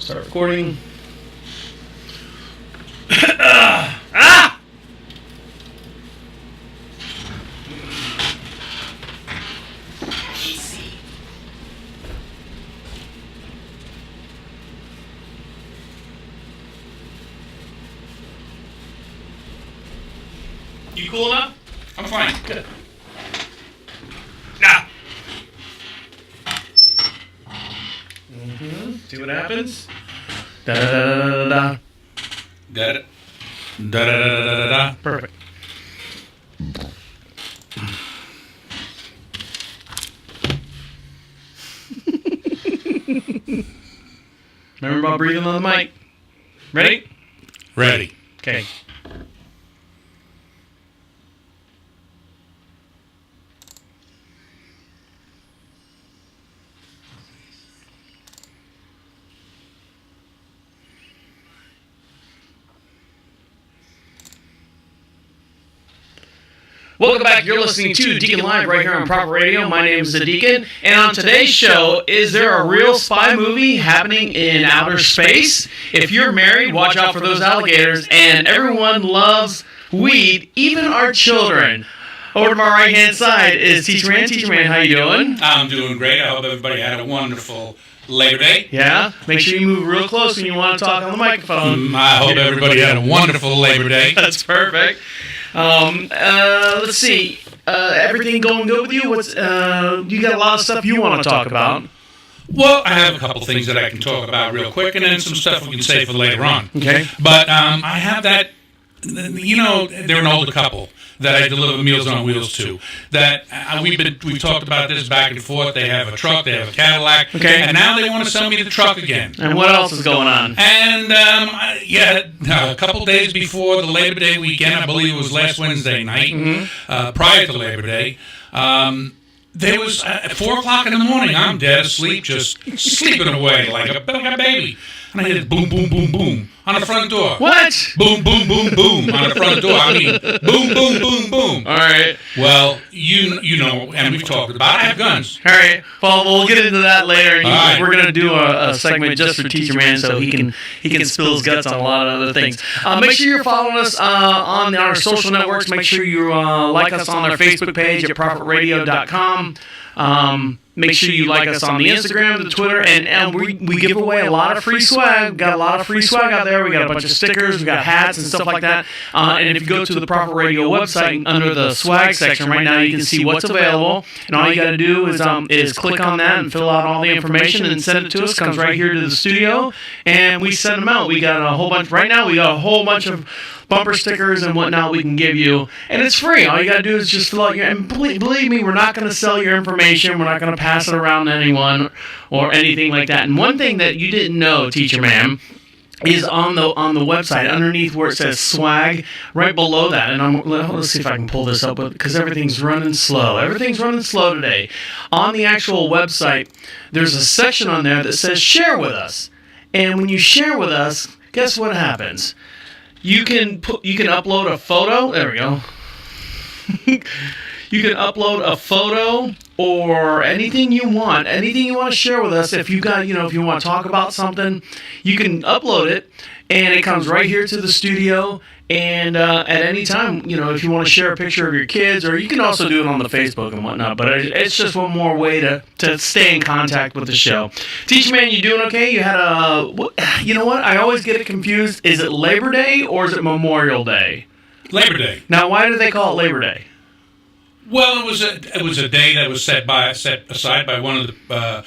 Start recording. You cool enough? I'm fine. Good. Nah. See what happens? Da da da da da. Got it. Da da da da da da. Perfect. Remember about breathing on the mic? Ready? Ready. Okay. Welcome back. You're listening to Deacon Live right here on Proper Radio. My name is the Deacon, and on today's show, is there a real spy movie happening in outer space? If you're married, watch out for those alligators, and everyone loves weed, even our children. Over to my right-hand side is Teacher-man. Teacher-man, how you doing? I'm doing great. I hope everybody had a wonderful Labor Day. Yeah? Make sure you move real close when you want to talk on the microphone. I hope everybody had a wonderful Labor Day. That's perfect. Let's see. Everything going good with you? You got a lot of stuff you want to talk about. Well, I have a couple things that I can talk about real quick, and then some stuff we can save for later on. Okay. But I have that, they're an older couple that I deliver Meals on Wheels to. That we've talked about this back and forth. They have a truck, they have a Cadillac, and now they want to sell me the truck again. And what else is going on? And a couple days before the Labor Day weekend, I believe it was last Wednesday night, prior to Labor Day, there was at 4 o'clock in the morning. I'm dead asleep, just sleeping away like a baby. And I hear boom, boom, boom, boom on the front door. What? Boom, boom, boom, boom on the front door. I mean, boom, boom, boom, boom. All right. Well, you know, and we've talked about it. I have guns. All right. Well, we'll get into that later. Right. We're going to do a segment just for Teacher-man so he can spill his guts on a lot of other things. Make sure you're following us on our social networks. Make sure you like us on our Facebook page at prophetradio.com. Make sure you like us on the Instagram, the Twitter, and we give away a lot of free swag. We've got a lot of free swag out there. We got a bunch of stickers, we got hats and stuff like that. And if you go to the Proper Radio website under the swag section right now, you can see what's available. And all you got to do is click on that and fill out all the information and send it to us. Comes right here to the studio, and we send them out. We got a whole bunch right now. We got a whole bunch of bumper stickers and whatnot we can give you, and it's free. All you got to do is just fill out and believe me, we're not going to sell your information. We're not going to pass it around to anyone or anything like that. And one thing that you didn't know, Teacher-man, is on the website underneath where it says swag, right below that. And let's see if I can pull this up because everything's running slow. Everything's running slow today. On the actual website, there's a section on there that says share with us. And when you share with us, guess what happens? You can upload a photo. There we go. You can upload a photo or anything you want to share with us. If you got, if you want to talk about something, you can upload it, and it comes right here to the studio. And at any time, if you want to share a picture of your kids, or you can also do it on the Facebook and whatnot. But it's just one more way to stay in contact with the show. Teacher-man, you doing okay? You had you know what? I always get it confused. Is it Labor Day or is it Memorial Day? Labor Day. Now, why do they call it Labor Day? Well, it was a day that was set aside by one of the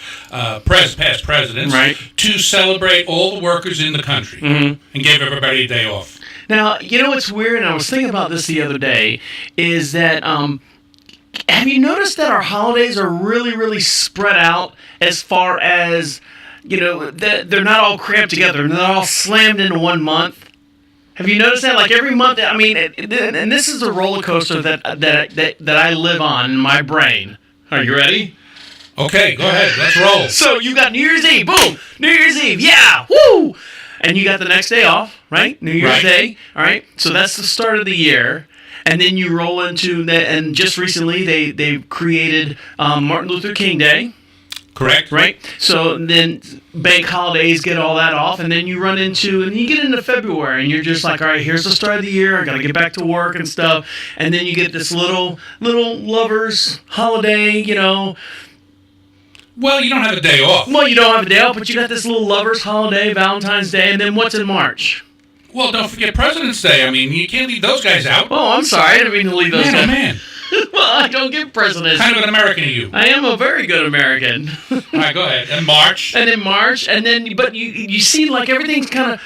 past presidents, right, to celebrate all the workers in the country, and gave everybody a day off. Now, what's weird, and I was thinking about this the other day, is that have you noticed that our holidays are really, really spread out as far as, they're not all crammed together, they're not all slammed into one month? Have you noticed that? Like every month, I mean, and this is the roller coaster that I live on in my brain. Are you ready? Okay, go ahead. Let's roll. So you got New Year's Eve. Boom. New Year's Eve. Yeah. Woo. And you got the next day off, right? New Year's Day. All right. So that's the start of the year. And then you roll into that. And just recently, they created Martin Luther King Day. Correct. Right? So then bank holidays get all that off, and then you get into February, and you're just like, all right, here's the start of the year. I got to get back to work and stuff. And then you get this little lovers holiday, Well, you don't have a day off. Well, you don't have a day off, but you got this little lovers holiday, Valentine's Day, and then what's in March? Well, don't forget President's Day. I mean, you can't leave those guys out. Oh, I'm sorry. I didn't mean to leave those guys. Oh, man. Well, I don't get presidents. Kind of an American to you. I am a very good American. All right, go ahead. And March. And in March, but you see, like, everything's kind of,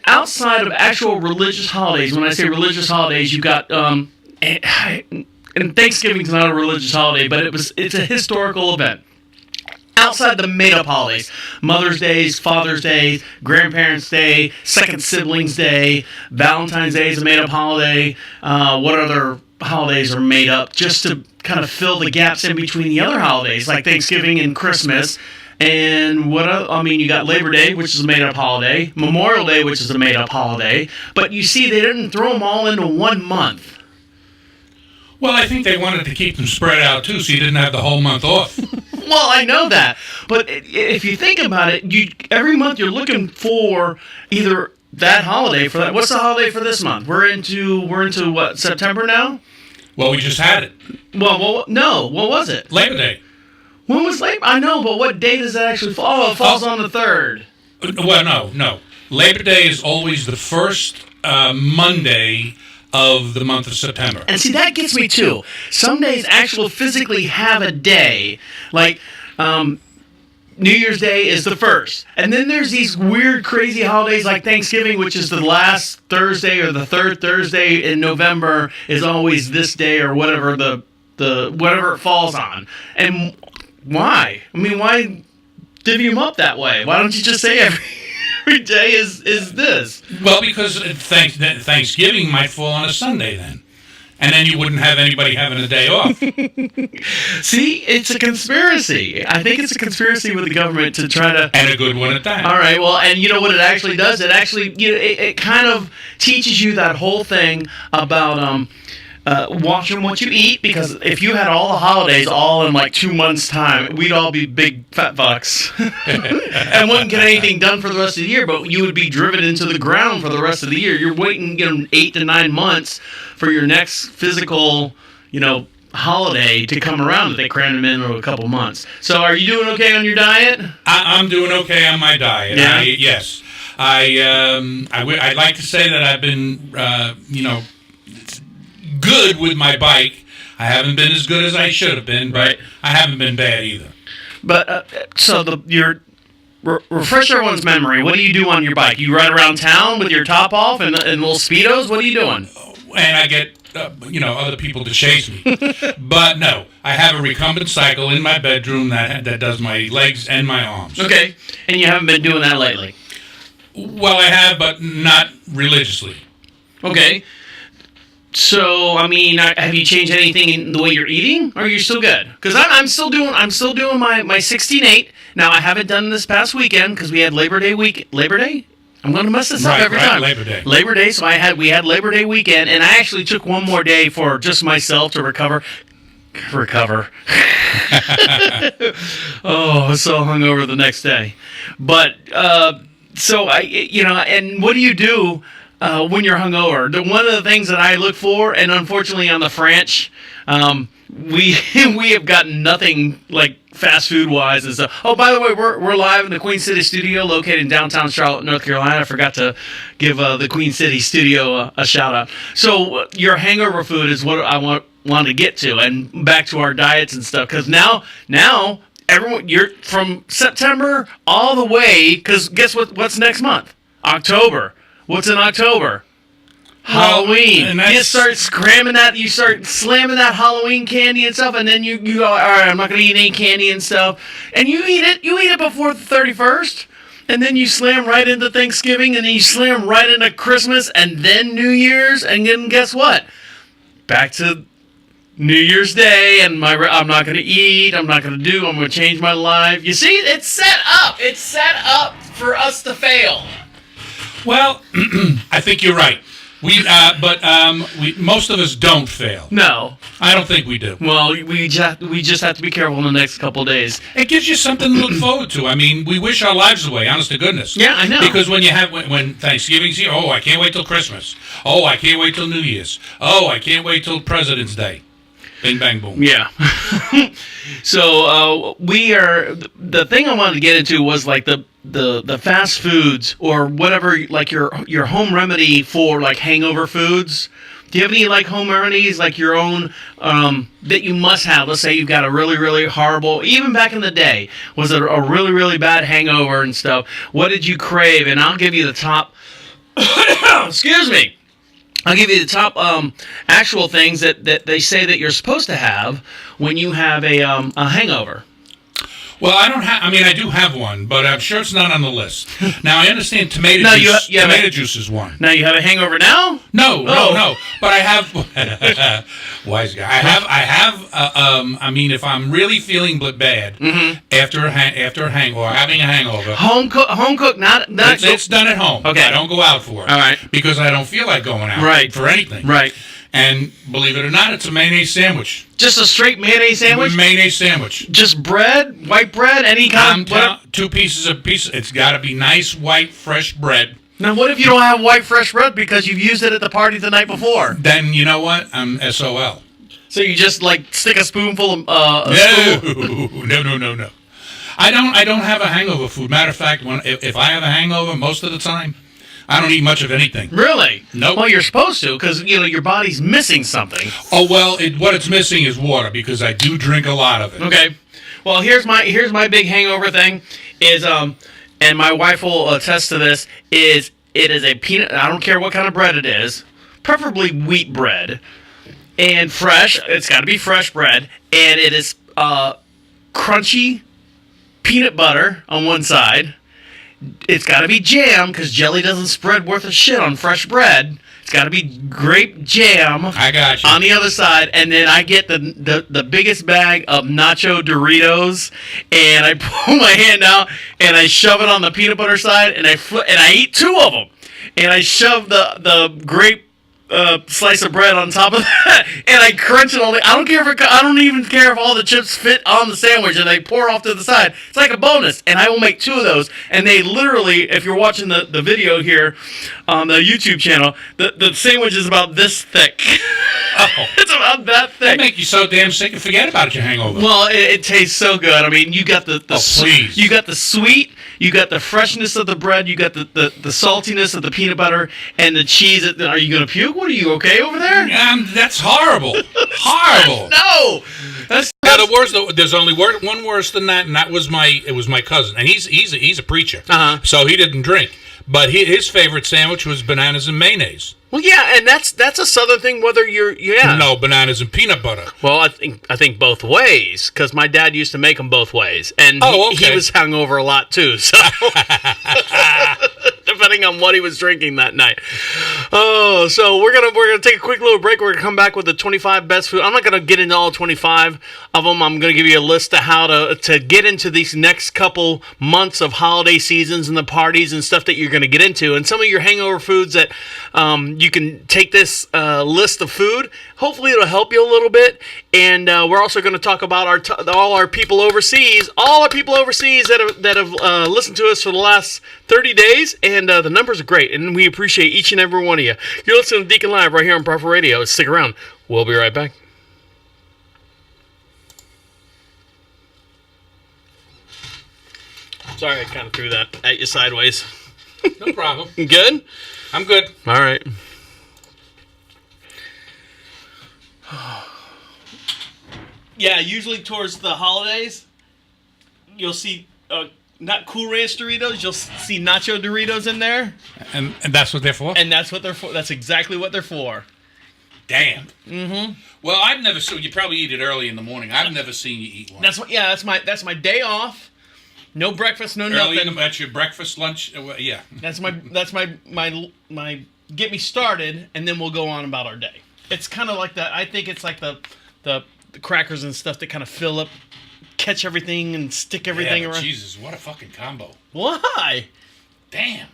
outside of actual religious holidays, when I say religious holidays, you got, and Thanksgiving's not a religious holiday, but it's a historical event. Outside the made-up holidays, Mother's Day, Father's Day, Grandparents' Day, Second Siblings Day, Valentine's Day is a made-up holiday. What other holidays are made up just to kind of fill the gaps in between the other holidays, like Thanksgiving and Christmas? And you got Labor Day, which is a made-up holiday, Memorial Day, which is a made-up holiday. But you see, they didn't throw them all into 1 month. Well, I think they wanted to keep them spread out, too, so you didn't have the whole month off. Well, I know that. But if you think about it, every month you're looking for either that holiday for that. What's the holiday for this month? We're into what, September now? Well, we just had it. Well, no. What was it? Labor Day. When was Labor? I know, but what day does it actually fall? Oh, it falls on the 3rd. Well, no. Labor Day is always the first Monday of the month of September. And see, that gets me too. Some days actually physically have a day. Like, New Year's Day is the 1st. And then there's these weird, crazy holidays like Thanksgiving, which is the last Thursday or the 3rd Thursday in November is always this day or whatever whatever it falls on. And why? Why divvy them up that way? Why don't you just say every day is this? Well, because Thanksgiving might fall on a Sunday then. And then you wouldn't have anybody having a day off. See, it's a conspiracy. I think it's a conspiracy with the government to try to... And a good one at that. All right, well, and you know what it actually does? It actually, it kind of teaches you that whole thing about watching what you eat, because if you had all the holidays all in like 2 months' time, we'd all be big fat fucks and wouldn't get anything done for the rest of the year, but you would be driven into the ground for the rest of the year. You're waiting 8 to 9 months for your next physical, holiday to come around that they crammed them into a couple months. So are you doing okay on your diet? I'm doing okay on my diet. Yeah? Yes. I'd like to say that I've been, good with my bike. I haven't been as good as I should have been, but right. I haven't been bad either. But refresh everyone's memory. What do you do on your bike? You ride around town with your top off and little Speedos? What are you doing? And I get, other people to chase me. But no, I have a recumbent cycle in my bedroom that does my legs and my arms. Okay. And you haven't been doing that lately? Well, I have, but not religiously. Okay. So, have you changed anything in the way you're eating? Or are you still good? Because I'm still doing my 16-8. Now, I haven't done this past weekend because we had Labor Day week. Labor Day? I'm going to mess this up every time. Labor Day. Labor Day. So we had Labor Day weekend, and I actually took one more day for just myself to recover. Oh, I was so hungover the next day. But so and what do you do when you're hungover? One of the things that I look for, and unfortunately on the French, we have gotten nothing like fast food wise and stuff. Oh, by the way, we're live in the Queen City studio located in downtown Charlotte, North Carolina. I forgot to give the Queen City studio a shout out. So your hangover food is what I want to get to, and back to our diets and stuff, because now everyone, you're from September all the way, because guess what's next month? October. What's in October? Halloween. You start slamming that Halloween candy and stuff, and then you go, all right, I'm not going to eat any candy and stuff. And you eat it before the 31st, and then you slam right into Thanksgiving, and then you slam right into Christmas, and then New Year's, and then guess what? Back to New Year's Day, and I'm not going to eat, I'm going to change my life. You see, it's set up. It's set up for us to fail. Well, I think you're right. We most of us don't fail. No. I don't think we do. Well, we just have to be careful in the next couple of days. It gives you something to look forward to. I mean, we wish our lives away, honest to goodness. Yeah, I know. Because when Thanksgiving's here, I can't wait till Christmas. I can't wait till New Year's. I can't wait till President's Day. Bing, bang, boom. Yeah. So the thing I wanted to get into was like the fast foods or whatever, like your home remedy for like hangover foods. Do you have any like home remedies, like your own that you must have? Let's say you've got a really, really horrible, even back in the day, was it a really, really bad hangover and stuff? What did you crave? And I'll give you the top. Excuse me. I'll give you the top actual things that they say that you're supposed to have when you have a hangover. Well, I do have one, but I'm sure it's not on the list. Now, I understand tomato juice is one. Now, you have a hangover now? No. But I have... Wise guy. I have, if I'm really feeling bad after a hangover, having a hangover... Home cook, not it's done at home. Okay. I don't go out for it. All right. Because I don't feel like going out for anything. Right. And believe it or not, it's a mayonnaise sandwich. Just a straight mayonnaise sandwich? Mayonnaise sandwich. Just bread? White bread? Any kind of... 2 pieces of It's got to be nice, white, fresh bread. Now, what if you don't have white, fresh bread because you've used it at the party the night before? Then, you know what? I'm SOL. So you just, like, stick a spoonful of... No. I don't have a hangover food. Matter of fact, if I have a hangover, most of the time... I don't eat much of anything. Really? Nope. Well, you're supposed to, because your body's missing something. Oh well, what it's missing is water because I do drink a lot of it. Okay. Well, here's my big hangover thing is and my wife will attest to this it is a peanut. I don't care what kind of bread it is, preferably wheat bread, and fresh. It's got to be fresh bread, and it is crunchy peanut butter on one side. It's got to be jam, because jelly doesn't spread worth a shit on fresh bread. It's got to be grape jam. I got you. On the other side, and then I get the biggest bag of nacho Doritos, and I pull my hand out, and I shove it on the peanut butter side, and I eat 2 of them. And I shove the grape slice of bread on top of that, and I crunch it all. I don't even care if all the chips fit on the sandwich, and they pour off to the side. It's like a bonus, and I will make 2 of those. And they literally, if you're watching the video here on the YouTube channel, the sandwich is about this thick. Oh. It's about that thick. That make you so damn sick and forget about your hangover. Well, it tastes so good. I mean, you got the you got the sweet, you got the freshness of the bread, you got the saltiness of the peanut butter and the cheese. Are you gonna puke? What, are you okay over there? That's horrible. Horrible. No. The worst. There's only one worse than that, and that was my cousin, and he's a preacher, so he didn't drink, but his favorite sandwich was bananas and mayonnaise. Well, yeah, and that's a Southern thing. Whether no, bananas and peanut butter. Well, I think both ways, because my dad used to make them both ways, and he was hungover a lot too. So depending on what he was drinking that night. Oh, so we're gonna take a quick little break. We're gonna come back with the 25 best food. I'm not gonna get into all 25 of them. I'm gonna give you a list of how to get into these next couple months of holiday seasons and the parties and stuff that you're gonna get into, and some of your hangover foods that you can take this list of food. Hopefully it'll help you a little bit. And we're also going to talk about all our people overseas. All our people overseas that have listened to us for the last 30 days. And the numbers are great. And we appreciate each and every one of you. You're listening to Deacon Live right here on Prophet Radio. Stick around. We'll be right back. Sorry, I kind of threw that at you sideways. No problem. Good? I'm good. All right. Yeah, usually towards the holidays, you'll see not Cool Ranch Doritos, you'll see Nacho Doritos in there. And that's what they're for? And that's what they're for. That's exactly what they're for. Damn. Mm-hmm. Well, I've never seen you probably eat it early in the morning. I've never seen you eat one. That's my day off. No breakfast, no nothing. That's your breakfast, lunch, yeah. That's my get me started, and then we'll go on about our day. It's kind of like I think it's like the crackers and stuff that kind of fill up, catch everything and stick everything around. Jesus, what a fucking combo. Why? Damn.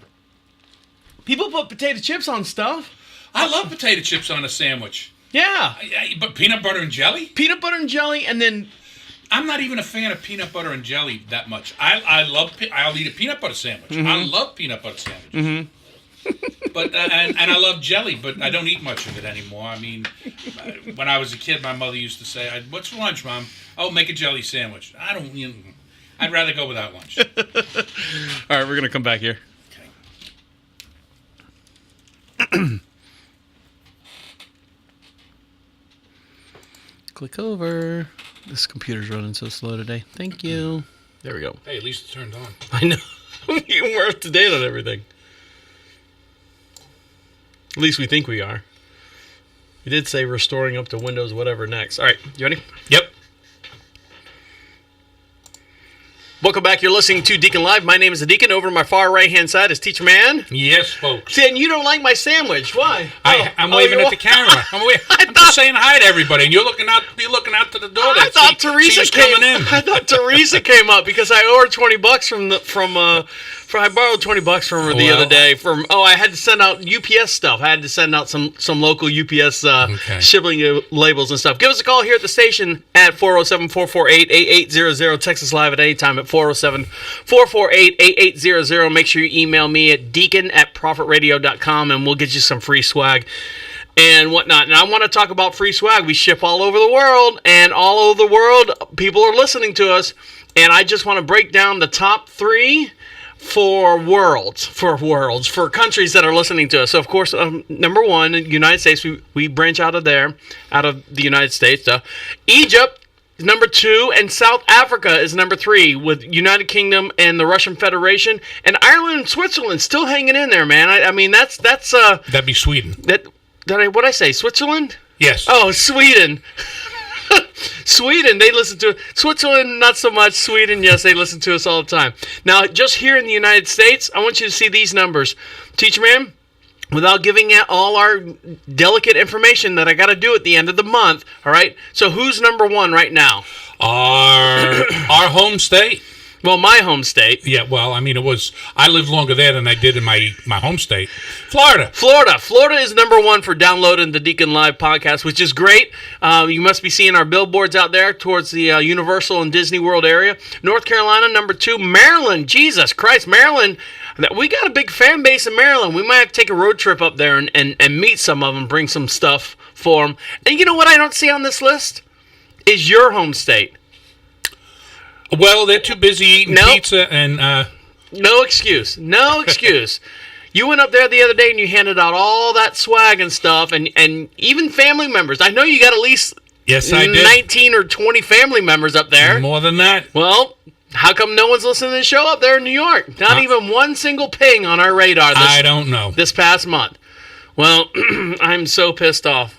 People put potato chips on stuff. I love potato chips on a sandwich. Yeah. But peanut butter and jelly? Peanut butter and jelly, and then... I'm not even a fan of peanut butter and jelly that much. I'll eat a peanut butter sandwich. I love peanut butter sandwiches. But and I love jelly, but I don't eat much of it anymore. I mean, when I was a kid, my mother used to say, "What's for lunch, Mom?" "Oh, make a jelly sandwich." I'd rather go without lunch. All right, we're gonna come back here. Okay. Click over. This computer's running so slow today. Thank you. There we go. Hey, at least it's turned on. I know. We're up to date on everything. At least we think we are. We did say restoring up to Windows whatever next. All right, you ready? Yep. Welcome back. You're listening to Deacon Live. My name is the Deacon. Over on my far right-hand side is Teacher-man. Yes, folks. And you don't like my sandwich. Why? I'm waving at the camera. I'm just saying hi to everybody, and you're looking out to the door. I thought Teresa came in. I thought Teresa came up because I owed her $20 I borrowed $20 from her the other day. I had to send out UPS stuff. I had to send out some local UPS shipping labels and stuff. Give us a call here at the station at 407-448-8800. Text us live at any time at 407-448-8800. Make sure you email me at deacon@profitradio.com, and we'll get you some free swag and whatnot. And I want to talk about free swag. We ship all over the world, and all over the world, people are listening to us. And I just want to break down the top 3 for countries that are listening to us. So, of course, number 1, United States, we branch out of the United States. Egypt is number 2, and South Africa is number 3, with United Kingdom and the Russian Federation, and Ireland and Switzerland still hanging in there, man. I mean, that's that'd be Sweden. What'd I say? Switzerland? Yes. Oh, Sweden. Sweden, they listen to it. Switzerland, not so much. Sweden, yes, they listen to us all the time. Now, just here in the United States, I want you to see these numbers. Teacher-man, without giving out all our delicate information that I got to do at the end of the month, all right? So who's number 1 right now? Our home state. Well, my home state. Yeah, well, I mean, I lived longer there than I did in my home state. Florida. Florida is number 1 for downloading the Deacon Live podcast, which is great. You must be seeing our billboards out there towards the Universal and Disney World area. North Carolina, number 2. Maryland, Jesus Christ, Maryland. We got a big fan base in Maryland. We might have to take a road trip up there and meet some of them, bring some stuff for them. And you know what I don't see on this list? Is your home state. Well, they're too busy eating pizza and... No excuse. You went up there the other day and you handed out all that swag and stuff, and even family members. I know you got at least I did. 19 or 20 family members up there. More than that. Well, how come no one's listening to the show up there in New York? Not even one single ping on our radar I don't know. This past month. Well, I'm so pissed off.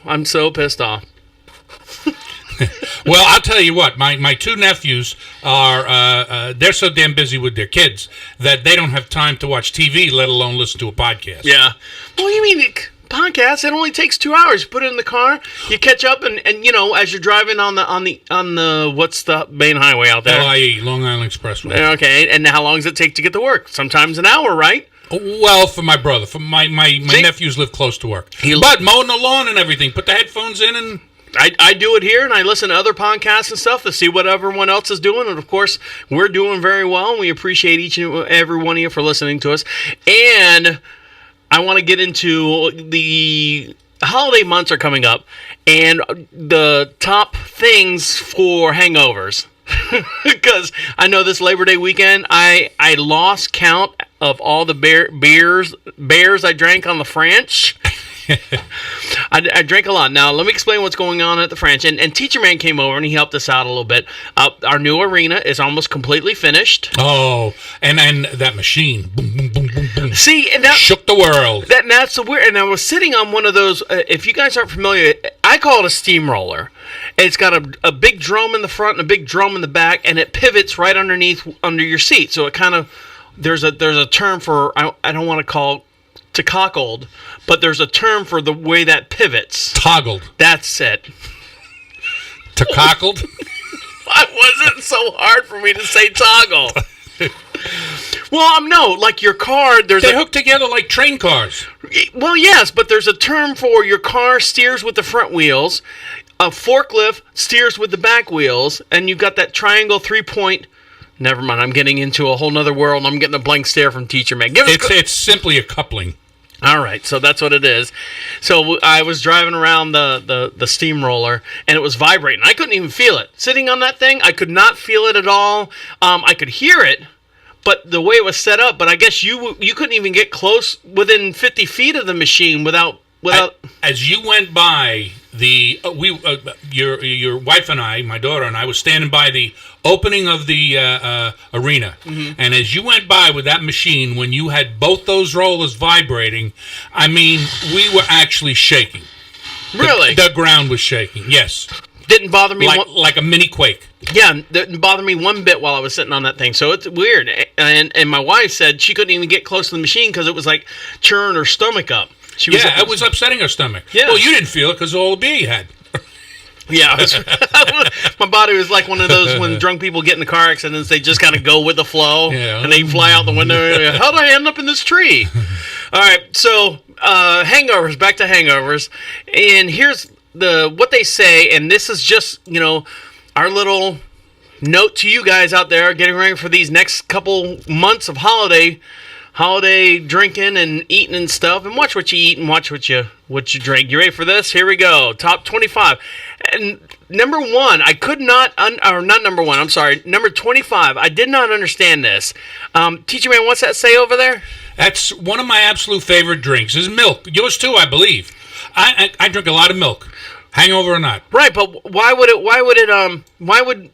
Well, I'll tell you what. My 2 nephews are they're so damn busy with their kids that they don't have time to watch TV, let alone listen to a podcast. Yeah. Well, you mean podcast? It only takes 2 hours. You put it in the car, you catch up, and you know, as you're driving on the what's the main highway out there? LIE, Long Island Expressway. Okay. And how long does it take to get to work? Sometimes an hour, right? Well, for my brother, my nephews live close to work. But mowing the lawn and everything, put the headphones in and. I do it here, and I listen to other podcasts and stuff to see what everyone else is doing. And, of course, we're doing very well, and we appreciate each and every one of you for listening to us. And I want to get into the holiday months are coming up, and the top things for hangovers. Because I know this Labor Day weekend, I lost count of all the beers I drank on the French. I drank a lot. Now, let me explain what's going on at the French. And Teacher-man came over, and he helped us out a little bit. Our new arena is almost completely finished. Oh, and that machine. Boom, boom, boom, boom, boom. See, and that shook the world. That's so weird. And I was sitting on one of those, if you guys aren't familiar, I call it a steamroller. It's got a big drum in the front and a big drum in the back, and it pivots right under your seat. So it kind of, there's a term for, I don't want to call to cockled, but there's a term for the way that pivots. Toggled. That's it. To cockled? Why was it so hard for me to say toggle? Well, no, like your car, they hook together like train cars. Well, yes, but there's a term for your car steers with the front wheels, a forklift steers with the back wheels, and you've got that triangle 3-point. Never mind, I'm getting into a whole nother world, and I'm getting a blank stare from Teacher Man. It's simply a coupling. All right, so that's what it is. So I was driving around the steamroller, and it was vibrating. I couldn't even feel it. Sitting on that thing, I could not feel it at all. I could hear it, but the way it was set up, but I guess you couldn't even get close within 50 feet of the machine without. As you went by your wife and I, my daughter and I, was standing by the opening of the arena, and as you went by with that machine, when you had both those rollers vibrating, I mean, we were actually shaking. Really, the ground was shaking. Yes, didn't bother me like a mini quake. Yeah, didn't bother me one bit while I was sitting on that thing. So it's weird, and my wife said she couldn't even get close to the machine because it was like churning her stomach up. It was upsetting her stomach. Yeah. Well, you didn't feel it because of all the beer you had. Yeah, my body was like one of those when drunk people get in the car accidents, they just kind of go with the flow, and they fly out the window. How did I end up in this tree? All right, so hangovers, back to hangovers. And here's what they say, and this is just, our little note to you guys out there getting ready for these next couple months of holiday drinking and eating and stuff, and watch what you eat and watch what you drink. You ready for this? Here we go. Top 25. And number 1, I could not, or not number 1, I'm sorry, number 25, I did not understand this. Teacher Man, what's that say over there? That's one of my absolute favorite drinks, is milk. Yours too, I believe. I drink a lot of milk, hangover or not. Right, but why would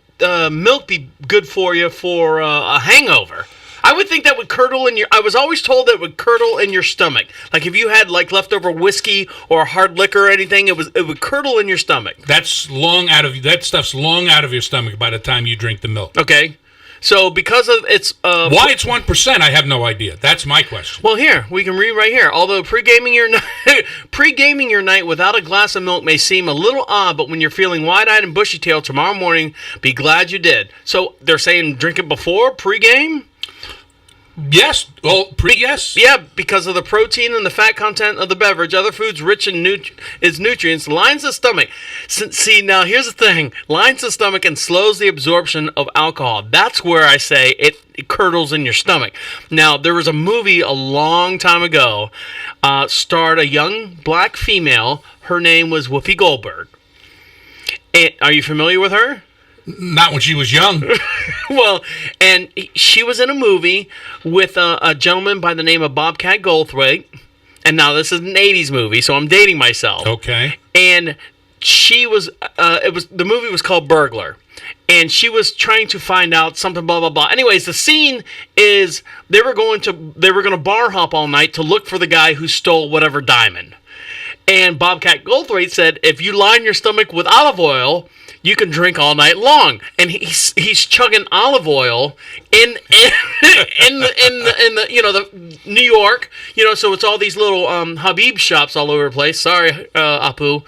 milk be good for you for a hangover? I would think that would curdle in your... I was always told that it would curdle in your stomach. Like if you had leftover whiskey or hard liquor or anything, it would curdle in your stomach. That stuff's long out of your stomach by the time you drink the milk. Okay. So because of its... why it's 1%, I have no idea. That's my question. Well, here, we can read right here. Although pre-gaming your night without a glass of milk may seem a little odd, but when you're feeling wide-eyed and bushy-tailed tomorrow morning, be glad you did. So they're saying drink it before pre-game? Yes. Well, yes. Yeah, because of the protein and the fat content of the beverage, other foods rich in its nutrients, lines the stomach. See, now here's the thing. Lines the stomach and slows the absorption of alcohol. That's where I say it curdles in your stomach. Now, there was a movie a long time ago, starred a young black female. Her name was Whoopi Goldberg. Are you familiar with her? Not when she was young. Well, and she was in a movie with a gentleman by the name of Bobcat Goldthwait. And now this is an 80s movie, so I'm dating myself. Okay. And she was, the movie was called Burglar. And she was trying to find out something, blah, blah, blah. Anyways, the scene is they were going to bar hop all night to look for the guy who stole whatever diamond. And Bobcat Goldthwait said, if you line your stomach with olive oil, you can drink all night long. And he's chugging olive oil in the New York, so it's all these little Habib shops all over the place. Sorry, Apu.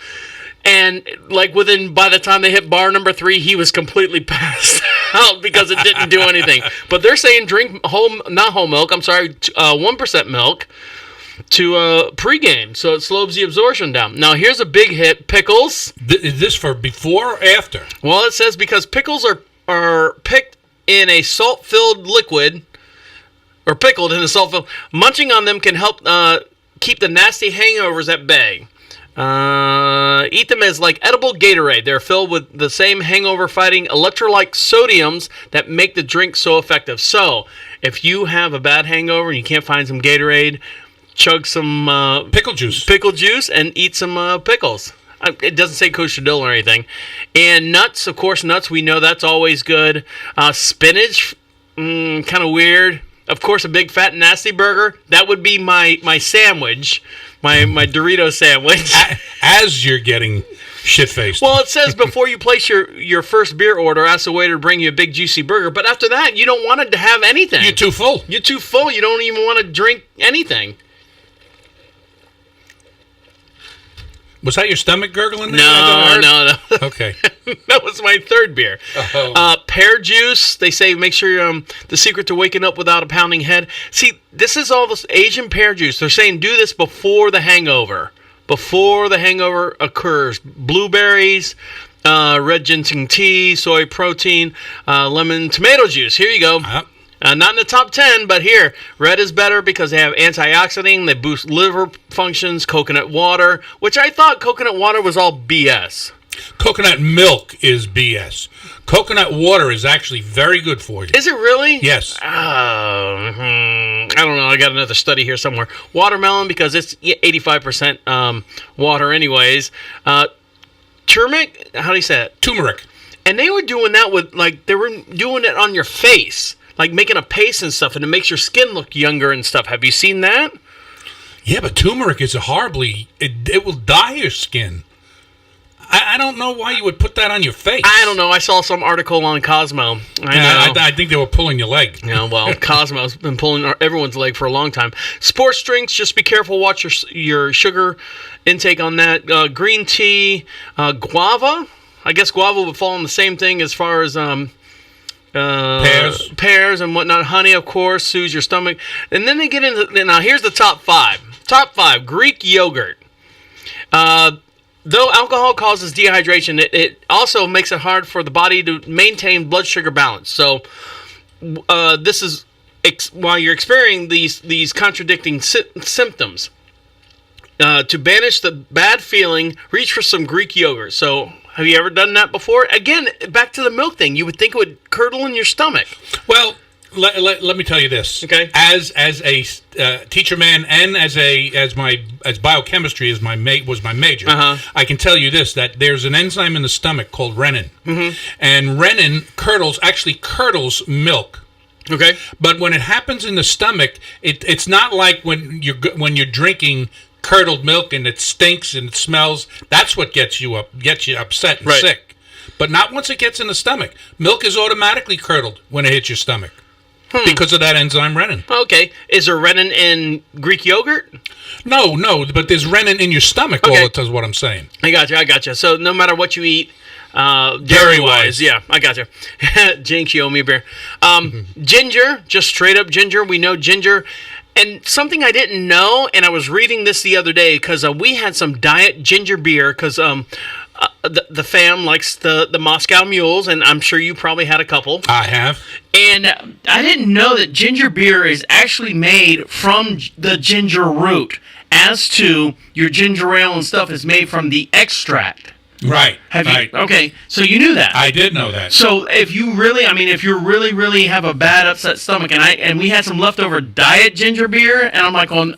And by the time they hit bar number 3, he was completely passed out because it didn't do anything. But they're saying drink not whole milk, 1% milk to pregame, so it slows the absorption down. Now, here's a big hit, pickles. Is this for before or after? Well, it says because pickles are picked in a salt-filled liquid, or pickled in a salt-filled... Munching on them can help keep the nasty hangovers at bay. Eat them as like edible Gatorade. They're filled with the same hangover-fighting electrolyte sodiums that make the drink so effective. So, if you have a bad hangover and you can't find some Gatorade... Chug some pickle juice, and eat some pickles. It doesn't say kosher dill or anything. And nuts, of course, we know that's always good. Spinach, kind of weird. Of course, a big fat nasty burger. That would be my sandwich, my Dorito sandwich. As you're getting shit-faced. Well, it says before you place your first beer order, ask the waiter to bring you a big juicy burger. But after that, you don't want it to have anything. You're too full. You don't even want to drink anything. Was that your stomach gurgling? No. Okay. That was my third beer. Pear juice. They say make sure the secret to waking up without a pounding head. See, this is all this Asian pear juice. They're saying do this before the hangover. Before the hangover occurs. Blueberries, red ginseng tea, soy protein, lemon, tomato juice. Here you go. Not in the top 10, but here. Red is better because they have antioxidant. They boost liver functions. Coconut water, which I thought coconut water was all BS. Coconut milk is BS. Coconut water is actually very good for you. Is it really? Yes. I don't know. I got another study here somewhere. Watermelon, because it's 85% water anyways. Turmeric? How do you say it? Turmeric. And they were doing that with, they were doing it on your face. Like making a paste and stuff, and it makes your skin look younger and stuff. Have you seen that? Yeah, but turmeric is it will dye your skin. I don't know why you would put that on your face. I don't know. I saw some article on Cosmo. I think they were pulling your leg. Yeah, well, Cosmo's been pulling everyone's leg for a long time. Sports drinks, just be careful. Watch your sugar intake on that. Green tea, guava. I guess guava would fall in the same thing as far as... pears and whatnot. Honey, of course, soothes your stomach. And then they get into... Now, here's the top 5. Top 5, Greek yogurt. Though alcohol causes dehydration, it also makes it hard for the body to maintain blood sugar balance. So, this is... while you're experiencing these contradicting symptoms. To banish the bad feeling, reach for some Greek yogurt. So... Have you ever done that before? Again, back to the milk thing. You would think it would curdle in your stomach. Well, let me tell you this. Okay. As a teacher man and as biochemistry was my major, I can tell you this, that there's an enzyme in the stomach called renin, and renin curdles milk. Okay. But when it happens in the stomach, it's not like when you're drinking curdled milk and it stinks and it smells. That's what gets you upset and sick. But not once it gets in the stomach. Milk is automatically curdled when it hits your stomach because of that enzyme renin. Okay. Is there renin in Greek yogurt? No, but there's renin in your stomach. Okay. All is what I'm saying. I got you. So no matter what you eat, dairy-wise, yeah, I got you. Jinx, you owe me a beer. Ginger, just straight up ginger. We know ginger. And something I didn't know, and I was reading this the other day, because we had some diet ginger beer, because the fam likes the Moscow Mules, and I'm sure you probably had a couple. I have. And I didn't know that ginger beer is actually made from the ginger root, as to your ginger ale and stuff is made from the extract. Right. Have you? Okay, so you knew that. I did know that. So if you really really have a bad upset stomach, and we had some leftover diet ginger beer, and I'm like on,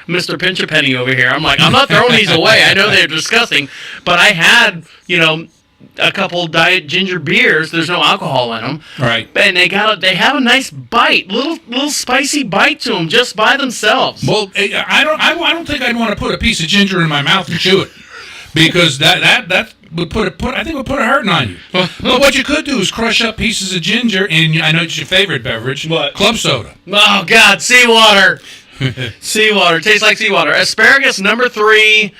Mr. Pinch a Penny over here. I'm like, I'm not throwing these away. I know they're disgusting, but I had, a couple diet ginger beers. There's no alcohol in them. Right. And they have a nice bite, little spicy bite to them just by themselves. Well, I don't think I'd want to put a piece of ginger in my mouth and chew it. Because that would put a hurting on you. But what you could do is crush up pieces of ginger in, I know it's your favorite beverage, what? Club soda. Oh, God, seawater. Seawater. Tastes like seawater. Asparagus, number 3.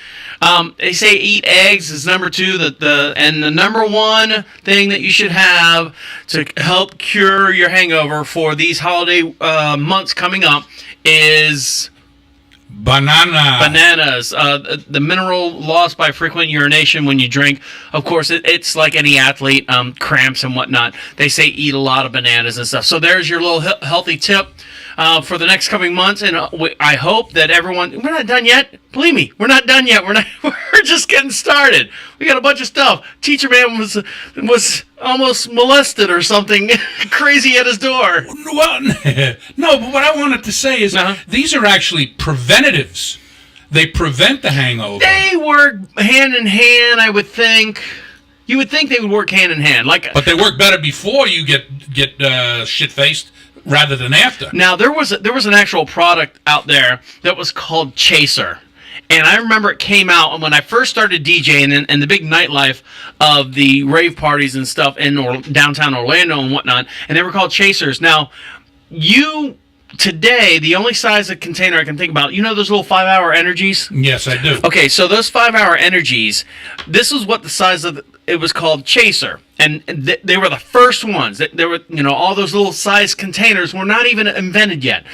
They say eat eggs is number 2. And the number 1 thing that you should have to help cure your hangover for these holiday months coming up is... Bananas. The mineral lost by frequent urination when you drink. Of course, it's like any athlete, cramps and whatnot. They say eat a lot of bananas and stuff. So there's your little healthy tip for the next coming months. And I hope that everyone... We're not done yet. Believe me, we're not done yet. We're just getting started. We got a bunch of stuff. Teacher-man was almost molested or something crazy at his door. Well, no, but what I wanted to say is these are actually preventatives. They prevent the hangover. They work hand in hand, I would think. You would think they would work hand in hand. But they work better before you get shit-faced rather than after. Now, there was an actual product out there that was called Chaser. And I remember it came out, and when I first started DJing and the big nightlife of the rave parties and stuff in downtown Orlando and whatnot, and they were called Chasers. Now, you today, the only size of container I can think about, you know those little 5-hour energies? Yes, I do. Okay, so those 5-hour energies, this was what the size of it was called Chaser, and they were the first ones. They were, all those little size containers were not even invented yet,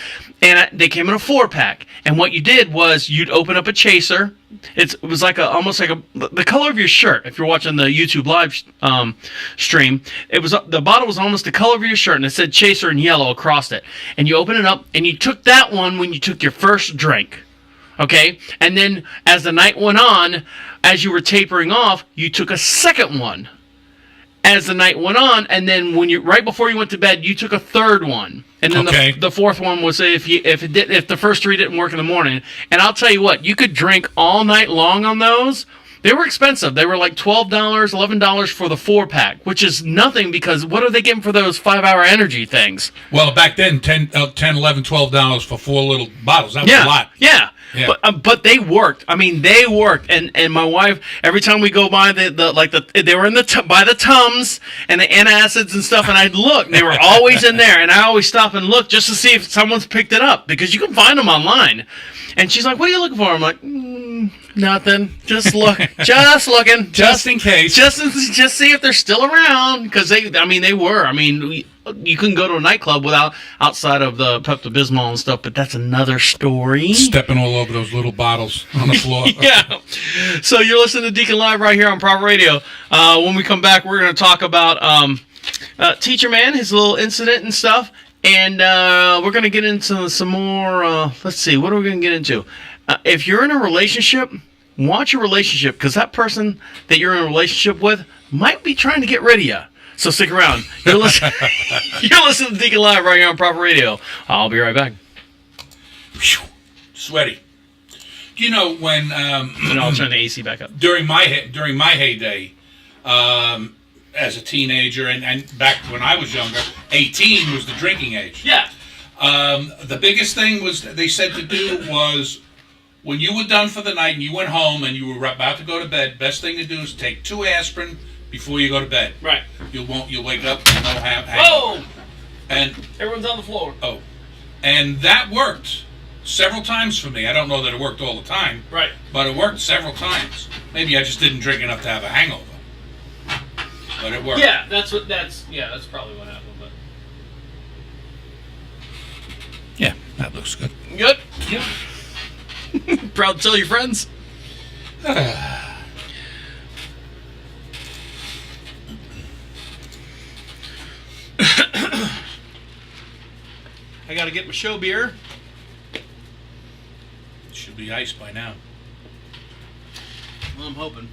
and they came in a 4-pack. And what you did was you'd open up a Chaser. It was like almost like the color of your shirt. If you're watching the YouTube live stream, the bottle was almost the color of your shirt, and it said Chaser in yellow across it. And you open it up, and you took that one when you took your first drink. Okay, and then as the night went on, as you were tapering off, you took a second one. As the night went on, and then right before you went to bed, you took a third one, and then the fourth one was if the first 3 didn't work in the morning. And I'll tell you what, you could drink all night long on those. They were expensive. They were like $12, $11 for the 4-pack, which is nothing because what are they getting for those 5-hour energy things? Well, back then, $10, $11, $12 for 4 little bottles. That was a lot. Yeah. Yeah. But they worked. I mean, they worked. And my wife, every time we go by they were in by the Tums and the antacids and stuff, and I'd look. They were always in there, and I always stop and look just to see if someone's picked it up because you can find them online. And she's like, "What are you looking for?" I'm like, "Nothing. Just look. Just looking. Just in case. Just see if they're still around because they were. I mean, you couldn't go to a nightclub outside of the Pepto-Bismol and stuff, but that's another story. Stepping all over those little bottles on the floor. Yeah. So you're listening to Deacon Live right here on Proper Radio. When we come back, we're going to talk about Teacher-man, his little incident and stuff. And we're going to get into some more, let's see, what are we going to get into? If you're in a relationship, watch your relationship, because that person that you're in a relationship with might be trying to get rid of you. So stick around. You're listening to Deacon Live right here on Proper Radio. I'll be right back. Sweaty. Do you know when... and I'll turn the AC back up. During my heyday... as a teenager and back when I was younger, 18 was the drinking age. Yeah. The biggest thing they said to do was when you were done for the night and you went home and you were about to go to bed, best thing to do is take 2 aspirin before you go to bed. Right. You'll wake up and no hangover. Oh! And everyone's on the floor. Oh. And that worked several times for me. I don't know that it worked all the time. Right. But it worked several times. Maybe I just didn't drink enough to have a hangover. But it worked. Yeah, that's probably what happened. But yeah, that looks good. Good. Yeah. Proud to tell your friends. I got to get my show beer. Should be iced by now. Well, I'm hoping.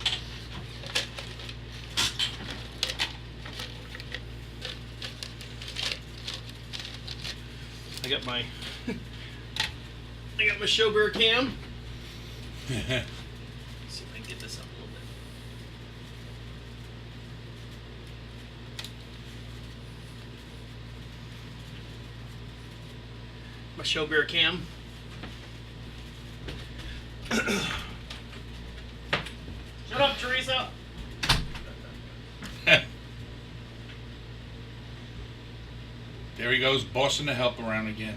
I got my show beer cam. See if I can get this up a little bit. My show beer cam. Shut up, Teresa. There he goes, bossing the help around again.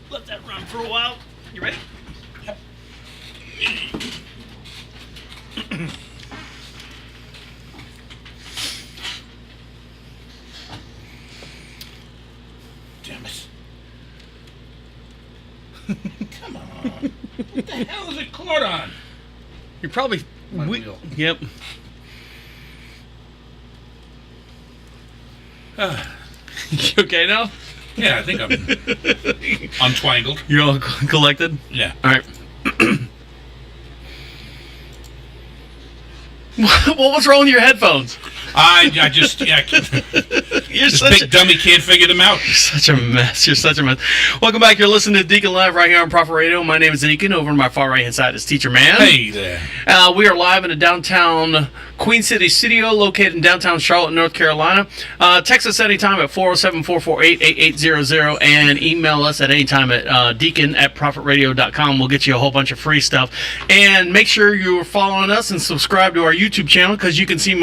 let that run for a while. You ready? Yep. Damn it. Come on. What the hell is it caught on? You're probably... wheel. Yep. You okay now? Yeah, I think I'm untwangled. You're all collected? Yeah. All right. What was wrong with your headphones? I just, You're this such big dummy can't figure them out. You're such a mess. You're such a mess. Welcome back. You're listening to Deacon Live right here on Prophet Radio. My name is Deacon. Over on my far right hand side is Teacher-man. Hey there. We are live in a downtown Queen City studio located in downtown Charlotte, North Carolina. Text us anytime at 407-448-8800 and email us at anytime at deacon@prophetradio.com. We'll get you a whole bunch of free stuff. And make sure you're following us and subscribe to our YouTube channel because you can see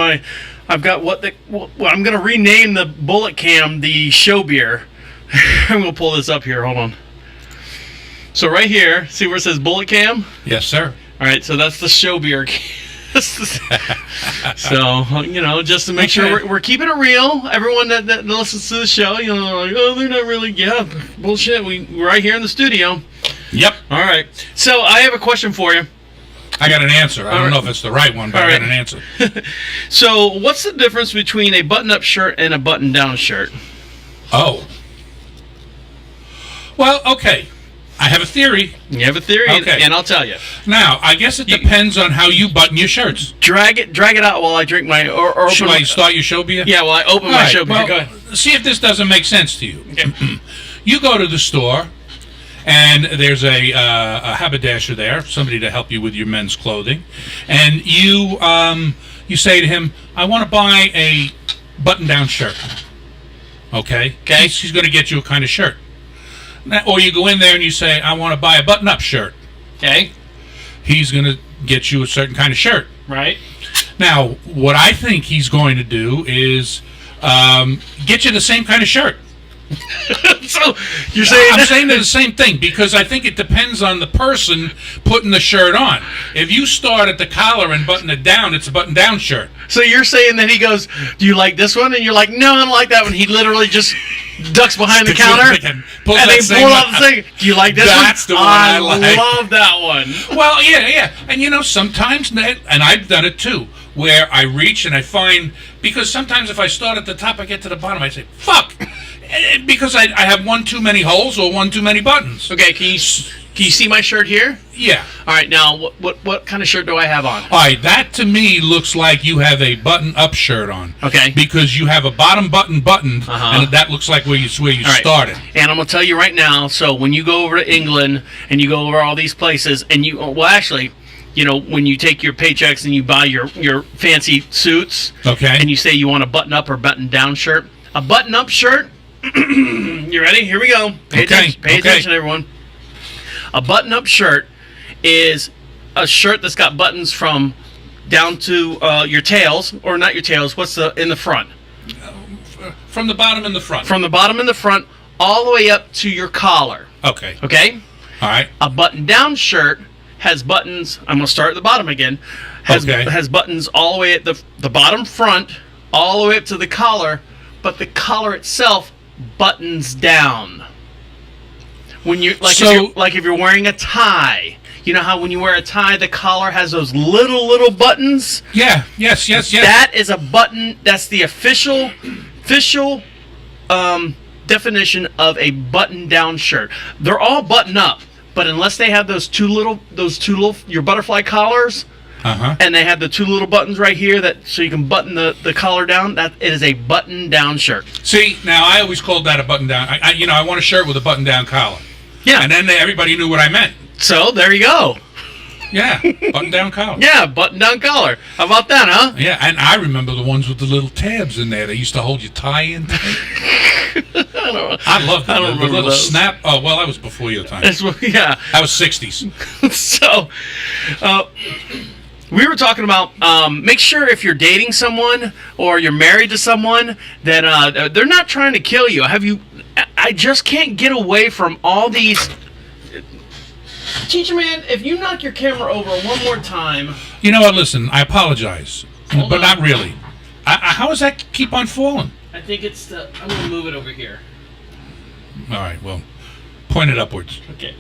I've got I'm going to rename the Bullet Cam the show beer. I'm going to pull this up here. Hold on. So right here, see where it says Bullet Cam? Yes, sir. All right, so that's the show beer. So, just to make sure we're keeping it real. Everyone that listens to the show, like, oh, they're not really, bullshit. We're right here in the studio. Yep. All right. So I have a question for you. I got an answer. I don't know if it's the right one, but I got an answer. So what's the difference between a button-up shirt and a button-down shirt? Oh. Well, okay. I have a theory. You have a theory, okay. And I'll tell you. Now, I guess it depends on how you button your shirts. Drag it out while I drink my... Or Should I start your show beer? Yeah, while I open my show beer. Well, Go ahead. See if this doesn't make sense to you. Okay. You go to the store, and there's a haberdasher there, somebody to help you with your men's clothing, and you say to him, I want to buy a button-down shirt. Okay? Okay. He's going to get you a kind of shirt. Or you go in there and you say, I want to buy a button-up shirt. Okay. He's going to get you a certain kind of shirt. Right. Now, what I think he's going to do is get you the same kind of shirt. So you're saying I'm saying they're the same thing because I think it depends on the person putting the shirt on. If you start at the collar and button it down, it's a button-down shirt. So you're saying that he goes, do you like this one? And you're like, no, I don't like that one. He literally just ducks behind the counter and they pull out the thing. Do you like this one? That's the one I like. I love that one. Well, yeah. And sometimes, and I've done it too, where I reach and I find, because sometimes if I start at the top, I get to the bottom, I say, fuck. Because I have one too many holes or one too many buttons. Okay, can you see my shirt here? Yeah. All right, now what kind of shirt do I have on? All right, that to me looks like you have a button-up shirt on. Okay. Because you have a bottom button buttoned, and that looks like where you started. And I'm gonna tell you right now. So when you go over to England and you go over all these places, and when you take your paychecks and you buy your fancy suits, okay, and you say you want a button-up or button-down shirt, a button-up shirt. You ready? Here we go. Pay attention, everyone. A button-up shirt is a shirt that's got buttons from down to your tails, or not your tails. What's in the front? From the bottom in the front. From the bottom in the front, all the way up to your collar. Okay. Okay. All right. A button-down shirt has buttons. I'm going to start at the bottom again. Has buttons all the way at the bottom front, all the way up to the collar, but the collar itself buttons down. When you if you're wearing a tie, you know how when you wear a tie, the collar has those little buttons. Yeah. Yes. That is a button. That's the official definition of a button-down shirt. They're all button up, but unless they have those two little your butterfly collars. And they have the two little buttons right here so you can button the collar down. That it is a button-down shirt. See, now I always called that a button-down. I want a shirt with a button-down collar. Yeah. And then everybody knew what I meant. So there you go. Yeah, button-down collar. Yeah, button-down collar. How about that, huh? Yeah, and I remember the ones with the little tabs in there. They used to hold your tie in. I loved it. I don't remember the little those. Snap. Oh, well, that was before your time. Yeah. That was 60s. So, we were talking about make sure if you're dating someone or you're married to someone that they're not trying to kill you. I just can't get away from all these. Teacher man, if you knock your camera over one more time. You know what? Listen, I apologize, but on. not really. How does that keep on falling? I think it's the. I'm gonna move it over here. All right. Well, point it upwards. Okay.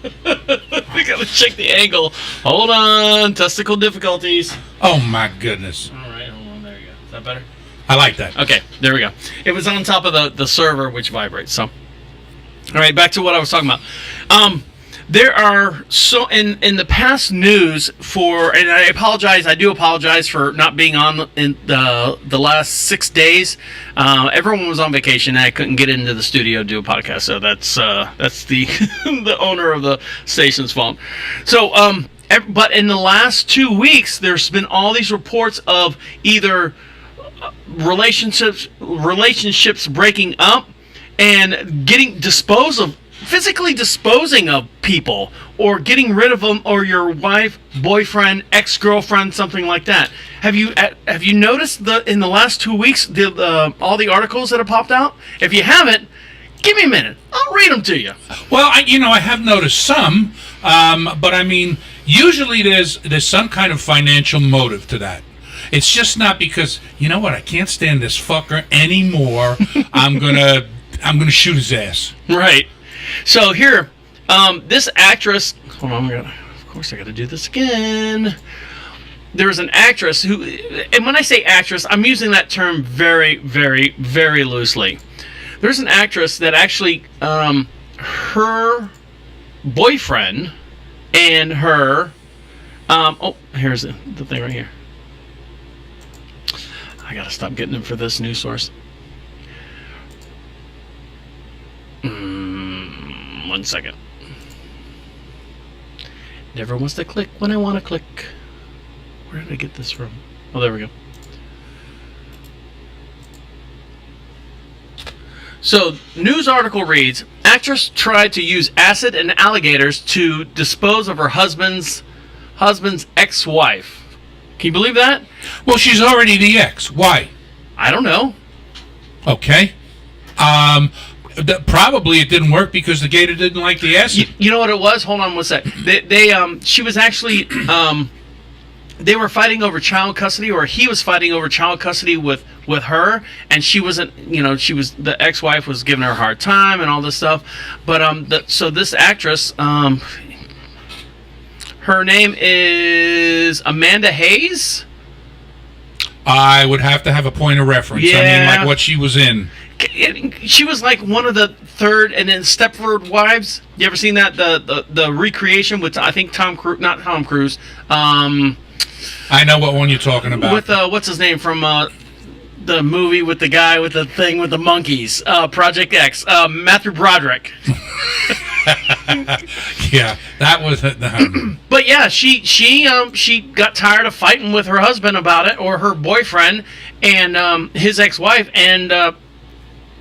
We gotta check the angle. Hold on. Testicle difficulties. Oh my goodness. All right. Hold on. There you go. Is that better? I like that. Okay. There we go. It was on top of the server, which vibrates. So. All right. Back to what I was talking about. There are so in the past news and I apologize. I do apologize for not being on in the last 6 days. Everyone was on vacation and I couldn't get into the studio to do a podcast. So that's the the owner of the station's fault. So but in the last 2 weeks, there's been all these reports of either relationships breaking up and getting physically disposing of people, or getting rid of them, or your wife, boyfriend, ex-girlfriend, something like that. Have you noticed in the last 2 weeks all the articles that have popped out? If you haven't, give me a minute. I'll read them to you. Well, I have noticed some, but I mean, usually there's some kind of financial motive to that. It's just not because, you know what, I can't stand this fucker anymore. I'm gonna shoot his ass. Right. So here, this actress. Hold on, of course I got to do this again. There's an actress who, and when I say actress, I'm using that term very, very, very loosely. There's an actress that actually, her boyfriend and her, here's the thing right here. I gotta stop getting them for this news source. 1 second. Never wants to click when I want to click. Where did I get this from? Oh, there we go. So, news article reads, actress tried to use acid and alligators to dispose of her husband's ex-wife. Can you believe that? Well, she's already the ex. Why? I don't know. Okay. Probably it didn't work because the gator didn't like the acid. You know what it was? Hold on one sec. She was actually, they were fighting over child custody, or he was fighting over child custody with her, and she wasn't, the ex-wife was giving her a hard time and all this stuff. But so this actress, her name is Amanda Hayes. I would have to have a point of reference. Yeah. I mean, like what she was in. She was like one of the third and then Stepford Wives. You ever seen that? The recreation with, I think, not Tom Cruise. I know what one you're talking about. With what's his name from the movie with the guy with the thing with the monkeys, Project X, Matthew Broderick. Yeah, that was. But yeah, she got tired of fighting with her husband about it, or her boyfriend and his ex-wife, and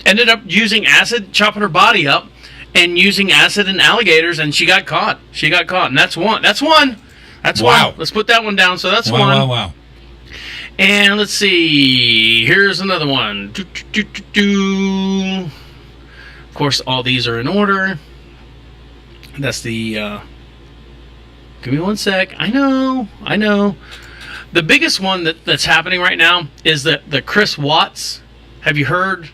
ended up using acid, chopping her body up, and using acid and alligators, and she got caught. And that's one. Wow. Let's put that one down. So that's one. Wow. And let's see. Here's another one. Of course, all these are in order. That's the. Give me 1 sec. I know. The biggest one that's happening right now is the Chris Watts. Have you heard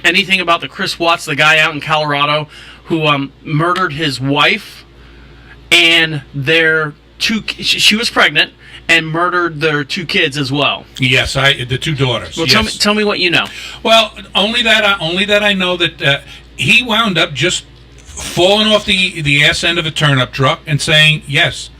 anything about the Chris Watts, the guy out in Colorado who murdered his wife and their two? She was pregnant and murdered their 2 kids as well. Yes, the 2 daughters. Well, yes. tell me what you know. Well, only that I know that he wound up just falling off the ass end of a turnip truck and saying, "Yes,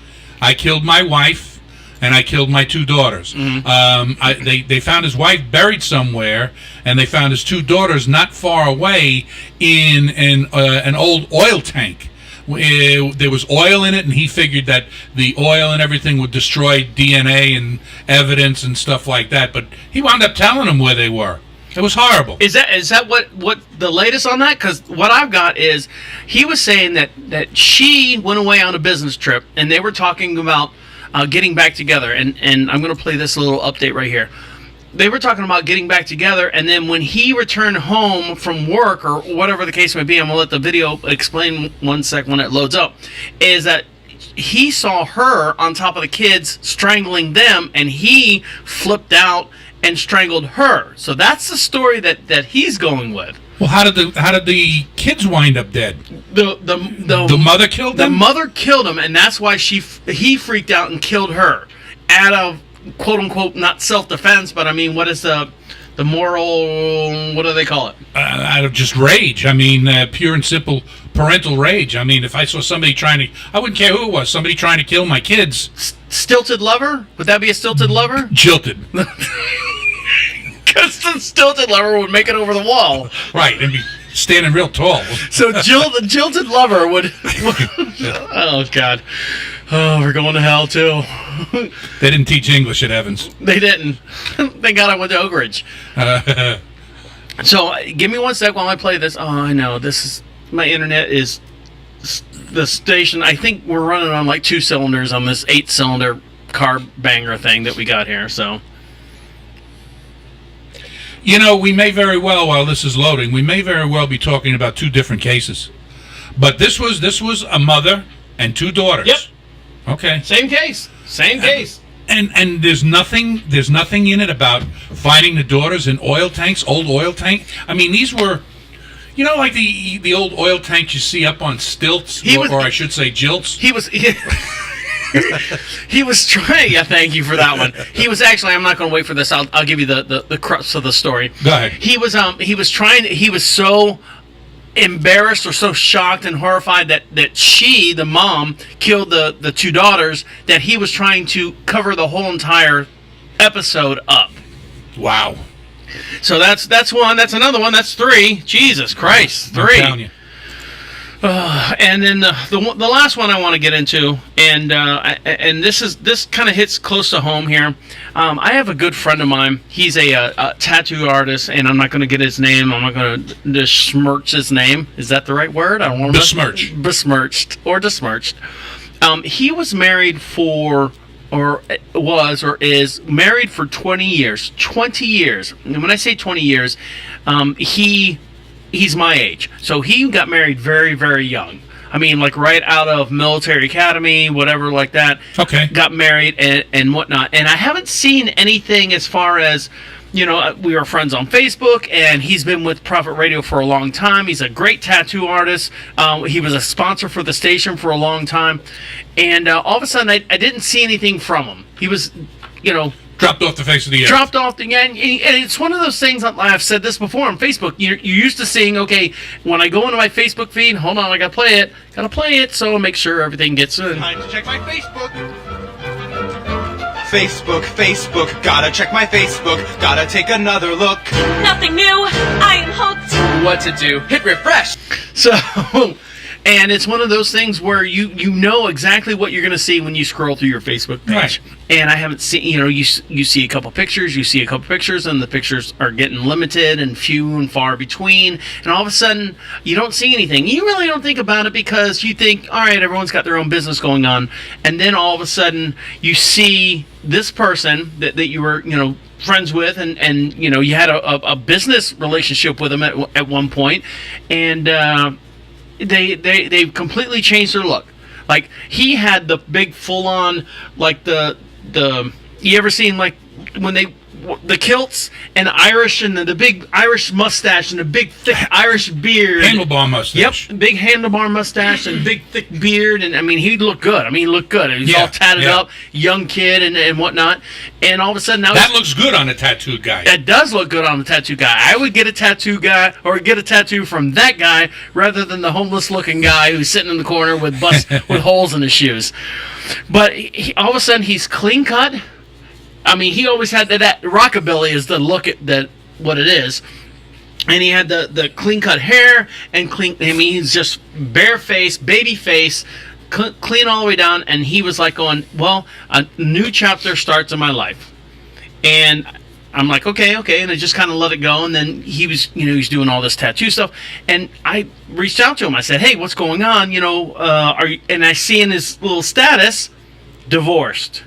I killed my wife and I killed my 2 daughters." Mm-hmm. They found his wife buried somewhere, and they found his 2 daughters not far away in an old oil tank. There was oil in it, and he figured that the oil and everything would destroy DNA and evidence and stuff like that. But he wound up telling them where they were. It was horrible. Is that what the latest on that? Because what I've got is he was saying that she went away on a business trip, and they were talking about getting back together. And I'm going to play this little update right here. they were talking about getting back together, and then when he returned home from work or whatever the case may be, I'm gonna let the video explain 1 sec when it loads up, is that he saw her on top of the kids strangling them, and he flipped out and strangled her. So that's the story that he's going with. Well, how did the kids wind up dead? The mother killed them? The mother killed him, and that's why he freaked out and killed her out of quote unquote not self-defense, but I mean, what is the moral, what do they call it? Out of just rage. I mean, pure and simple parental rage. I mean, if I saw somebody I wouldn't care who it was, somebody trying to kill my kids. Stilted lover? Would that be a stilted lover? Jilted. Because the stilted lover would make it over the wall. Right, and be standing real tall. So the jilted lover would... Oh, God. Oh, we're going to hell, too. They didn't teach English at Evans. They didn't. Thank God I went to Oak Ridge. So, give me 1 sec while I play this. Oh, I know. My internet is... The station, I think we're running on like 2 cylinders on this 8-cylinder car banger thing that we got here, so... You know, we may very well, while this is loading, we may very well be talking about 2 different cases. But this was a mother and 2 daughters. Yep. Okay. Same case. And there's nothing in it about finding the daughters in oil tanks, old oil tank. I mean, these were, you know, like the old oil tanks you see up on stilts, or I should say jilts. He was trying. Yeah, thank you for that one. He was actually. I'm not going to wait for this. I'll give you the crux of the story. Go ahead. He was trying. He was so embarrassed or so shocked and horrified that she, the mom, killed the 2 daughters, that he was trying to cover the whole entire episode up. Wow. So that's one. That's another one. That's 3. Jesus Christ, 3. I'm telling you. And then the last one I want to get into, and this kind of hits close to home here. I have a good friend of mine. He's a tattoo artist, and I'm not going to get his name. I'm not going to besmirch his name. Is that the right word? I don't want to besmirched or besmirched. He was married is married for 20 years. 20 years. And when I say 20 years, he's my age. So he got married very, very young. I mean, like right out of military academy, whatever like that. Okay. Got married and whatnot. And I haven't seen anything as far as, you know, we were friends on Facebook, and he's been with Prophet Radio for a long time. He's a great tattoo artist. He was a sponsor for the station for a long time. And all of a sudden, I didn't see anything from him. He was, you know... Dropped off the face of the earth. Dropped off the end. And it's one of those things, I've said this before on Facebook. You're used to seeing, okay, when I go into my Facebook feed, hold on, I got to play it, so I'll make sure everything gets in. Time to check my Facebook. Facebook, gotta check my Facebook, gotta take another look. Nothing new, I am hooked. What to do? Hit refresh. So, and it's one of those things where you know exactly what you're going to see when you scroll through your Facebook page. Right. And I haven't seen, you know, you see a couple pictures, and the pictures are getting limited and few and far between. And all of a sudden, you don't see anything. You really don't think about it because you think, all right, everyone's got their own business going on. And then all of a sudden, you see this person that you were, you know, friends with, and you know, you had a business relationship with them at one point, and they've completely changed their look. Like, he had the big full-on, like the you ever seen, like, when the kilts and Irish and the big Irish mustache and the big thick Irish beard. Handlebar mustache. Yep, big handlebar mustache and big thick beard, and I mean, he looked good. He looked good. He was all tatted up, young kid and whatnot. And all of a sudden now that looks good on a tattooed guy. That does look good on a tattoo guy. I would get a tattoo guy or get a tattoo from that guy rather than the homeless looking guy who's sitting in the corner with with holes in his shoes. But all of a sudden he's clean cut. I mean, he always had that rockabilly is the look at that what it is, and he had the clean cut hair and clean. I mean, he's just bare face, baby face, clean all the way down. And he was like going, "Well, a new chapter starts in my life," and I'm like, okay, and I just kind of let it go. And then he was, you know, he's doing all this tattoo stuff, and I reached out to him. I said, "Hey, what's going on? You know, are you?" And I see in his little status, divorced.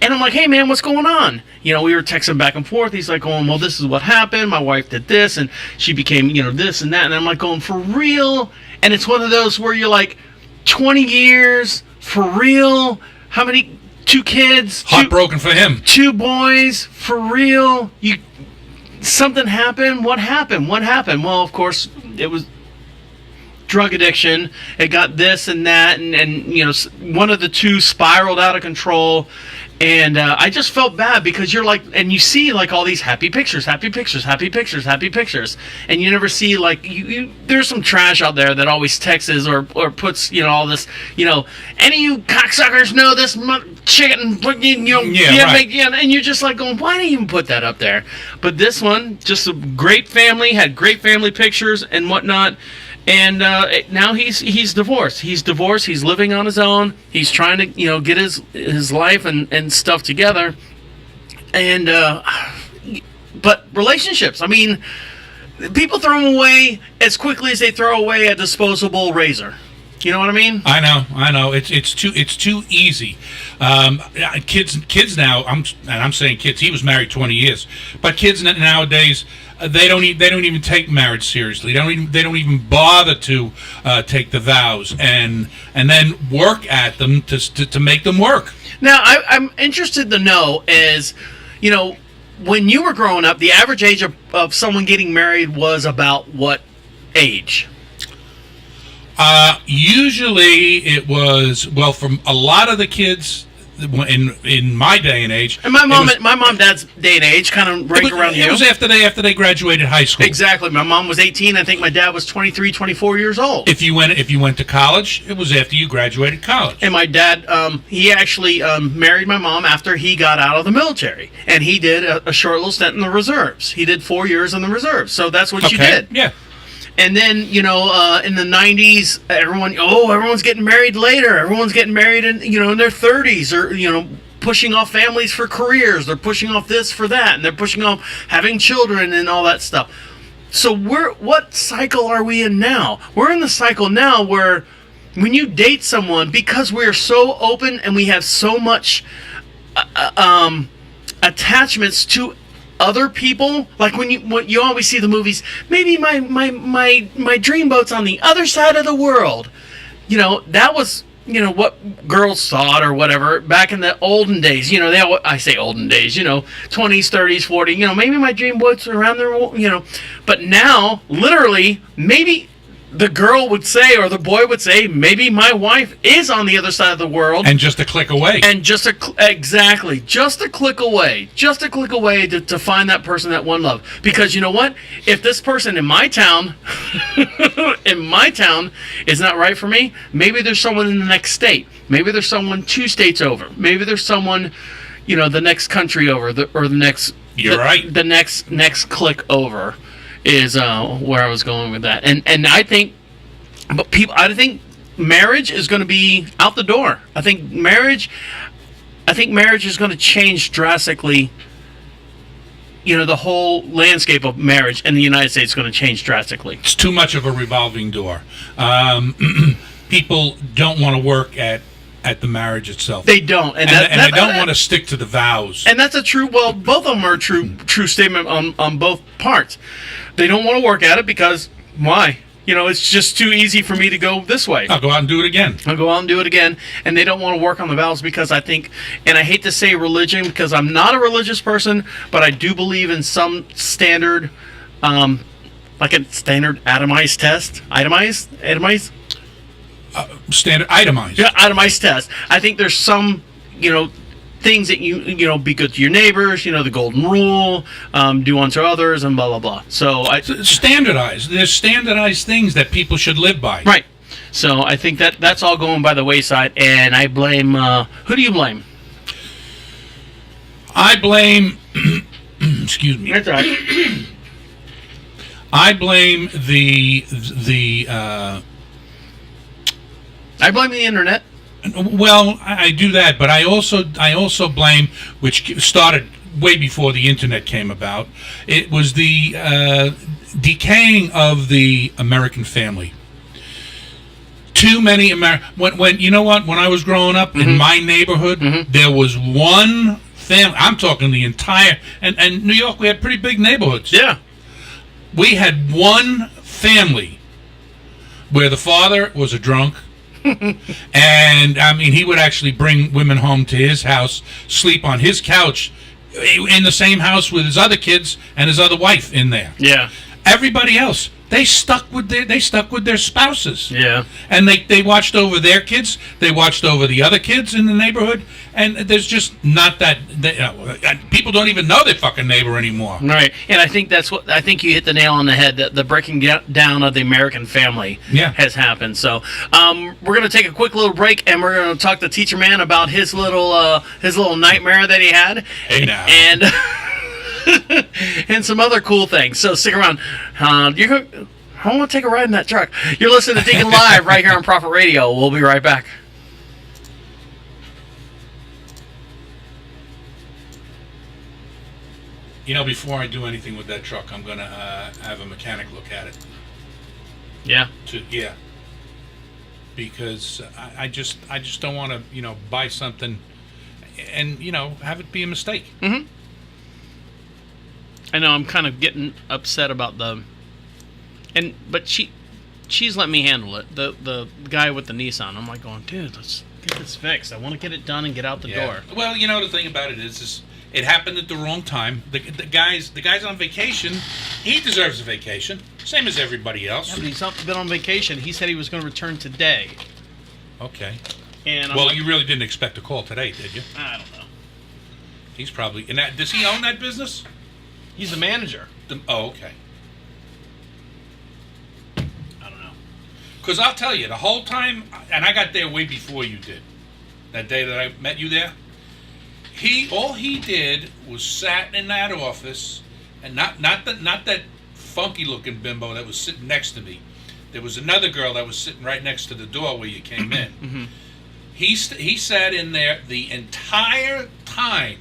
And I'm like, hey, man, what's going on? We were texting back and forth. He's like going, well, this is what happened. My wife did this, and she became, this and that. And I'm like going, for real? And it's one of those where you're like, 20 years, for real? How many? 2 kids? Heartbroken for him. 2 boys, for real? Something happened? What happened? Well, of course, it was drug addiction. It got this and that, and one of the 2 spiraled out of control. And I just felt bad because you're like, and you see like all these happy pictures, and you never see like there's some trash out there that always texts or puts all this, any of you cocksuckers know this chicken, and you're just like going, why do you even put that up there? But this one, just a great family, had great family pictures and whatnot. And now he's divorced. He's living on his own. He's trying to get his life and stuff together. And but relationships. I mean, people throw them away as quickly as they throw away a disposable razor. You know what I mean? I know. It's too easy. Kids now. I'm saying kids. He was married 20 years, but kids nowadays. They don't even take marriage seriously. They don't even bother to take the vows and then work at them to make them work. Now, I'm interested to know is, when you were growing up, the average age of someone getting married was about what age? Usually it was, well, from a lot of the kids in my day and age, and my mom and dad's day and age, kind of right around you. It was after they graduated high school. Exactly. My mom was 18. I think my dad was 23, 24 years old. If you went to college, it was after you graduated college. And my dad, he actually married my mom after he got out of the military, and he did a short little stint in the reserves. He did 4 years in the reserves, so that's what you did. Yeah. And then, in the 90s, everyone's getting married later. Everyone's getting married in their 30s or, pushing off families for careers. They're pushing off this for that, and they're pushing off having children and all that stuff. So what cycle are we in now? We're in the cycle now where when you date someone, because we're so open and we have so much attachments to other people, like when you always see the movies, maybe my dream boat's on the other side of the world. That was what girls thought or whatever back in the olden days. I say olden days, 20s, 30s, 40s. Maybe my dream boat's around there. But now, literally, maybe the girl would say, or the boy would say, maybe my wife is on the other side of the world. And just a click away. And just a click away. Just a click away to find that person, that one love. Because you know what? If this person in my town, is not right for me, maybe there's someone in the next state. Maybe there's someone 2 states over. Maybe there's someone, the next country over, or the next. You're right. The next click over is where I was going with that, and I think marriage is going to be out the door. I think marriage is going to change drastically. The whole landscape of marriage in the United States is going to change drastically. It's too much of a revolving door. People don't want to work at the marriage itself. They don't, and they don't want to stick to the vows. And that's a true. Well, both of them are a true statement on both parts. They don't want to work at it because why? It's just too easy for me to go this way. I'll go out and do it again. And they don't want to work on the vows because I think, and I hate to say religion because I'm not a religious person, but I do believe in some standard, like a standard itemized test. Itemized. Standard itemized. Yeah, itemized test. I think there's some, things that you be good to your neighbors. The golden rule, do unto others, and blah blah blah. So standardized. There's standardized things that people should live by. Right. So I think that's all going by the wayside, and I blame. Who do you blame? I blame. Excuse me. That's right. I blame the. I blame the internet. Well, I do that, but I also blame, which started way before the internet came about. It was the decaying of the American family. too many when you know what? When I was growing up in my neighborhood, there was one family. I'm talking the entire and New York. We had pretty big neighborhoods. Yeah. We had one family where the father was a drunk. And I mean, he would actually bring women home to his house, sleep on his couch in the same house with his other kids and his other wife in there. Yeah. Everybody else, they stuck with their spouses. Yeah. And they watched over their kids. They watched over the other kids in the neighborhood. And there's just not that. People don't even know their fucking neighbor anymore. Right. And I think you hit the nail on the head. That the breaking down of the American family has happened. So we're going to take a quick little break, and we're going to talk to Teacher Man about his little nightmare that he had. Hey now. And and some other cool things. So stick around. I want to take a ride in that truck. You're listening to Deacon Live right here on Prophet Radio. We'll be right back. You know, before I do anything with that truck, I'm going to have a mechanic look at it. Yeah. Because I just don't want to, buy something and, have it be a mistake. Mm-hmm. I know I'm kind of getting upset about but she's let me handle it. The guy with the Nissan. I'm like going, dude, let's get this fixed. I want to get it done and get out the door. Well, the thing about it is it happened at the wrong time. The guy's on vacation. He deserves a vacation, same as everybody else. Yeah, but he's not been on vacation. He said he was going to return today. Okay. And you really didn't expect a call today, did you? I don't know. He's probably does he own that business? He's the manager. Okay. I don't know. Because I'll tell you, the whole time, and I got there way before you did. That day that I met you there, all he did was sat in that office, and not that funky looking bimbo that was sitting next to me. There was another girl that was sitting right next to the door where you came in. Mm-hmm. He sat in there the entire time.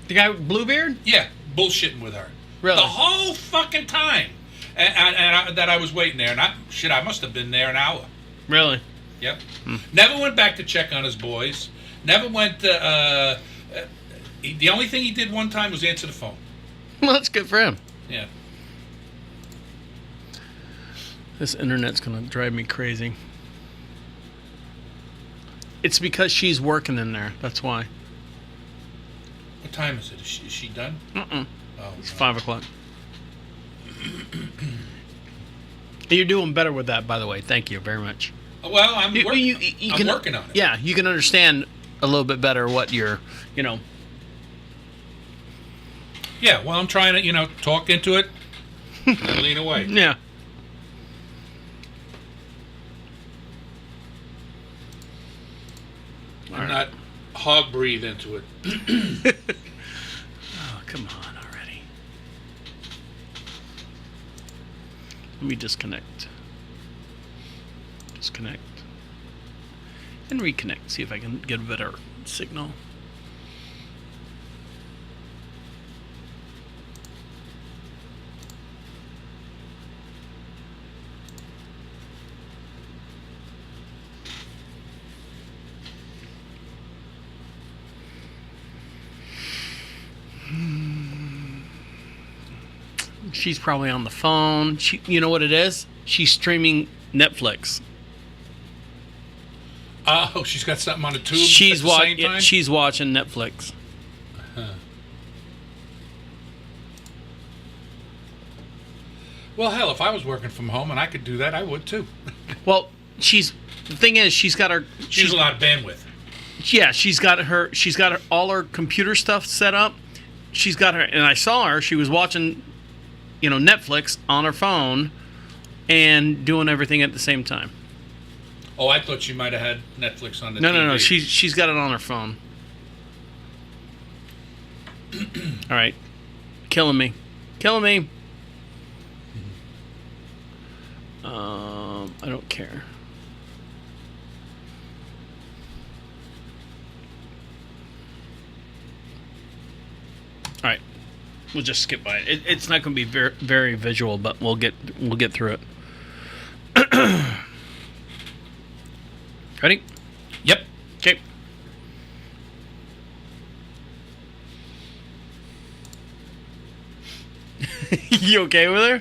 The guy with Bluebeard? Yeah, bullshitting with her. Really? The whole fucking time. And that I was waiting there. And I must have been there an hour. Really? Yep. Never went back to check on his boys. Never went to... the only thing he did one time was answer the phone. Well, that's good for him. Yeah. This internet's going to drive me crazy. It's because she's working in there. That's why. What time is it? Is she done? Mm-mm. Oh, it's 5 o'clock. You're doing better with that, by the way. Thank you very much. Well, I'm working on it. Yeah, you can understand a little bit better what you're, Yeah, well, I'm trying to, talk into it and lean away. Yeah. I'm not hog breathe into it. Oh, come on already. Let me disconnect. Disconnect. And reconnect. See if I can get a better signal. She's probably on the phone. You know what it is? She's streaming Netflix. Oh, she's got something on the tube. She's at the same time? She's watching Netflix. Uh-huh. Well, hell, if I was working from home and I could do that, I would too. Well, the thing is, she's got her. She's a lot of bandwidth. Yeah, she's got all her computer stuff set up. She's got her, and I saw her. She was watching, Netflix on her phone, and doing everything at the same time. Oh, I thought she might have had Netflix on the No, TV. no. She's got it on her phone. All right, killing me. I don't care. All right, we'll just skip by it. It's not going to be very, very visual, but we'll get through it. Ready? Yep. Okay. You okay with her?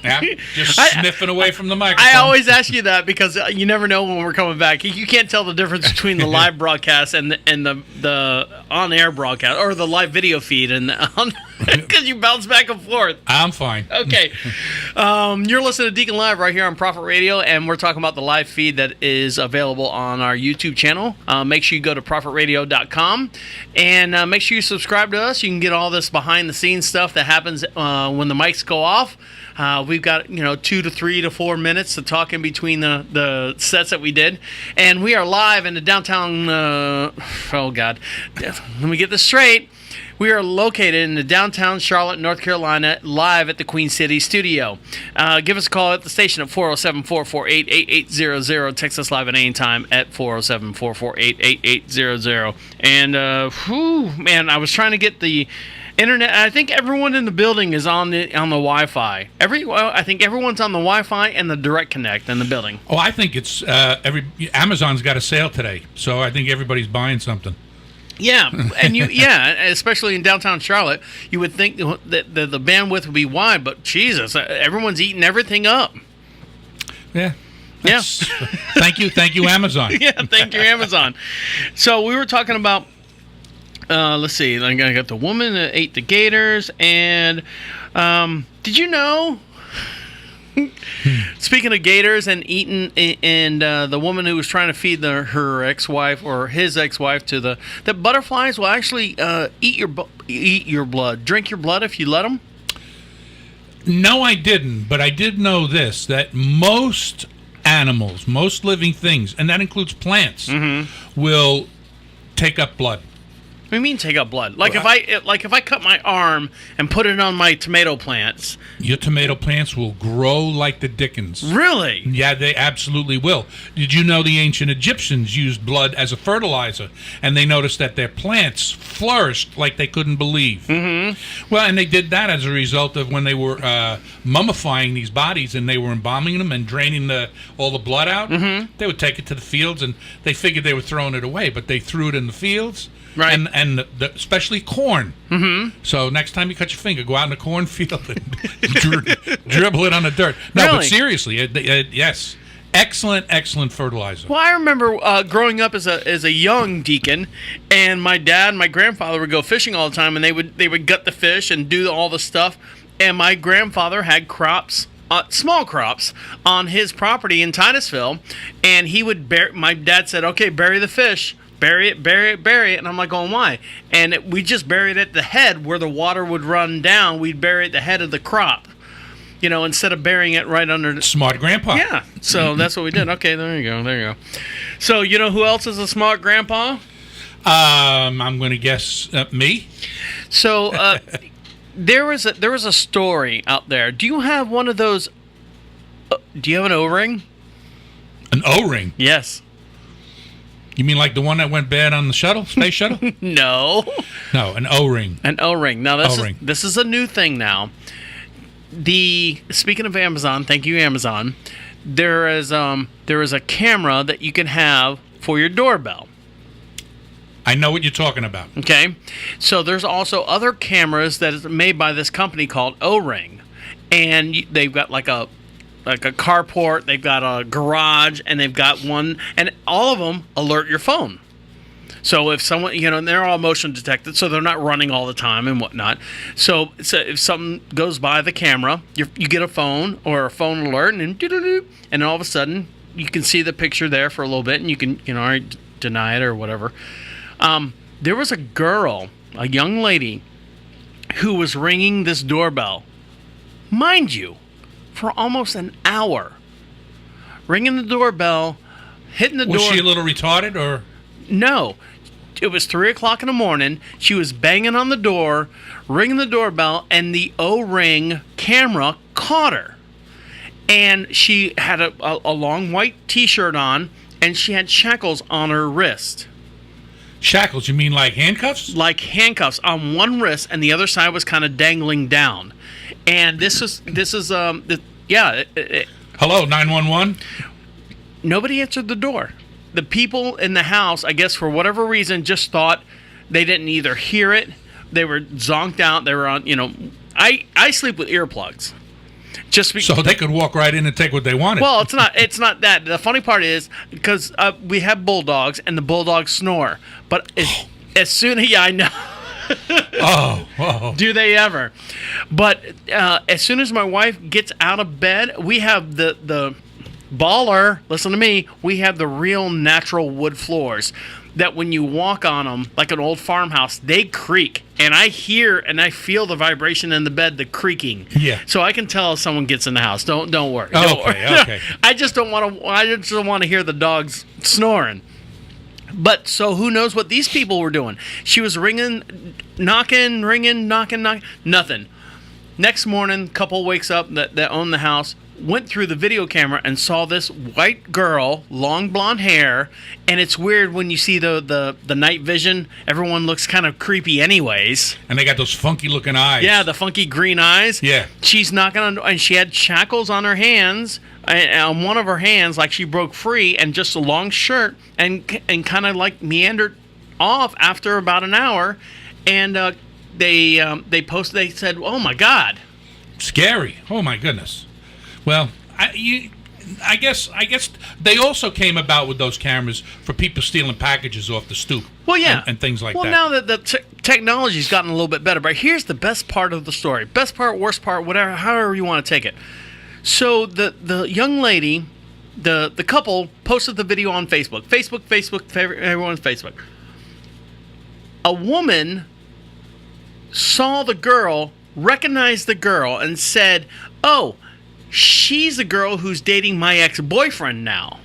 Yeah, just sniffing away from the microphone. I always ask you that because you never know when we're coming back. You can't tell the difference between the live broadcast and the on-air broadcast or the live video feed, and because you bounce back and forth. I'm fine. Okay. You're listening to Deacon Live right here on Prophet Radio, and we're talking about the live feed that is available on our YouTube channel. Make sure you go to prophetradio.com and make sure you subscribe to us. You can get all this behind-the-scenes stuff that happens when the mics go off. We've got 2 to 3 to 4 minutes to talk in between the sets that we did, and we are live in the downtown. Oh God, let me get this straight. We are located in the downtown Charlotte, North Carolina, live at the Queen City studio. Give us a call at the station at 407-448-8800. Text us live at any time at 407-448-8800. And man, I was trying to get the internet. I think everyone in the building is on the Wi-Fi. I think everyone's on the Wi-Fi and the Direct Connect in the building. Oh, I think it's Amazon's got a sale today, so I think everybody's buying something. Yeah, and especially in downtown Charlotte, you would think that the bandwidth would be wide, but Jesus, everyone's eating everything up. Yeah. Yeah. Thank you, Amazon. Yeah, thank you, Amazon. So we were talking about. Let's see. I got the woman that ate the gators, and did you know? Speaking of gators and eating, and the woman who was trying to feed her ex-wife or his ex-wife to that butterflies will actually eat your blood, drink your blood if you let them. No, I didn't, but I did know this: that most animals, most living things, and that includes plants, will take up blood. What do you mean take up blood? Like if I cut my arm and put it on my tomato plants, your tomato plants will grow like the dickens. Really? Yeah, they absolutely will. Did you know the ancient Egyptians used blood as a fertilizer, and they noticed that their plants flourished like they couldn't believe? Mm-hmm. Well, and they did that as a result of when they were mummifying these bodies and they were embalming them and draining all the blood out. Mm-hmm. They would take it to the fields, and they figured they were throwing it away, but they threw it in the fields. Right. And especially corn. Mm-hmm. So next time you cut your finger, go out in the cornfield and dribble it on the dirt. No, really? But seriously, yes. Excellent fertilizer. Well, I remember growing up as a young deacon, and my dad and my grandfather would go fishing all the time, and they would gut the fish and do all the stuff. And my grandfather had crops, small crops, on his property in Titusville, and he would my dad said, "Okay, bury the fish." Bury it. And I'm like, going, why? And we just buried it at the head where the water would run down. We'd bury it at the head of the crop, instead of burying it right under. Smart grandpa. Yeah. So that's what we did. Okay, there you go. So you know who else is a smart grandpa? I'm going to guess me. So there was a story out there. Do you have one of those? Do you have an O-ring? An O-ring? Yes. You mean like the one that went bad on the space shuttle? No, an O-ring. An O-ring. Now this is a new thing now. Speaking of Amazon, thank you Amazon. There is a camera that you can have for your doorbell. I know what you're talking about. Okay, so there's also other cameras that is made by this company called O-ring, and they've got like a carport, they've got a garage, and they've got one, and all of them alert your phone. So if someone, and they're all motion detected, so they're not running all the time and whatnot. So if something goes by the camera, you get a phone or a phone alert, and all of a sudden you can see the picture there for a little bit, and you can, deny it or whatever. There was a girl, a young lady, who was ringing this doorbell, mind you, for almost an hour. Ringing the doorbell, hitting the door. Was she a little retarded or? No. It was 3 o'clock in the morning. She was banging on the door, ringing the doorbell, and the O-ring camera caught her. And she had a long white T-shirt on, and she had shackles on her wrist. Shackles? You mean like handcuffs? Like handcuffs on one wrist, and the other side was kind of dangling down. And Hello, 911? Nobody answered the door. the people in the house, I guess for whatever reason, just thought they didn't either hear it, they were zonked out, they were on, I sleep with earplugs. So they could walk right in and take what they wanted. Well, it's not that. The funny part is because we have bulldogs and the bulldogs snore. But as soon as I know. Do they ever? But as soon as my wife gets out of bed, we have the baller. Listen to me. We have the real natural wood floors that when you walk on them, like an old farmhouse, they creak. And I hear and I feel the vibration in the bed, the creaking. Yeah. So I can tell if someone gets in the house. Don't worry. Okay. I just don't want to hear the dogs snoring. But so who knows what these people were doing? She was knocking, nothing. Next morning, couple wakes up that own the house, went through the video camera and saw this white girl, long blonde hair, and it's weird when you see the night vision. Everyone looks kind of creepy anyways. And they got those funky looking eyes. Yeah, the funky green eyes. Yeah. She's knocking on, and she had shackles on her hands, on one of her hands, like she broke free, and just a long shirt, and kind of like meandered off after about an hour, and they posted. They said, "Oh my God, scary! Oh my goodness." Well, I guess they also came about with those cameras for people stealing packages off the stoop. Well, yeah, and things like that. Well, now that the technology's gotten a little bit better, but here's the best part of the story. Best part, worst part, whatever, however you want to take it. So the young lady, the couple posted the video on Facebook, everyone's Facebook. A woman saw the girl, recognized the girl, and said, "Oh, she's the girl who's dating my ex-boyfriend now."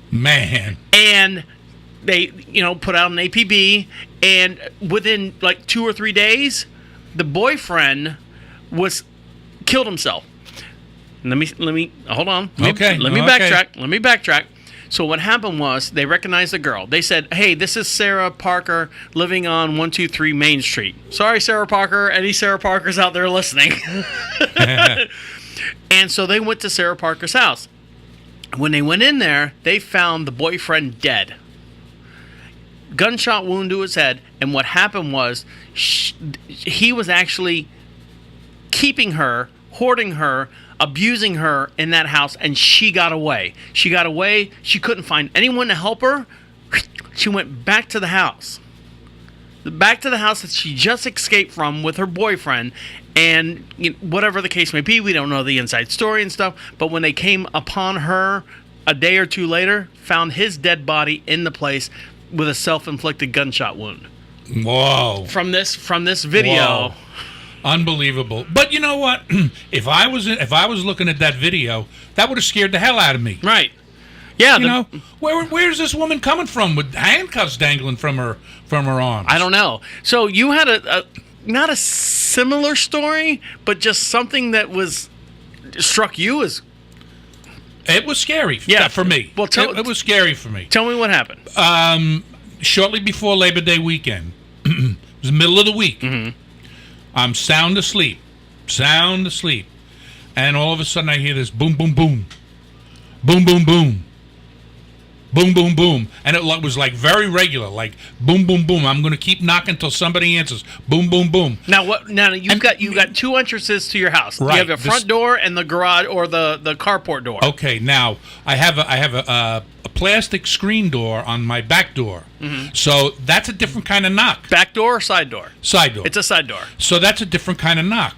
Man. And they, put out an APB, and within like 2 or 3 days, the boyfriend killed himself. Let me hold on. Let me backtrack. So what happened was they recognized the girl. They said, "Hey, this is Sara Parker living on 123 Main Street." Sorry, Sara Parker. Any Sara Parkers out there listening? And so they went to Sara Parker's house. When they went in there, they found the boyfriend dead. Gunshot wound to his head. And what happened was he was actually keeping her, hoarding her, abusing her in that house, and she got away. She couldn't find anyone to help her. She went back to the house. Back to the house that she just escaped from with her boyfriend, and whatever the case may be, we don't know the inside story and stuff, but when they came upon her a day or two later, found his dead body in the place with a self-inflicted gunshot wound. Whoa. From this video. Whoa. Unbelievable. But you know what? If I was looking at that video, that would have scared the hell out of me. Right. Yeah. Where's this woman coming from with handcuffs dangling from her arms? I don't know. So you had a not a similar story, but just something that struck you as. It was scary. Yeah, for me. Well, it was scary for me. Tell me what happened. Shortly before Labor Day weekend, it was the middle of the week. Mm-hmm. I'm sound asleep, and all of a sudden I hear this boom, boom, boom, boom, boom, boom, boom, boom, boom, and it was like very regular, like boom, boom, boom. I'm going to keep knocking until somebody answers. Boom, boom, boom. Now what? Now you've got 2 entrances to your house. Right. You have your front door and the garage or the carport door. Okay. Now I have a plastic screen door on my back door. Mm-hmm. So that's a different kind of knock. Back door or side door? Side door. It's a side door. So that's a different kind of knock.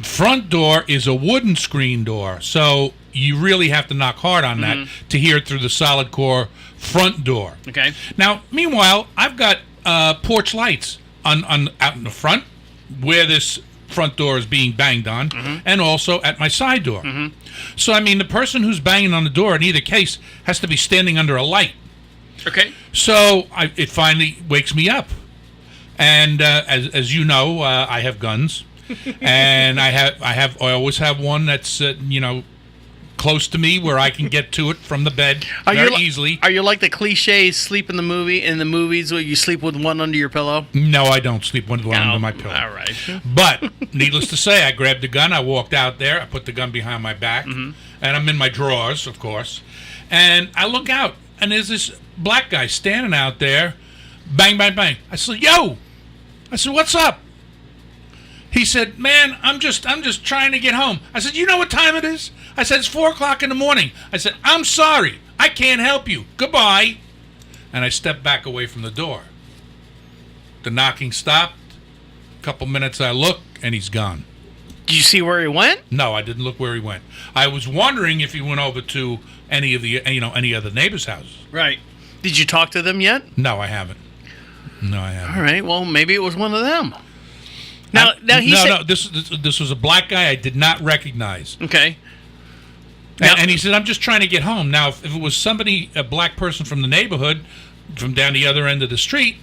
Front door is a wooden screen door. So you really have to knock hard on that to hear it through the solid core front door. Okay. Now, meanwhile, I've got porch lights on out in the front where this front door is being banged on, and also at my side door. Mm-hmm. So, I mean, the person who's banging on the door in either case has to be standing under a light. Okay. So it finally wakes me up, and as you know, I have guns, and I always have one that's close to me where I can get to it from the bed very easily. Are you like the cliche sleep in the movies where you sleep with one under your pillow? No, I don't sleep with one under my pillow. All right. But needless to say, I grabbed the gun. I walked out there. I put the gun behind my back, and I'm in my drawers, of course. And I look out, and there's this black guy standing out there. Bang, bang, bang. I said, "Yo!" I said, "What's up?" He said, "Man, I'm just trying to get home." I said, "You know what time it is?" I said, "It's 4:00 in the morning." I said, "I'm sorry. I can't help you. Goodbye." And I stepped back away from the door. The knocking stopped. A couple minutes I look, and he's gone. Did you see where he went? No, I didn't look where he went. I was wondering if he went over to any other neighbors' houses. Right. Did you talk to them yet? No, I haven't. All right. Well, maybe it was one of them. Now he said... This was a black guy I did not recognize. Okay. And he said, "I'm just trying to get home." Now, if it was somebody, a black person from the neighborhood, from down the other end of the street,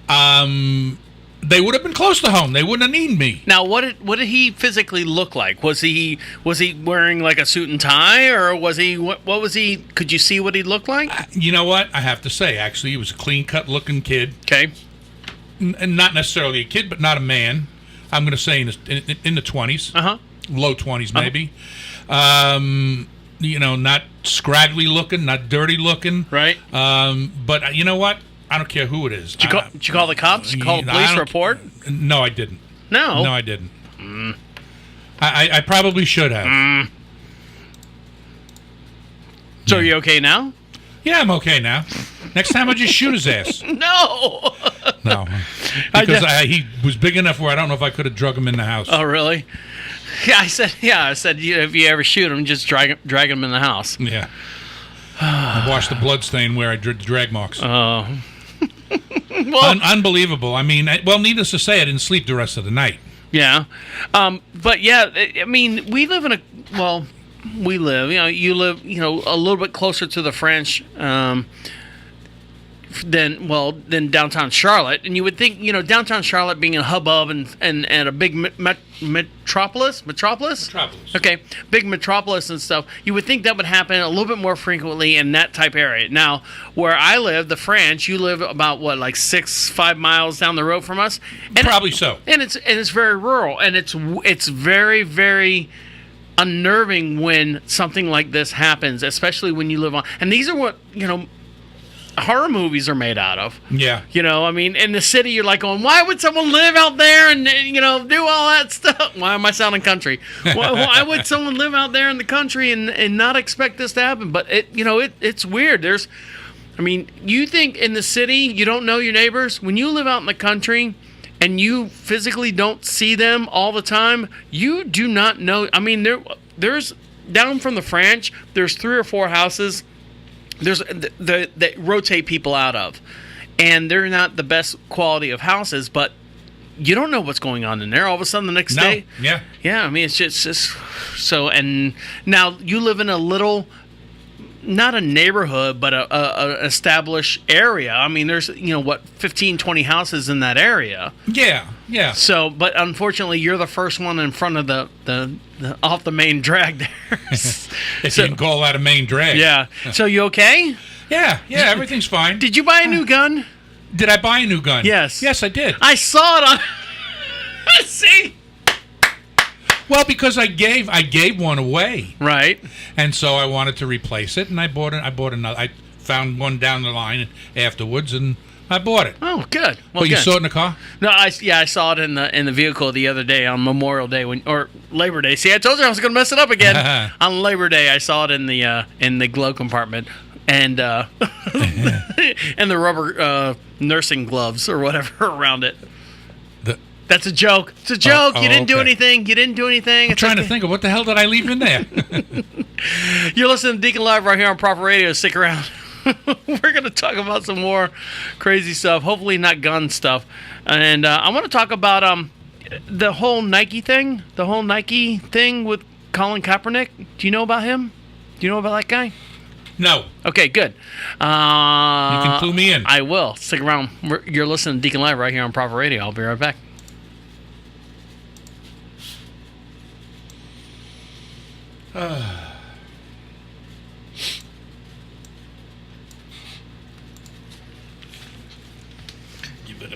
they would have been close to home. They wouldn't have needed me. Now, what did he physically look like? Was he wearing like a suit and tie, or was he what was he? Could you see what he looked like? You know what? I have to say, actually, he was a clean-cut looking kid. Okay. And not necessarily a kid, but not a man. I'm going to say in the 20s. Low 20s, maybe. Not scraggly looking, not dirty looking. Right. But you know what? I don't care who it is. Did you call the cops? Did you call the police report? No, I didn't. No? No, I didn't. I probably should have. So are you okay now? Yeah, I'm okay now. Next time I'll just shoot his ass. No. No. Because he was big enough where I don't know if I could have drug him in the house. Oh, really? Yeah, I said, if you ever shoot him, just drag him in the house. Yeah. I washed the blood stain where I did the drag marks. Oh. Well, unbelievable. I mean, needless to say, I didn't sleep the rest of the night. Yeah. But yeah, I mean, we live, you live, a little bit closer to the French, than downtown Charlotte, and you would think, downtown Charlotte being a hubbub and a big metropolis. Okay, big metropolis and stuff. You would think that would happen a little bit more frequently in that type area. Now, where I live, the French, you live about 5 miles down the road from us, and probably so. And it's very rural, and it's very, very unnerving when something like this happens, especially when you live on. And these are what horror movies are made out of. Yeah. I mean, in the city, you're like going, why would someone live out there and, do all that stuff? Why am I sounding country? Why would someone live out there in the country and not expect this to happen? But it's weird. You think in the city, you don't know your neighbors. When you live out in the country and you physically don't see them all the time, you do not know. I mean, there's down from the French, there's 3 or 4 houses that rotate people out of, and they're not the best quality of houses, but you don't know what's going on in there. All of a sudden, the next day, I mean, it's just so. And now you live in a little, not a neighborhood, but a established area. I mean, there's 15, 20 houses in that area. Yeah. So, but unfortunately, you're the first one in front of the off the main drag there. If you can call that a main drag. Yeah. So you okay? Yeah, everything's fine. Did you buy a new gun? Did I buy a new gun? Yes. Yes, I did. I saw it on... See? Well, because I gave one away. Right. And so I wanted to replace it, and I bought another. I found one down the line afterwards, and I bought it. Oh, good. Well, you saw it in the car? No, I saw it in the vehicle the other day on Memorial Day or Labor Day. See, I told you I was going to mess it up again. On Labor Day, I saw it in the glove compartment and and the rubber nursing gloves or whatever around it. That's a joke. It's a joke. You didn't do anything. I'm trying to think of what the hell did I leave in there. You're listening to Deacon Live right here on Proper Radio. Stick around. We're going to talk about some more crazy stuff. Hopefully not gun stuff. And I want to talk about the whole Nike thing. The whole Nike thing with Colin Kaepernick. Do you know about him? Do you know about that guy? No. Okay, good. You can clue me in. I will. Stick around. You're listening to Deacon Live right here on Proper Radio. I'll be right back.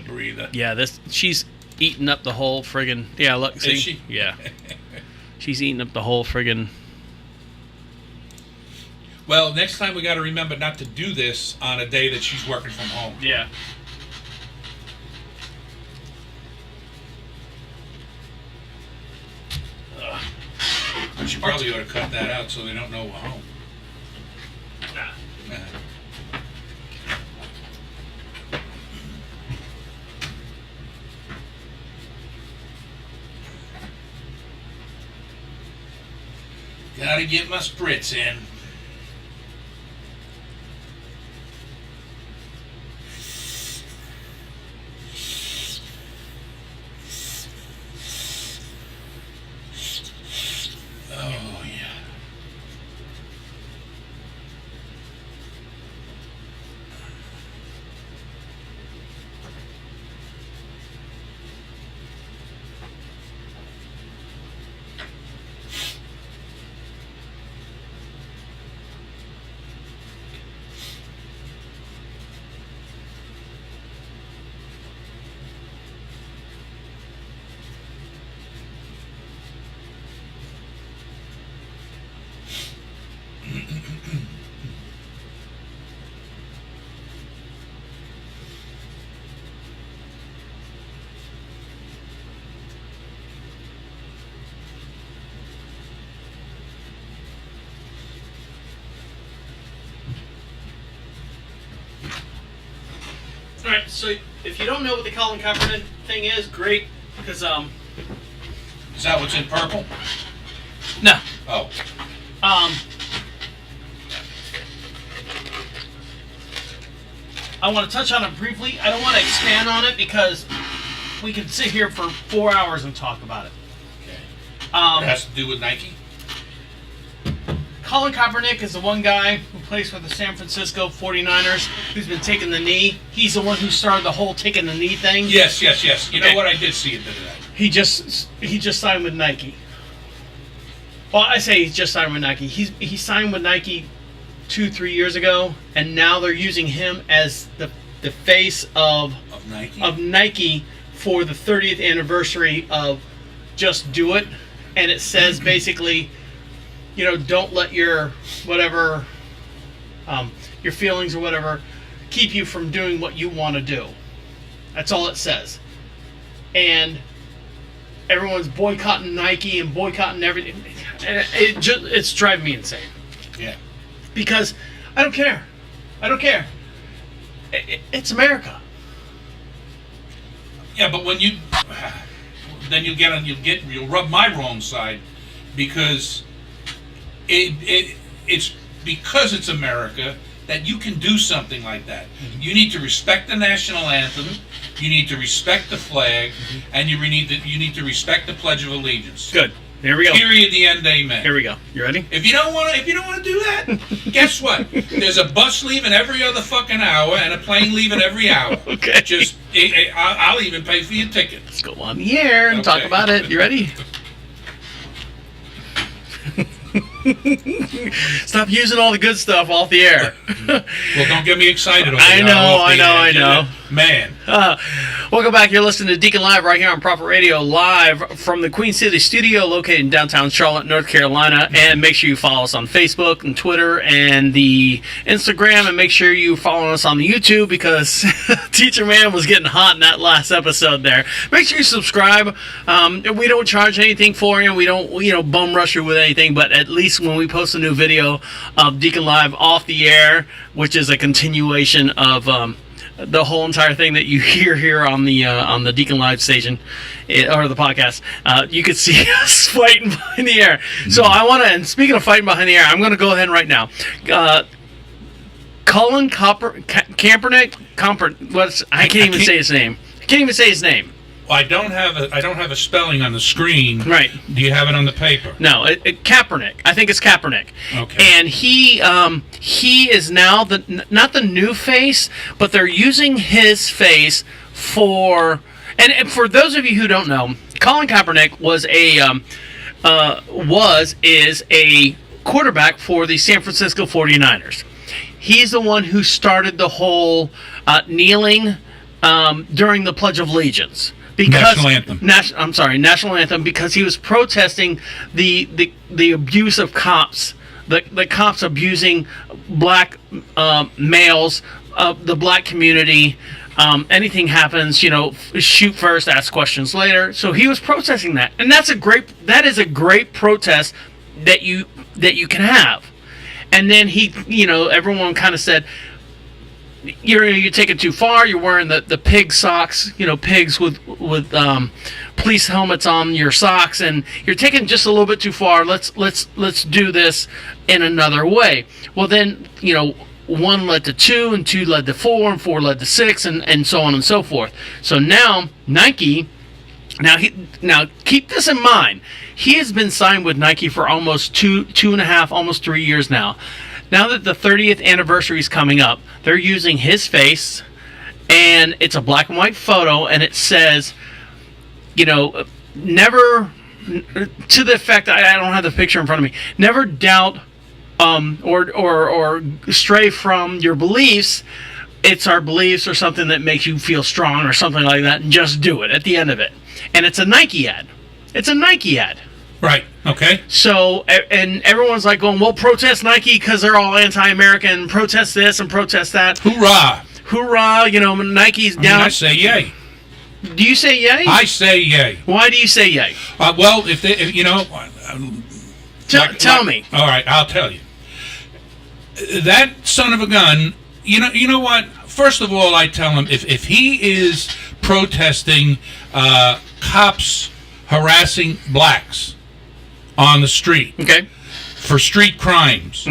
breather. Yeah, she's eating up the whole friggin'. Yeah, look, see? Is she? Yeah. She's eating up the whole friggin'. Well, next time we got to remember not to do this on a day that she's working from home. Yeah. She probably ought to cut that out so they don't know we're home. Nah. Yeah. Gotta get my spritz in. Oh, yeah. All right, so if you don't know what the Colin Kaepernick thing is, great, because Is that what's in purple? no, Oh. I want to touch on it briefly. I don't want to expand on it because we could sit here for 4 hours and talk about it. Okay. It has to do with Nike? Colin Kaepernick is the one guy who plays for the San Francisco 49ers who's been taking the knee. He's the one who started the whole taking the knee thing. Yes. You Okay. know what? I did see a bit of that. He just signed with Nike. Well, I say he's just signed with Nike. He signed with Nike 2-3 years ago, and now they're using him as the face of Nike for the 30th anniversary of Just Do It, and it says basically, don't let your whatever, your feelings or whatever, keep you from doing what you want to do. That's all it says. And everyone's boycotting Nike and boycotting everything. And it's driving me insane. Yeah. Because I don't care. It's America. Yeah, but when then you'll rub my wrong side, because it's because it's America that you can do something like that. Mm-hmm. You need to respect the national anthem, you need to respect the flag, and you need to respect the Pledge of Allegiance. Good. Here we go. Period. The end. Amen. Here we go. You ready? If you don't want to do that, guess what? There's a bus leaving every other fucking hour and a plane leaving every hour. Okay. I'll even pay for your ticket. Let's go on the air and talk about it. You ready? Stop using all the good stuff off the air. Well, don't get me excited. I know. Man. Welcome back. You're listening to Deacon Live right here on Prophet Radio, live from the Queen City studio located in downtown Charlotte, North Carolina. And make sure you follow us on Facebook and Twitter and the Instagram, and make sure you follow us on the YouTube, because Teacher-man was getting hot in that last episode there. Make sure you subscribe. We don't charge anything for you. We don't, bum rush you with anything, but at least when we post a new video of Deacon Live off the air, which is a continuation of the whole entire thing that you hear here on the Deacon Live station or the podcast, you could see us fighting behind the air. So I want to, and speaking of fighting behind the air, I'm going to go ahead right now. Colin Kaepernick, I can't even say his name. Well, I don't have a spelling on the screen. Right. Do you have it on the paper? No, Kaepernick. I think it's Kaepernick. Okay. And he is now not the new face, but they're using his face for. And for those of you who don't know, Colin Kaepernick is a quarterback for the San Francisco 49ers. He's the one who started the whole kneeling during the Pledge of Allegiance. Because, National anthem. National anthem, because he was protesting the abuse of cops, the cops abusing black males, the black community. Anything happens, shoot first, ask questions later. So he was protesting that, and that is a great protest that you can have. And then everyone kind of said, you're taking too far. You're wearing the pig socks, pigs with police helmets on your socks, and you're taking just a little bit too far. Let's do this in another way. Well, then 1 led to 2, and 2 led to 4, and 4 led to 6, and so on and so forth. So now Nike. Now keep this in mind. He has been signed with Nike for almost 2.5, almost 3 years now. Now that the 30th anniversary is coming up, they're using his face, and it's a black and white photo, and it says, never, to the effect, I don't have the picture in front of me, never doubt or stray from your beliefs. It's our beliefs or something that makes you feel strong or something like that, and just do it at the end of it. And it's a Nike ad. It's a Nike ad. Right. Okay. So, and everyone's like going, well, protest Nike because they're all anti-American. Protest this and protest that. Hoorah! Hoorah! Nike's down. I say yay. Do you say yay? I say yay. Why do you say yay? Well, if tell me. All right, I'll tell you. That son of a gun. You know what? First of all, I tell him if he is protesting cops harassing blacks on the street, okay, for street crimes,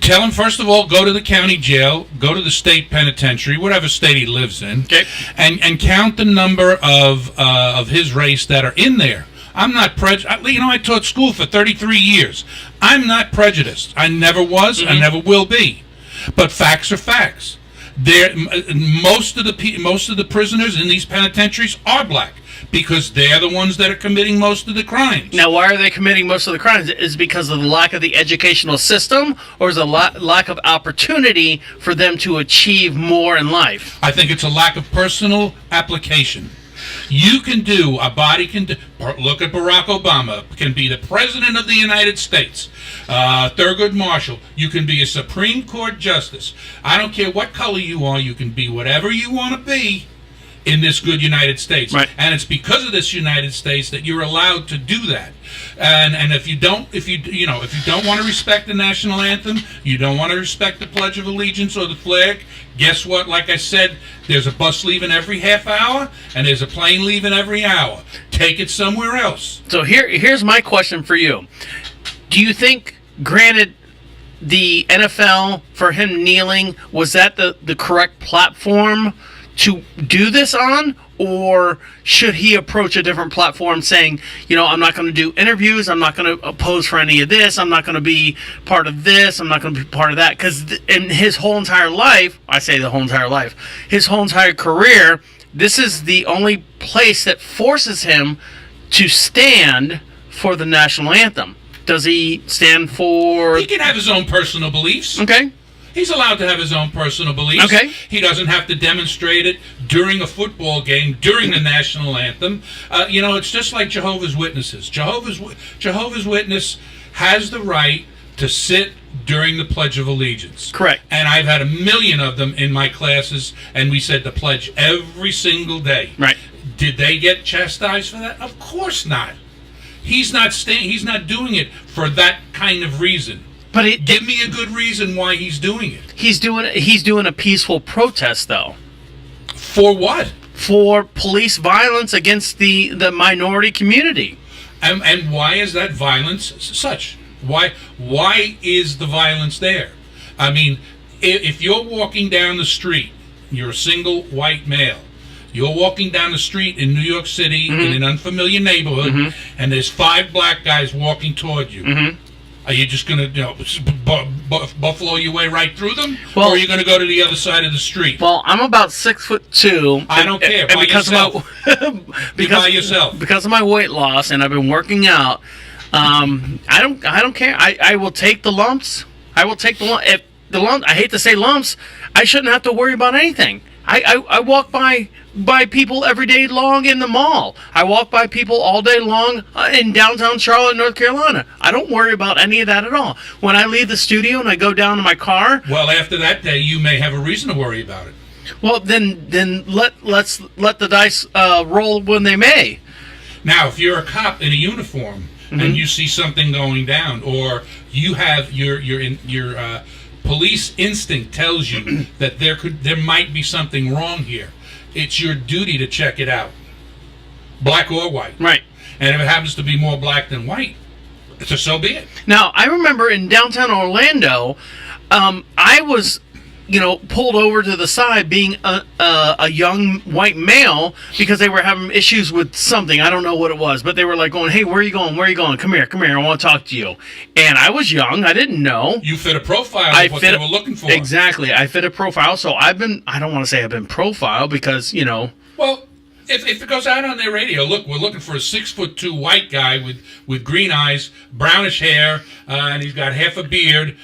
tell him first of all, go to the county jail, go to the state penitentiary, whatever state he lives in, okay, and count the number of his race that are in there. I'm not prejudiced. I taught school for 33 years. I'm not prejudiced. I never was. I never will be. But facts are facts. Most of the prisoners in these penitentiaries are black because they're the ones that are committing most of the crimes. Now, why are they committing most of the crimes? Is it because of the lack of the educational system, or is it a lack of opportunity for them to achieve more in life? I think it's a lack of personal application. A body can do. Look at Barack Obama, can be the president of the United States, Thurgood Marshall. You can be a Supreme Court justice. I don't care what color you are. You can be whatever you want to be in this good United States. Right. And it's because of this United States that you're allowed to do that. And if you don't want to respect the national anthem, you don't want to respect the Pledge of Allegiance or the flag, guess what? Like I said, there's a bus leaving every half hour, and there's a plane leaving every hour. Take it somewhere else. So here's my question for you. Do you think, granted, the NFL, for him kneeling, was that the correct platform to do this on, or should he approach a different platform saying, I'm not going to do interviews, I'm not going to pose for any of this, I'm not going to be part of this, I'm not going to be part of that? Because in his whole entire life, I say the whole entire life, his whole entire career, this is the only place that forces him to stand for the national anthem. Does he stand for... He can have his own personal beliefs. Okay. He's allowed to have his own personal beliefs. Okay. He doesn't have to demonstrate it during a football game, during the national anthem. It's just like Jehovah's Witnesses. Jehovah's Witness has the right to sit during the Pledge of Allegiance. Correct. And I've had a million of them in my classes, and we said the pledge every single day. Right. Did they get chastised for that? Of course not. He's not doing it for that kind of reason. But give me a good reason why he's doing it. He's doing a peaceful protest, though. For what? For police violence against the minority community. And why is that violence such? Why is the violence there? I mean, if you're walking down the street, you're a single white male. You're walking down the street in New York City in an unfamiliar neighborhood, and there's 5 black guys walking toward you. Are you just going to buffalo your way right through them? Or are you going to go to the other side of the street? Well, I'm about 6'2". I don't care. And because by yourself. Because of my weight loss, and I've been working out, I don't care. I will take the lumps. I will take the lump. If the lump, I hate to say lumps, I shouldn't have to worry about anything. I walk by people every day long in the mall. I walk by people all day long in downtown Charlotte, North Carolina. I don't worry about any of that at all. When I leave the studio and I go down to my car. Well, after that day, you may have a reason to worry about it. Well, then let's let the dice roll when they may. Now, if you're a cop in a uniform and you see something going down, or you have your police instinct tells you that there might be something wrong here, it's your duty to check it out, black or white. Right. And if it happens to be more black than white, so be it. Now, I remember in downtown Orlando, I was, pulled over to the side being a young white male because they were having issues with something. I don't know what it was, but they were like going, "Hey, where are you going? Where are you going? Come here. I want to talk to you." And I was young. I didn't know. You fit a profile of what they were looking for. Exactly. I fit a profile. So I don't want to say I've been profiled because, Well, if it goes out on their radio, look, we're looking for a 6'2" white guy with green eyes, brownish hair, and he's got half a beard.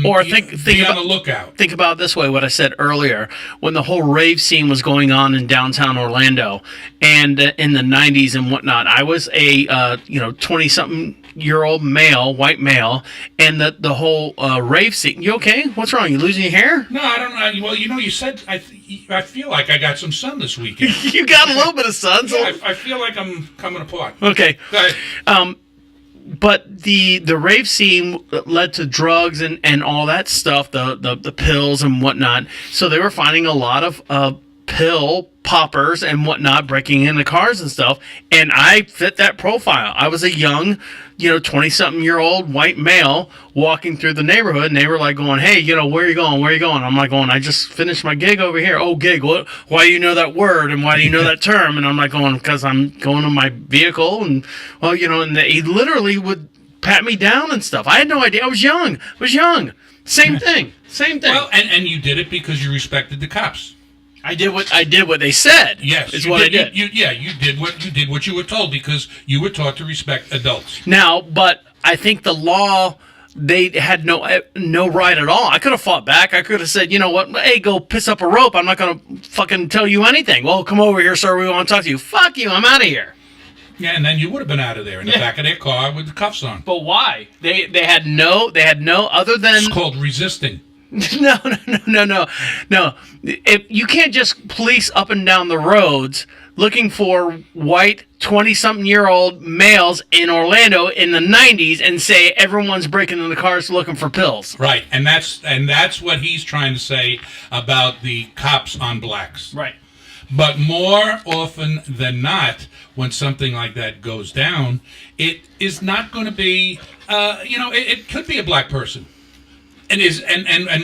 Or think be about, on the lookout. Think about it this way: what I said earlier, when the whole rave scene was going on in downtown Orlando, and in the '90s and whatnot, I was a 20-something-year-old male, white male, and the whole rave scene. You okay? What's wrong? You losing your hair? No, I don't know. Well, you said I feel like I got some sun this weekend. You got a little bit of sun. So Yeah, I feel like I'm coming apart. okay. Go ahead. But the rave scene led to drugs and all that stuff, the pills and whatnot. So they were finding a lot of pill poppers and whatnot breaking into cars and stuff. And I fit that profile. I was a young, 20-something-year-old white male walking through the neighborhood, and they were like going, "Hey, where are you going? Where are you going?" I'm like going, "I just finished my gig over here." "Oh, gig? What? Why do you know that word? And why do you know that term?" And I'm like going, "Because I'm going to my vehicle." And, well, and he literally would pat me down and stuff. I had no idea. I was young. Same thing. Well, and you did it because you respected the cops. I did what they said. Yes, is what I did. You did what you were told because you were taught to respect adults. Now, but I think the law, they had no right at all. I could have fought back. I could have said, "You know what? Hey, go piss up a rope. I'm not going to fucking tell you anything." "Well, come over here, sir. We want to talk to you." "Fuck you. I'm out of here." Yeah, and then you would have been out of there in the back of their car with the cuffs on. But why? They had no other than. It's called resisting. No. If you can't just police up and down the roads looking for white 20-something-year-old males in Orlando in the 90s and say everyone's breaking into cars looking for pills. Right, and that's what he's trying to say about the cops on blacks. Right. But more often than not, when something like that goes down, it is not going to be, it could be a black person. And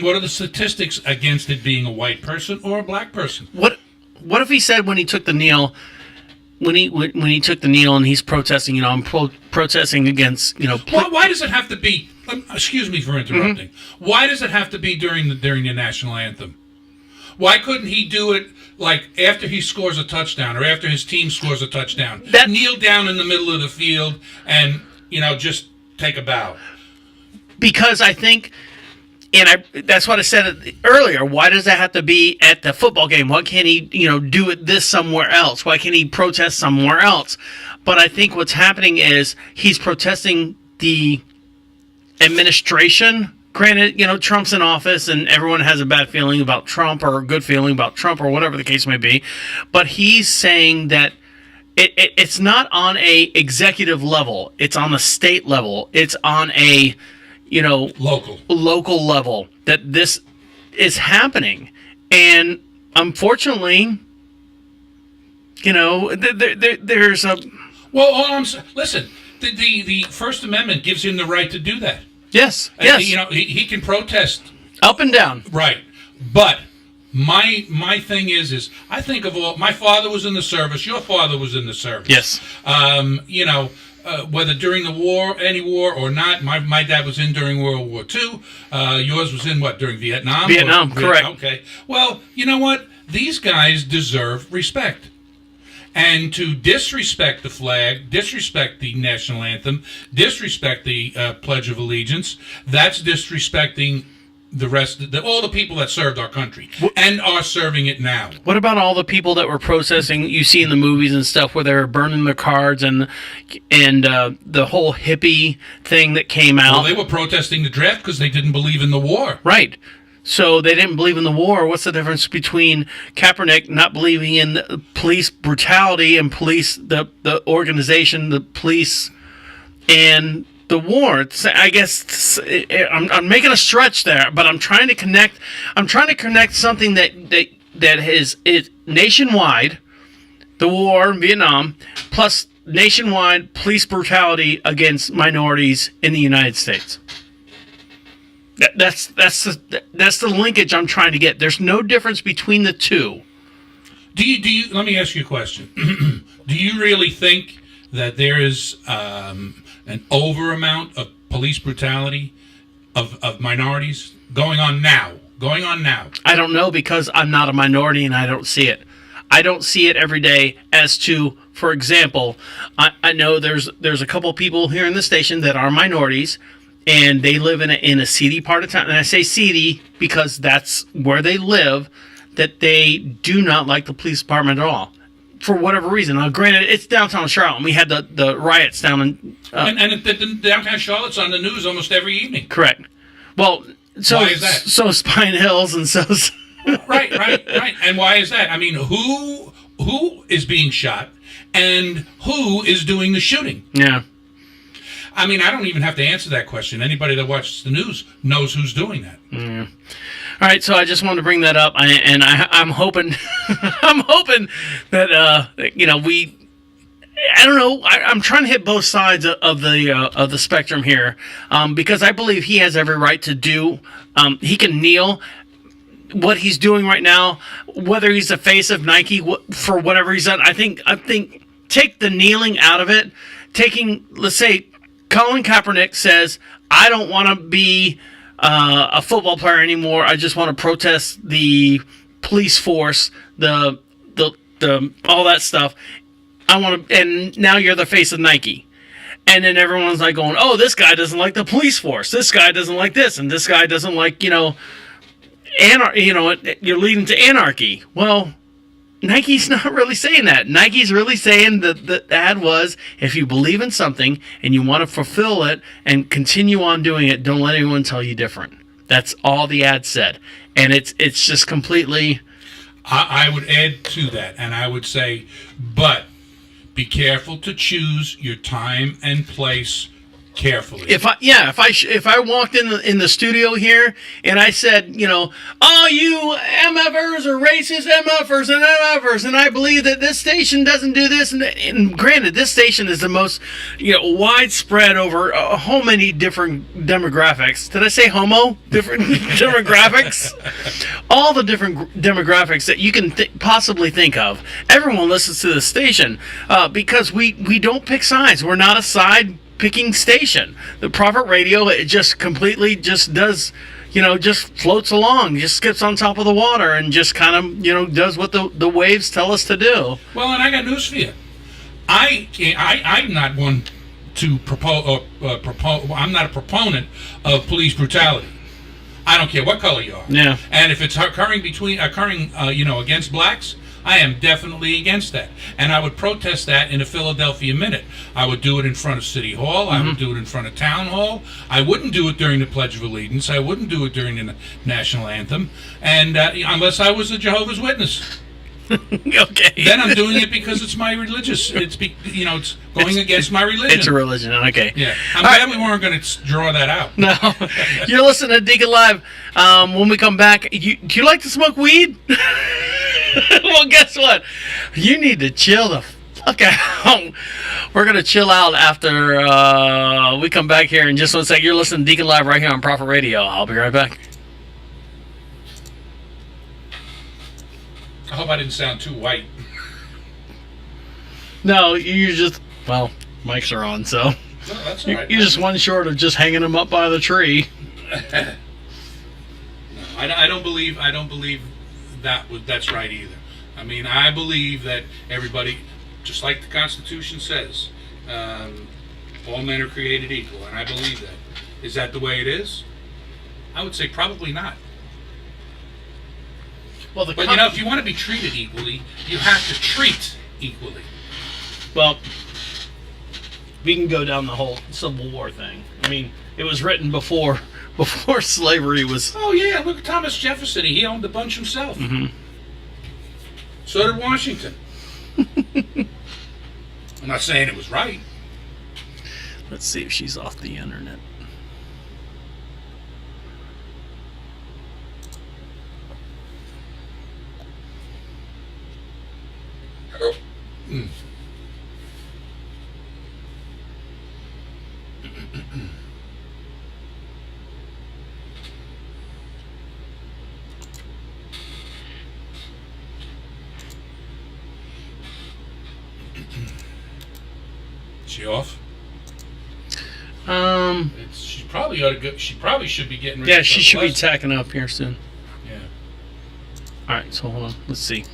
what are the statistics against it being a white person or a black person? What if he said when he took the kneel, when he took the kneel and he's protesting, I'm protesting against, Why does it have to be? Excuse me for interrupting. Mm-hmm. Why does it have to be during the national anthem? Why couldn't he do it like after he scores a touchdown or after his team scores a touchdown? Kneel down in the middle of the field and just take a bow. Because I think. And that's what I said earlier. Why does that have to be at the football game? Why can't he, do it this somewhere else? Why can't he protest somewhere else? But I think what's happening is he's protesting the administration. Granted, Trump's in office and everyone has a bad feeling about Trump or a good feeling about Trump or whatever the case may be. But he's saying that it's not on a executive level. It's on the state level. It's on a local level that this is happening. And unfortunately, there's a... Well, listen, the First Amendment gives him the right to do that. Yes. He can protest. Up and down. Right. But my thing is I think of all... My father was in the service. Your father was in the service. Yes. Whether during the war, any war or not, my dad was in during World War II. Yours was in what, during Vietnam? Vietnam, correct. Okay. Well, you know what? These guys deserve respect. And to disrespect the flag, disrespect the national anthem, disrespect the Pledge of Allegiance, that's disrespecting the rest, all the people that served our country and are serving it now. What about all the people that were protesting? You see in the movies and stuff where they were burning their cards and the whole hippie thing that came out. Well, they were protesting the draft because they didn't believe in the war. Right. So they didn't believe in the war. What's the difference between Kaepernick not believing in police brutality and the organization, the police, and the war? I guess I'm making a stretch there, but I'm trying to connect. I'm trying to connect something that is nationwide, the war in Vietnam, plus nationwide police brutality against minorities in the United States. That's the linkage I'm trying to get. There's no difference between the two. Do you? Let me ask you a question. Do you really think that there is an over amount of police brutality of minorities going on now? I don't know, because I'm not a minority and I don't see it. I don't see it every day. As to, for example, I know there's a couple people here in the station that are minorities, and they live in a seedy part of town. And I say seedy because that's where they live, that they do not like the police department at all, for whatever reason. Now, granted, it's downtown Charlotte, and we had the riots down in... and the downtown Charlotte's on the news almost every evening. Correct. Well, so why is that? So is Pine Hills, and so... Right. And why is that? I mean, who is being shot, and who is doing the shooting? Yeah. I mean, I don't even have to answer that question. Anybody that watches the news knows who's doing that. Yeah. All right, so I just wanted to bring that up, and I'm hoping, I'm hoping that we. I don't know. I'm trying to hit both sides of the spectrum here, because I believe he has every right to do. He can kneel. What he's doing right now, whether he's the face of Nike for whatever he's done, I think take the kneeling out of it. Let's say Colin Kaepernick says, I don't want to be a football player anymore. I just want to protest the police force, the all that stuff. I want to, and now you're the face of Nike. And then everyone's like going, oh, this guy doesn't like the police force. This guy doesn't like this, and this guy doesn't like, you're leading to anarchy. Well, Nike's not really saying that. Nike's really saying that the ad was, if you believe in something and you want to fulfill it and continue on doing it, don't let anyone tell you different. That's all the ad said. And it's just completely... I would add to that, and I would say, but be careful to choose your time and place carefully. If I walked in the studio here and I said, oh, you MFers are racist MFers, and I believe that this station doesn't do this, and granted, this station is the most widespread over how many different demographics. Did I say homo? Different demographics? All the different demographics that you can possibly think of. Everyone listens to this station because we don't pick sides. We're not a side picking station. The Prophet Radio, it just completely just does, just floats along, just skips on top of the water and just kind of, does what the waves tell us to do. Well, and I got news for you. I'm not one to propose. I'm not a proponent of police brutality. I don't care what color you are. Yeah. And if it's occurring against blacks, I am definitely against that. And I would protest that in a Philadelphia Minute. I would do it in front of City Hall. I would do it in front of Town Hall. I wouldn't do it during the Pledge of Allegiance. I wouldn't do it during the National Anthem. And unless I was a Jehovah's Witness. Okay. Then I'm doing it because it's my religious. It's going against my religion. It's a religion. Okay. Yeah. I'm glad we weren't going to draw that out. No. You're listening to Deacon Live. When we come back, do you like to smoke weed? Well, guess what? You need to chill the fuck out. We're going to chill out after we come back here in just 1 second. You're listening to Deacon Live right here on Prophet Radio. I'll be right back. I hope I didn't sound too white. No, you just... Well, mics are on, so... No, that's all right. You're just one short of just hanging them up by the tree. I don't believe that's right either. I mean, I believe that everybody, just like the Constitution says, all men are created equal, and I believe that. Is that the way it is? I would say probably not. Well, But you know, if you want to be treated equally, you have to treat equally. Well, we can go down the whole Civil War thing. I mean, it was written before slavery was. Oh yeah, look at Thomas Jefferson. He owned a bunch himself. Mm-hmm. So did Washington. I'm not saying it was right. Let's see if she's off the internet. Mm. She off? She probably ought to go. She probably should be getting ready. Yeah, for she the should be lesson. tacking up here soon. Yeah. All right, so hold on. Let's see.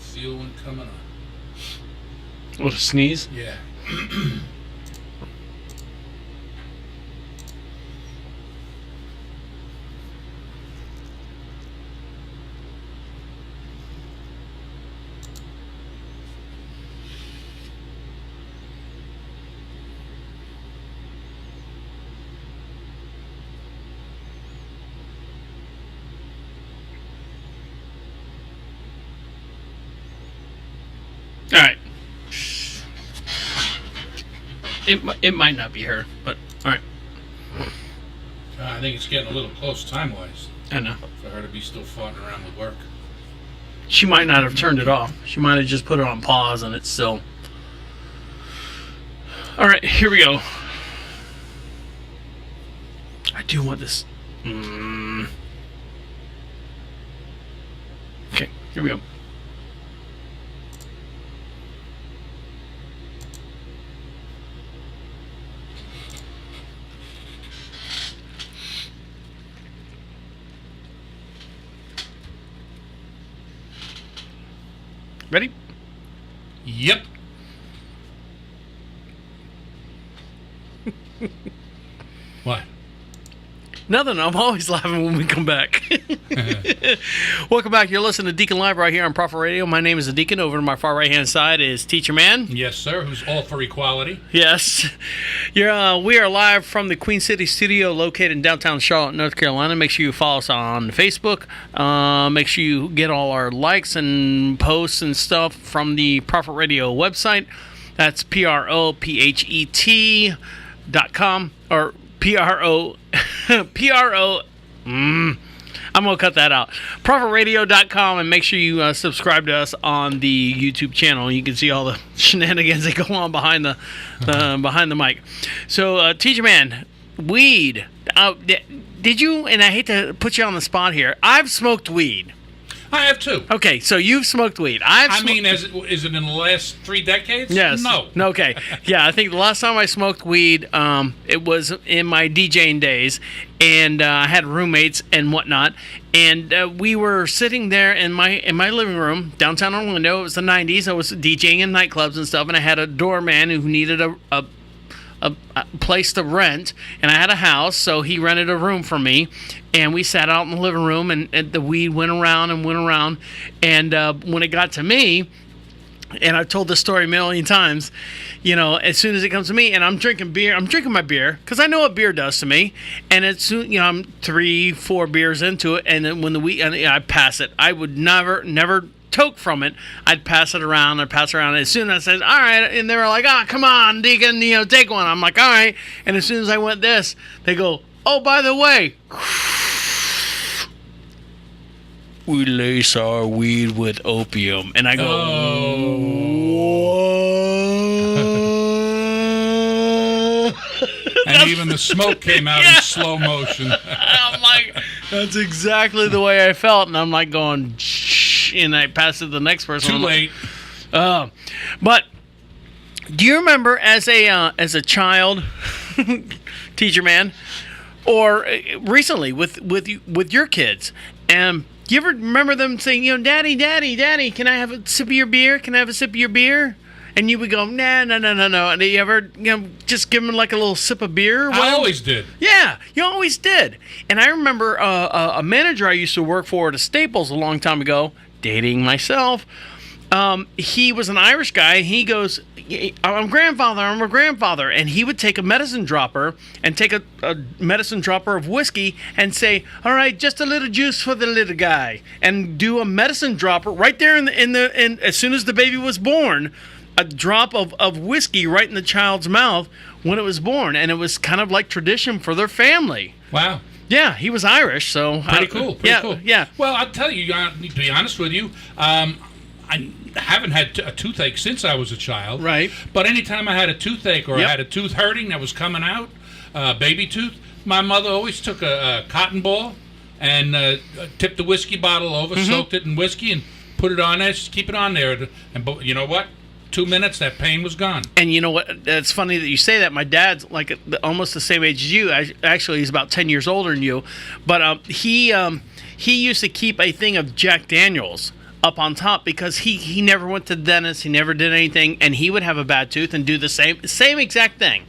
Feel one coming on. What, a sneeze? Yeah. All right. It might not be her, but all right. I think it's getting a little close time-wise I know. for her to be still farting around with work. She might not have turned it off. She might have just put it on pause and it's still. All right, here we go. I do want this. Okay, here we go. Ready? Yep. What? Nothing. I'm always laughing when we come back. Welcome back. You're listening to Deacon Live right here on Prophet Radio. My name is the Deacon. Over to my far right-hand side is Teacher-man. Yes, sir. Who's all for equality? Yes. We are live from the Queen City studio located in downtown Charlotte, North Carolina. Make sure you follow us on Facebook. Make sure you get all our likes and posts and stuff from the Prophet Radio website. That's prophet.com or I'm going to cut that out. ProphetRadio.com, and make sure you subscribe to us on the YouTube channel. You can see all the shenanigans that go on behind the behind the mic. So, Teacher-man, weed. Did you, and I hate to put you on the spot here, I've smoked weed. I have too. Okay, so you've smoked weed. I mean, is it in the last 3 decades? Yes. No. Okay. Yeah, I think the last time I smoked weed, it was in my DJing days, and I had roommates and whatnot, and we were sitting there in my living room downtown Orlando. It was the '90s. I was DJing in nightclubs and stuff, and I had a doorman who needed a place to rent, and I had a house, so he rented a room for me, and we sat out in the living room, and the weed went around, and when it got to me, and I've told this story a million times, you know, as soon as it comes to me, and I'm drinking my beer, because I know what beer does to me, and it's soon, you know, I'm 3-4 beers into it, and then when the weed, and I pass it. I would never toke from it. I'd pass it around. As soon as I said, all right, and they were like, come on, Deacon, you know, take one. I'm like, all right. And as soon as I went this, they go, oh, by the way, we lace our weed with opium. And I go, whoa. And even the smoke came out in slow motion. I'm like, that's exactly the way I felt. And I'm like going, and I passed it to the next person. Too late. But do you remember as a child, Teacher-man, or recently with your kids, and Do you ever remember them saying, Daddy, Daddy, Daddy, can I have a sip of your beer? Can I have a sip of your beer? And you would go, nah, no. And you ever, just give them like a little sip of beer? I always did. Yeah, you always did. And I remember a manager I used to work for at a Staples a long time ago, dating myself. He was an Irish guy. He goes, I'm a grandfather. And he would take a medicine dropper and take a medicine dropper of whiskey and say, all right, just a little juice for the little guy. And do a medicine dropper right there in as soon as the baby was born, a drop of whiskey right in the child's mouth when it was born. And it was kind of like tradition for their family. Wow. Yeah, he was Irish, so... Pretty cool. Cool. Yeah. Well, I'll tell you, to be honest with you, I haven't had a toothache since I was a child. Right. But anytime I had a toothache or Yep. I had a tooth hurting that was coming out, baby tooth, my mother always took a cotton ball and tipped the whiskey bottle over, soaked it in whiskey, and put it on there. Just keep it on there. And you know what? 2 minutes, that pain was gone. And you know what? It's funny that you say that. My dad's like almost the same age as you. Actually, he's about 10 years older than you. But he used to keep a thing of Jack Daniels up on top because he never went to the dentist. He never did anything, and he would have a bad tooth and do the same exact thing.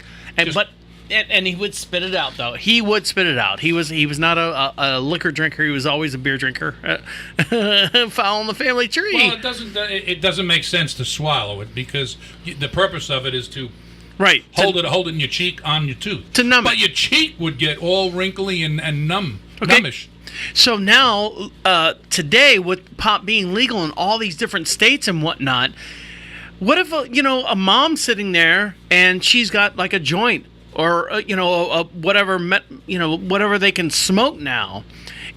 And he would spit it out, though. He would spit it out. He was not a liquor drinker. He was always a beer drinker. Following the family tree. Well, it doesn't make sense to swallow it because the purpose of it is to hold it in your cheek on your tooth. To numb it. But your cheek would get all wrinkly and numbish. So now, today, with pot being legal in all these different states and whatnot, what if, a mom's sitting there and she's got like a joint or, whatever they can smoke now.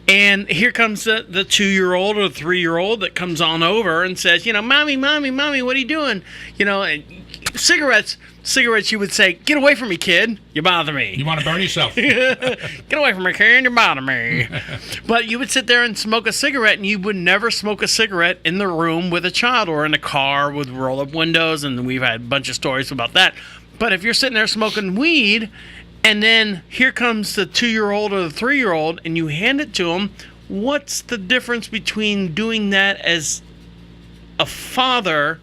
And here comes the 2-year-old or the 3-year-old that comes on over and says, Mommy, what are you doing? And cigarettes, you would say, get away from me, kid. You bother me. You want to burn yourself. Get away from me, kid. You bother me. But you would sit there and smoke a cigarette, and you would never smoke a cigarette in the room with a child or in a car with roll-up windows, and we've had a bunch of stories about that. But if you're sitting there smoking weed, and then here comes the 2-year-old or the 3-year-old, and you hand it to them, what's the difference between doing that as a father...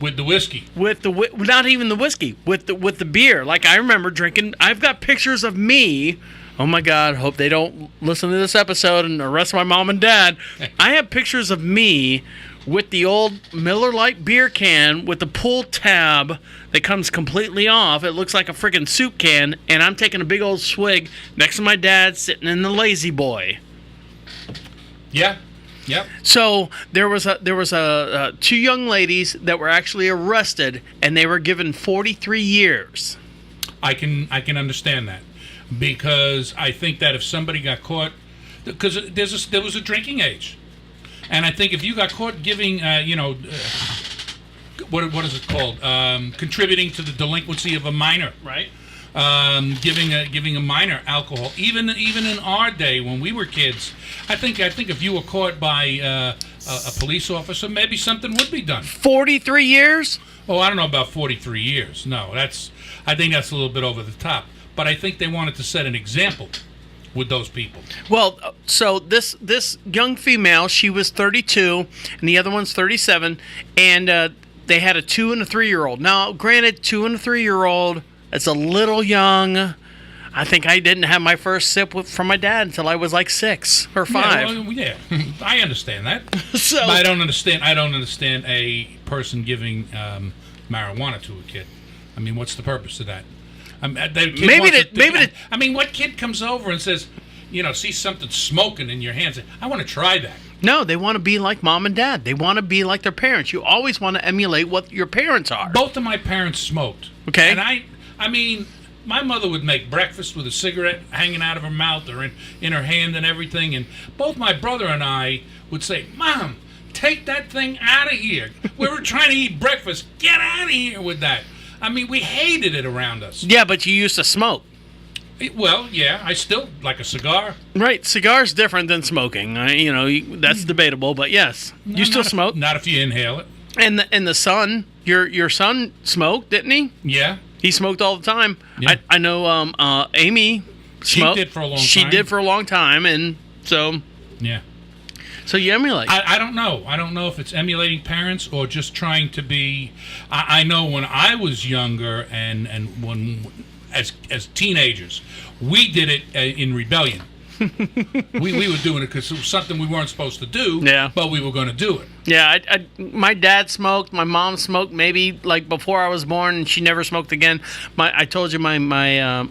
With the whiskey. Not even the whiskey, with the beer. Like, I remember drinking... I've got pictures of me... Oh, my God, hope they don't listen to this episode and arrest my mom and dad. I have pictures of me with the old Miller Lite beer can with the pull tab that comes completely off. It looks like a freaking soup can, and I'm taking a big old swig next to my dad sitting in the Lazy Boy. Yeah. Yep. So there was two young ladies that were actually arrested, and they were given 43 years. I can understand that because I think that if somebody got caught, because there was a drinking age, and I think if you got caught giving, what is it called? Contributing to the delinquency of a minor, right? Giving a minor alcohol, even in our day when we were kids, I think if you were caught by a police officer, maybe something would be done. 43 years? Oh, I don't know about 43 years. No, I think that's a little bit over the top. But I think they wanted to set an example with those people. Well, so this young female, she was 32, and the other one's 37, and they had a 2 and a 3-year-old. Now, granted, 2 and a 3-year-old, it's a little young. I think I didn't have my first sip from my dad until I was like 6 or 5. Yeah, I understand that. So, but I don't understand a person giving marijuana to a kid. I mean, what's the purpose of that? I mean, what kid comes over and says, sees something smoking in your hands? I want to try that. No, they want to be like mom and dad. They want to be like their parents. You always want to emulate what your parents are. Both of my parents smoked. Okay. And I mean, my mother would make breakfast with a cigarette hanging out of her mouth or in her hand and everything. And both my brother and I would say, Mom, take that thing out of here. We were trying to eat breakfast. Get out of here with that. I mean, we hated it around us. Yeah, but you used to smoke. Well, yeah, I still like a cigar. Right, cigar's different than smoking. That's debatable, but yes, you still smoke. Not if you inhale it. And the son, your son smoked, didn't he? Yeah, he smoked all the time. Yeah. I know Amy smoked. She did for a long time. She did for a long time, and so yeah. So you emulate. I don't know. I don't know if it's emulating parents or just trying to be. I know when I was younger and when as teenagers, we did it in rebellion. we were doing it because it was something we weren't supposed to do. Yeah. But we were going to do it. Yeah, my dad smoked. My mom smoked maybe like before I was born, and she never smoked again. I told you my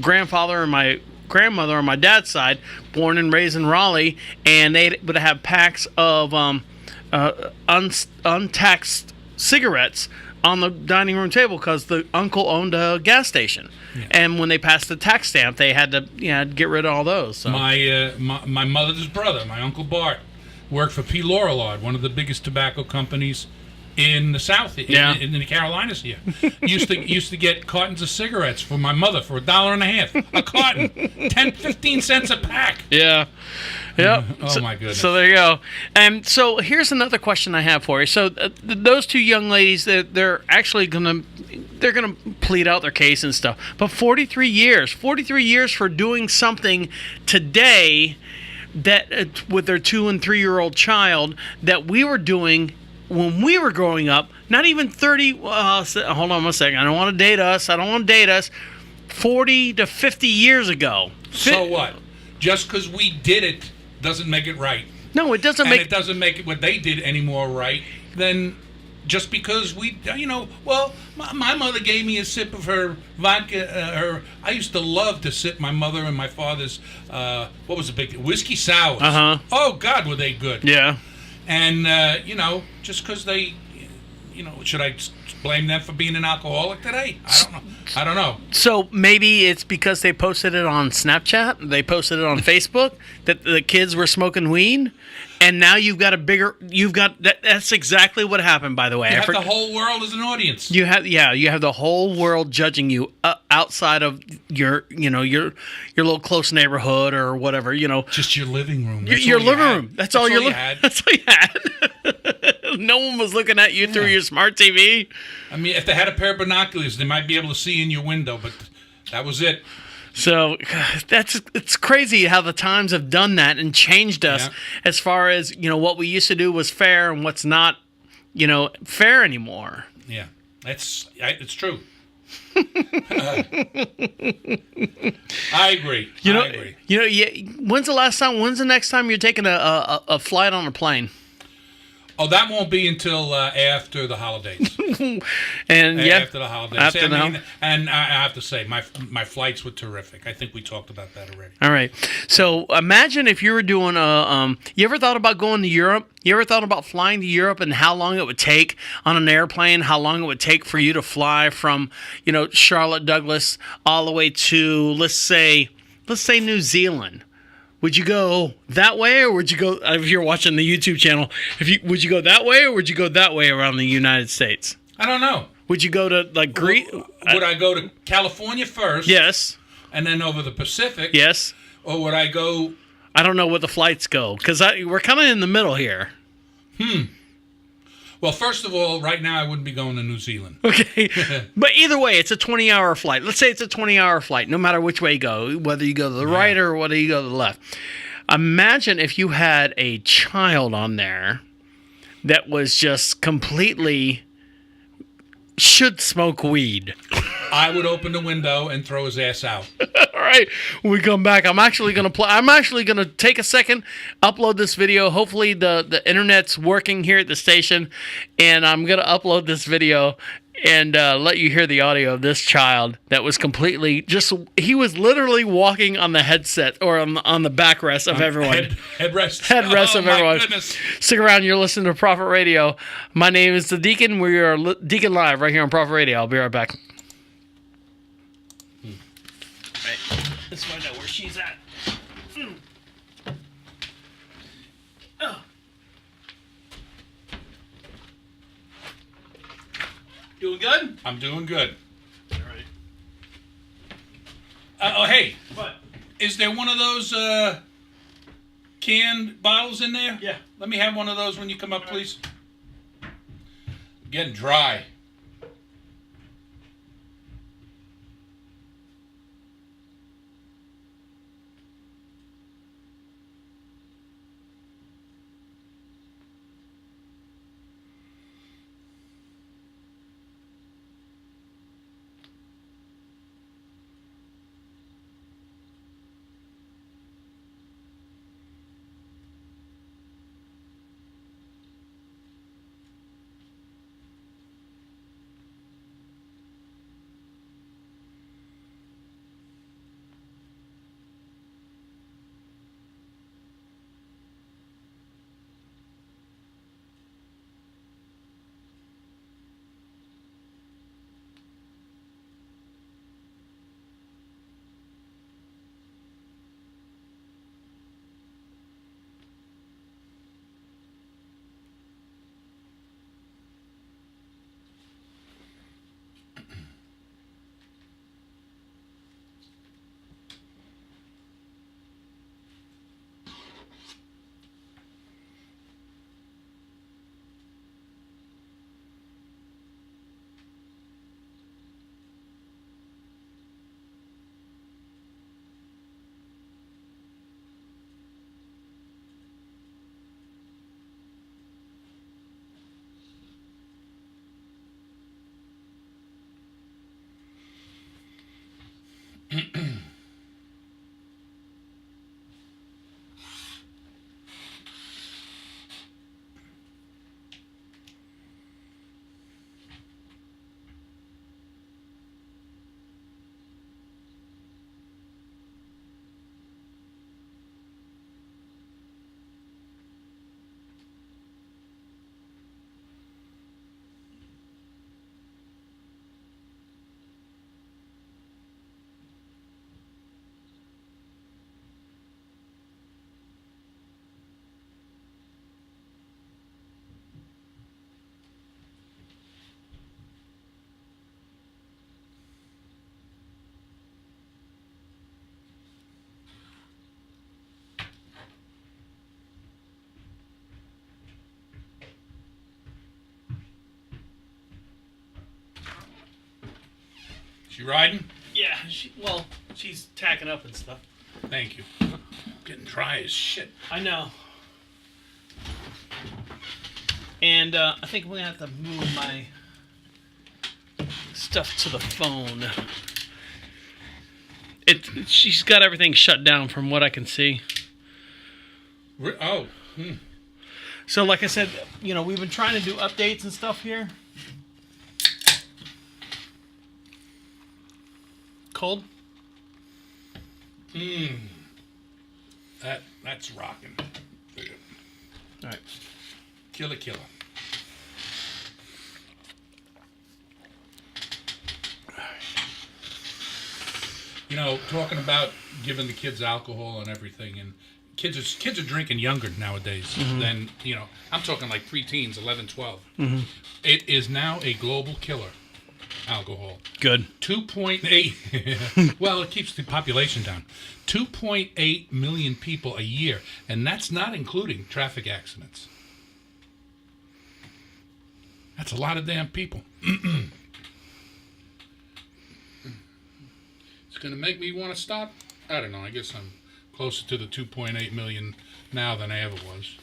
grandfather and my grandmother on my dad's side, born and raised in Raleigh, and they would have packs of untaxed cigarettes on the dining room table because the uncle owned a gas station. Yeah. And when they passed the tax stamp, they had to get rid of all those. So. My mother's brother, my Uncle Bart, worked for P. Lorillard, one of the biggest tobacco companies in the South, in the Carolinas here. used to get cartons of cigarettes for my mother for $1.50 a carton, 15 cents a pack. Yeah. Yep. My goodness. So there you go. And so here's another question I have for you. So those two young ladies, they're actually gonna plead out their case and stuff. But 43 years for doing something today that with their 2 and 3 year old child that we were doing when we were growing up. Not even 30. Hold on a second. I don't want to date us. 40 to 50 years ago. So what? Just because we did it doesn't make it right. No, it doesn't it doesn't make it what they did any more right than just because we, my mother gave me a sip of her vodka. I used to love to sip my mother and my father's, what was the big whiskey sours. Uh-huh. Oh, God, were they good. Yeah. And, just because they, should I blame them for being an alcoholic today? I don't know. So maybe it's because they posted it on Snapchat, they posted it on Facebook, that the kids were smoking weed, and now that's exactly what happened, by the way. You have the whole world as an audience. You have the whole world judging you outside of your little close neighborhood or whatever, Just your living room. Your living room. That's all you had. That's all you had. No one was looking at you through your smart TV. I mean, if they had a pair of binoculars, they might be able to see in your window, but that was it. So it's crazy how the times have done that and changed us as far as, what we used to do was fair and what's not, fair anymore. Yeah, it's true. I agree. I agree. When's the next time you're taking a flight on a plane? Oh, that won't be until after the holidays. After the holidays. And I have to say, my flights were terrific. I think we talked about that already. All right. So imagine if you were doing you ever thought about going to Europe? You ever thought about flying to Europe and how long it would take on an airplane? How long it would take for you to fly from, Charlotte Douglas all the way to let's say New Zealand? Would you go that way, or would you go, if you're watching the YouTube channel, would you go that way, or would you go that way around the United States? I don't know. Would you go to, Greece? Would I go to California first? Yes. And then over the Pacific? Yes. Or would I go... I don't know where the flights go, because we're kind of in the middle here. Well, first of all, right now I wouldn't be going to New Zealand. Okay. But either way, it's a 20-hour flight. Let's say it's a 20-hour flight, no matter which way you go, whether you go to the right or whether you go to the left. Imagine if you had a child on there that was just completely should smoke weed. I would open the window and throw his ass out. All right, when we come back, I'm actually gonna take a second, upload this video. Hopefully the internet's working here at the station, and I'm gonna upload this video and let you hear the audio of this child that was completely he was literally walking on the headset or on the backrest of everyone. Headrest of everyone. Goodness. Stick around, you're listening to Prophet Radio. My name is the Deacon. We are Deacon Live right here on Prophet Radio. I'll be right back. Right. Let's find out where she's at. Oh. Doing good? I'm doing good. All right. Hey. What? Is there one of those canned bottles in there? Yeah. Let me have one of those when you come up, please. Getting dry. She riding? Yeah, she's tacking up and stuff. Thank you. Getting dry as shit. I know. And I think we're going to have to move my stuff to the phone. She's got everything shut down from what I can see. Oh. So like I said, we've been trying to do updates and stuff here. Cold? That's rocking. All right. Killer. Talking about giving the kids alcohol and everything, and kids are drinking younger nowadays than, I'm talking like preteens, 11, 12. It is now a global killer, alcohol. Good. 2.8, well, it keeps the population down. 2.8 million people a year, and that's not including traffic accidents. That's a lot of damn people. It's going to make me want to stop? I don't know. I guess I'm closer to the 2.8 million now than I ever was.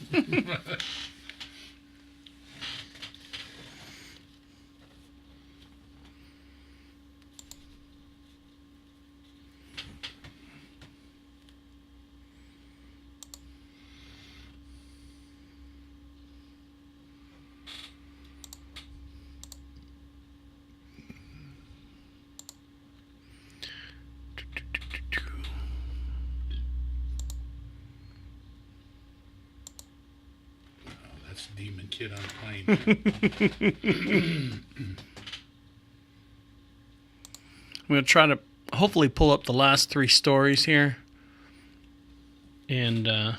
Demon kid on a plane. I'm going to try to hopefully pull up the last 3 stories here. And all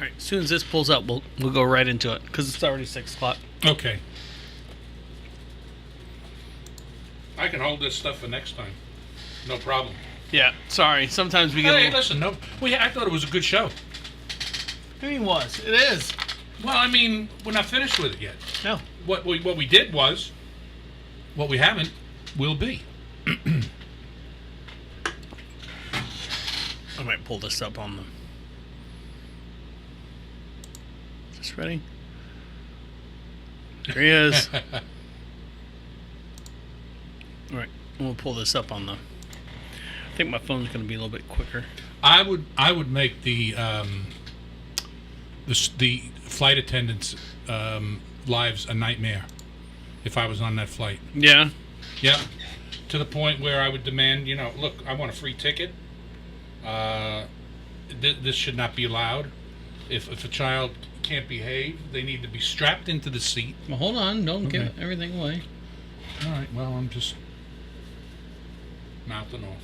right, as soon as this pulls up, we'll go right into it because it's already 6 o'clock. Okay. I can hold this stuff for next time. No problem. Yeah, sorry. Sometimes we get. Hey, listen, no. I thought it was a good show. It was. It is. Well, I mean, we're not finished with it yet. No. What we did was, what we haven't will be. I might pull this up on them. Is this ready? There he is. All right, we'll pull this up on the. I think my phone's going to be a little bit quicker. I would make the flight attendants' lives a nightmare if I was on that flight. Yeah. Yeah. To the point where I would demand, look, I want a free ticket. This should not be allowed. If a child can't behave, they need to be strapped into the seat. Well, hold on. Don't give everything away. All right. Well, I'm just mouthing off.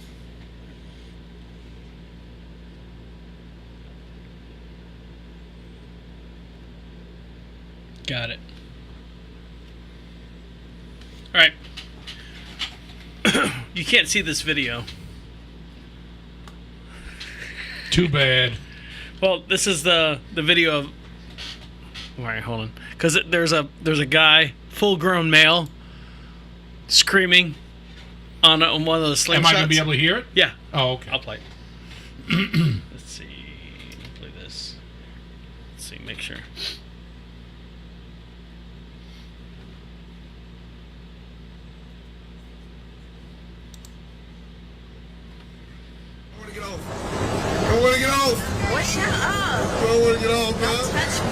Got it. All right. You can't see this video. Too bad. Well, this is the video of. All right, hold on, because there's a guy, full-grown male, screaming on one of the slingshots. Am I gonna be able to hear it? Yeah. Oh, okay. I'll play it. Let's see. Play this. Let's see. Make sure. I want to get off. I want to get off. What? Shut up. I don't want to get off, man. Don't touch me.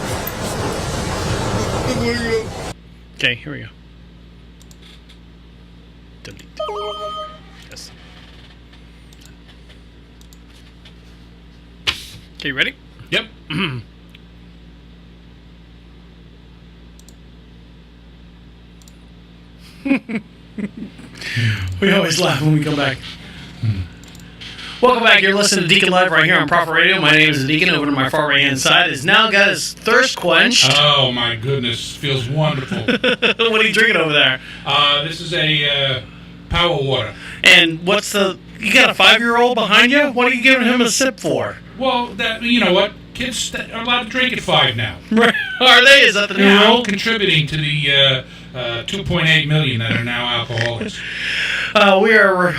I want to get off. Okay, here we go. Delete. Yes. Okay, ready? Yep. We always laugh when we come back. Welcome back. You're listening to Deacon Live right here on Prophet Radio. My name is Deacon. Over to my far right hand side has now got his thirst quenched. Oh my goodness, feels wonderful. What are you drinking over there? This is a power water. And what's the? You got a 5-year-old behind you? What are you giving him a sip for? Well, you know what? Kids are allowed to drink at 5 now. Are they? Is that the new They're all rule? contributing to the 2.8 million that are now alcoholics. We're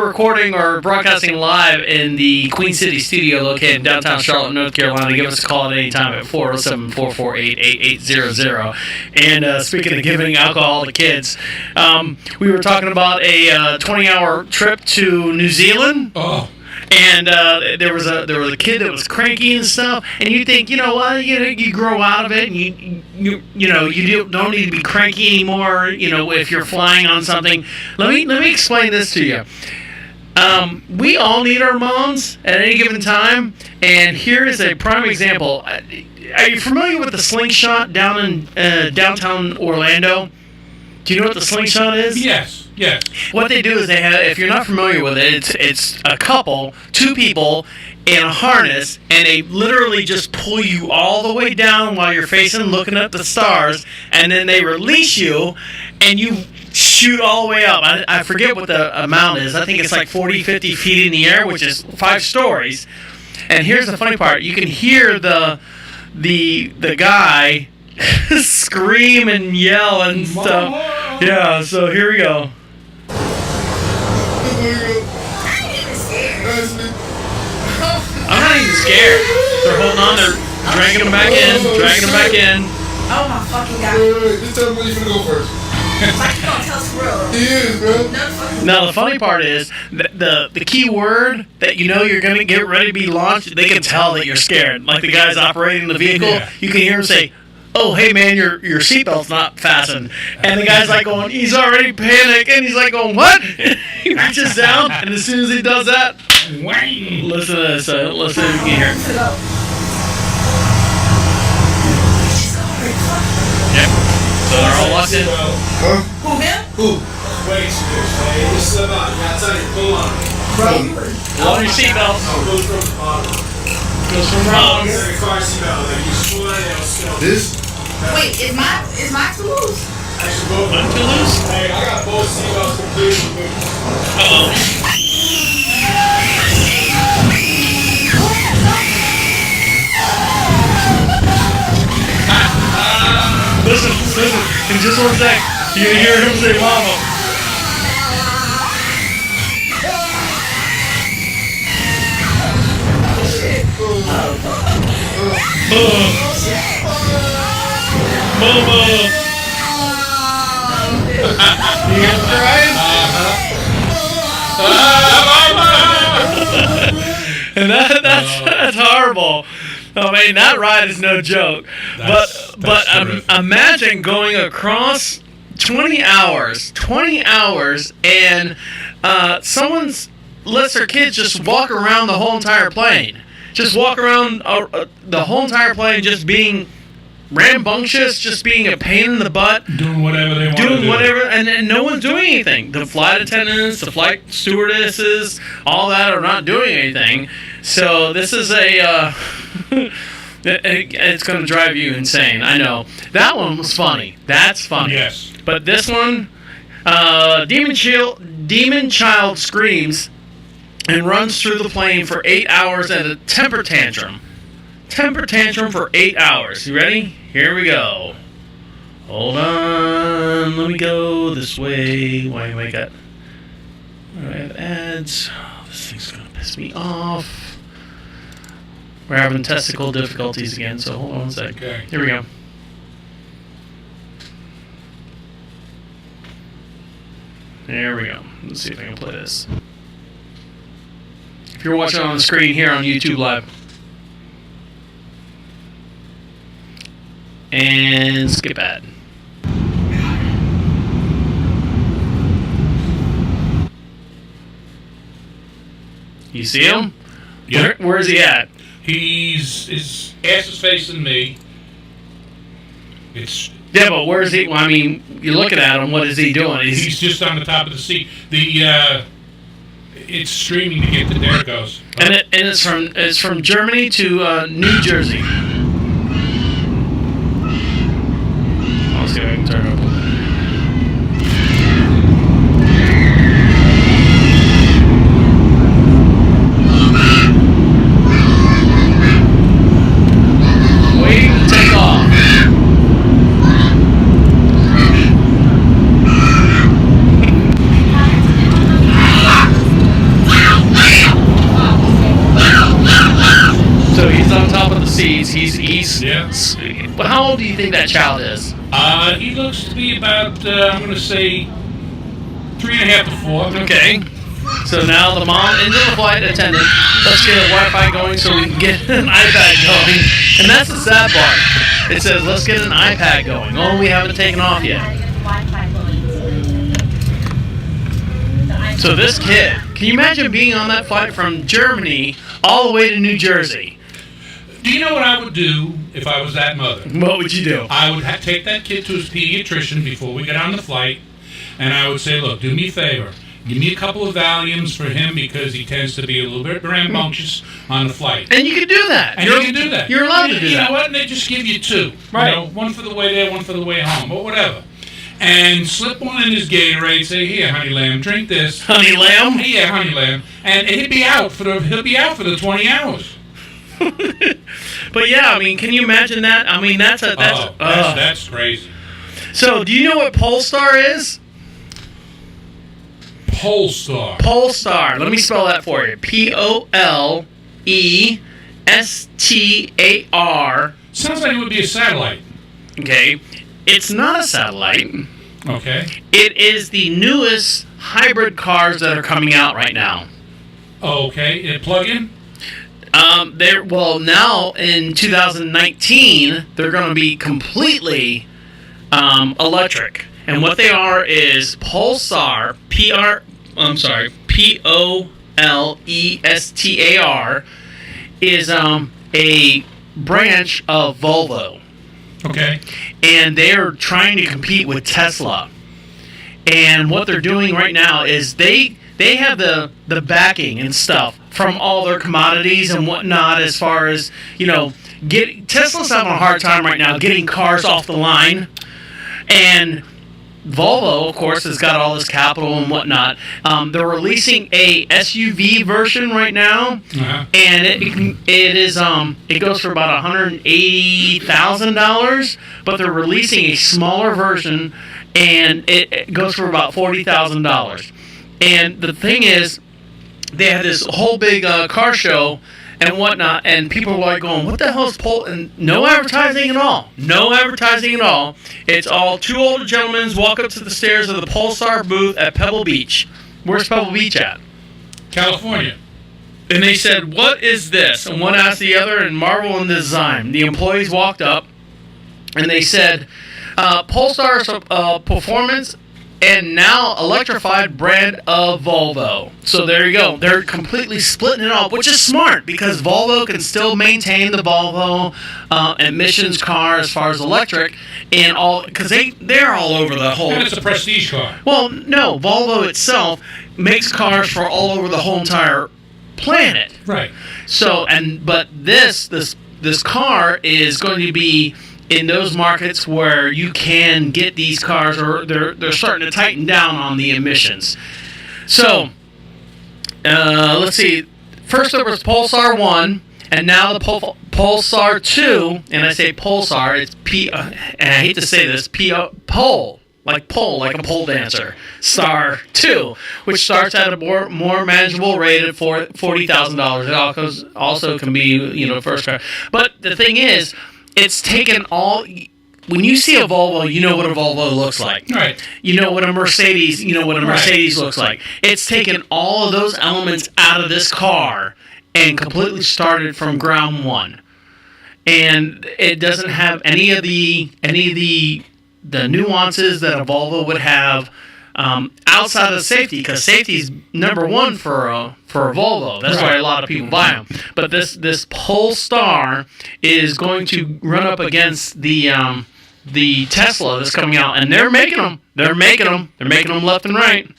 recording or broadcasting live in the Queen City studio located in downtown Charlotte, North Carolina. Give us a call at any time at 407-448-8800. And speaking of giving alcohol to kids, we were talking about a 20-hour trip to New Zealand. Oh. And there was a kid that was cranky and stuff, and you think, you know what, you grow out of it, and you don't need to be cranky anymore. If you're flying on something. Let me explain this to you. We all need our moms at any given time, and here is a prime example. Are you familiar with the slingshot down in downtown Orlando? Do you know what the slingshot is? Yes. What they do is they have, if you're not familiar with it, it's a couple, 2 people in a harness, and they literally just pull you all the way down while you're facing, looking at the stars, and then they release you, and you shoot all the way up. I forget what the amount is. I think it's like 40, 50 feet in the air, which is 5 stories. And here's the funny part. You can hear the guy scream and yell and stuff. Yeah, so here we go. I'm not even scared. They're holding on. They're dragging them back in. Oh my fucking god. Just tell me when you're gonna go first. Like you gonna tell us real. He is, bro. Now, the funny part is the key word that you're going to get ready to be launched, they can tell that you're scared. Like the guys operating the vehicle, you can hear him say, "Oh, hey man, your seatbelt's not fastened." And the guy's like going, he's already panicking. He's like going, "What?" He reaches down, and as soon as he does that, listen to this. Listen if you can hear. Yep. So they're all locked in. Who, him? Who? Way too good, man. Just slip out. You gotta tell you, pull on. Pull on your seatbelt. Goes from the bottom. Goes from wrong. Very car seatbelt. Like you just pull it, it'll still. This? Wait, is mine too loose? Actually, both. One too loose? Hey, I got both seatbelts completely. Uh-oh. Listen, in just 1 sec, you're gonna hear him say mama. Mama. You hear him crying? And that's horrible. I mean, that ride is no joke. But imagine going across 20 hours, and someone lets their kids just walk around the whole entire plane. Just walk around the whole entire plane, just being rambunctious, just being a pain in the butt. Doing whatever they want to do. Doing whatever, and no one's doing anything. The flight attendants, the flight stewardesses, all that are not doing anything. So this is it's going to drive you insane. I know. That one was funny. That's funny. Yes. But this one, Demon Child screams and runs through the plane for 8 hours at a temper tantrum. Temper tantrum for 8 hours. You ready? Here we go. Hold on. Let me go this way. Why do I have ads? Oh, this thing's going to piss me off. We're having testicle difficulties again, so hold on 1 sec. Okay. Here we go. There we go. Let's see if I can play this. If you're watching on the screen here on YouTube Live. And skip ad. You see him? Yeah. Where is he at? His ass is facing me. It's Yeah, but where's he? Well, I mean, you're looking at him. What is he doing? He's just on the top of the seat. It's streaming to get to there it goes. And it's from Germany to New Jersey. I'll see if I can turn it up. Waiting to take off. So he's on top of the seats. He's Yeah. But how old do you think that child is? He looks to be about, I'm going to say, 3.5 to 4. Okay. So now the mom into the flight attendant. Let's get a Wi-Fi going so we can get an iPad going. And that's the sad part. It says, let's get an iPad going. Oh, we haven't taken off yet. So this kid, can you imagine being on that flight from Germany all the way to New Jersey? Do you know what I would do if I was that mother? What would you do? I would take that kid to his pediatrician before we get on the flight, and I would say, look, do me a favor. Give me a couple of Valiums for him because he tends to be a little bit rambunctious on the flight. And you can do that. And you can do that. You're allowed to do that. You know that. what? And they just give you 2. Right. You know, one for the way there, one for the way home, or whatever. And slip one in his Gatorade. Say, here, honey lamb, drink this. Honey lamb? Yeah, honey lamb. And he'll be out for the 20 hours. But yeah, I mean, can you imagine that? I mean, that's crazy. So, do you know what Polestar is? Polestar. Polestar. Let me spell that for you. Polestar. Sounds like it would be a satellite. Okay. It's not a satellite. Okay. It is the newest hybrid cars that are coming out right now. Okay. Plug-in? Now in 2019, they're going to be completely electric. And what they are is Polestar, Polestar, is a branch of Volvo. Okay. And they're trying to compete with Tesla. And what they're doing right now is they have the backing and stuff from all their commodities and whatnot, as far as, Tesla's having a hard time right now getting cars off the line. And Volvo, of course, has got all this capital and whatnot. They're releasing a SUV version right now, and it goes for about $180,000. But they're releasing a smaller version, and it goes for about $40,000. And the thing is, they had this whole big car show and whatnot, and people were like going, what the hell is Pol? And no advertising at all. No advertising at all. It's all 2 older gentlemen walk up to the stairs of the Polestar booth at Pebble Beach. Where's Pebble Beach at? California. And they said, what is this? And one asked the other, and marvel in the design. The employees walked up, and they said, Polestar's performance and now electrified brand of Volvo. So there you go. They're completely splitting it off, which is smart because Volvo can still maintain the Volvo emissions car as far as electric and all, because they're all over the whole. And it's a prestige car. Well, no, Volvo itself makes cars for all over the whole entire planet. Right. So but this car is going to be in those markets where you can get these cars, or they're starting to tighten down on the emissions. So, let's see. First there was Polestar 1, and now the Polestar 2, and I say Polestar, it's and I hate to say this, pole, like a pole dancer. Star 2, which starts at a more manageable rate at $40,000. It also can be, first car. But the thing is, it's taken all. When you see a Volvo, you know what a Volvo looks like. Right. You know what a Mercedes. You know what a Mercedes looks like. It's taken all of those elements out of this car and completely started from ground one. And it doesn't have any of the nuances that a Volvo would have outside of safety, because safety is number one for a Volvo. That's why a lot of people buy them. But this Polestar is going to run up against the the Tesla that's coming out, and they're making them. They're making them left and right.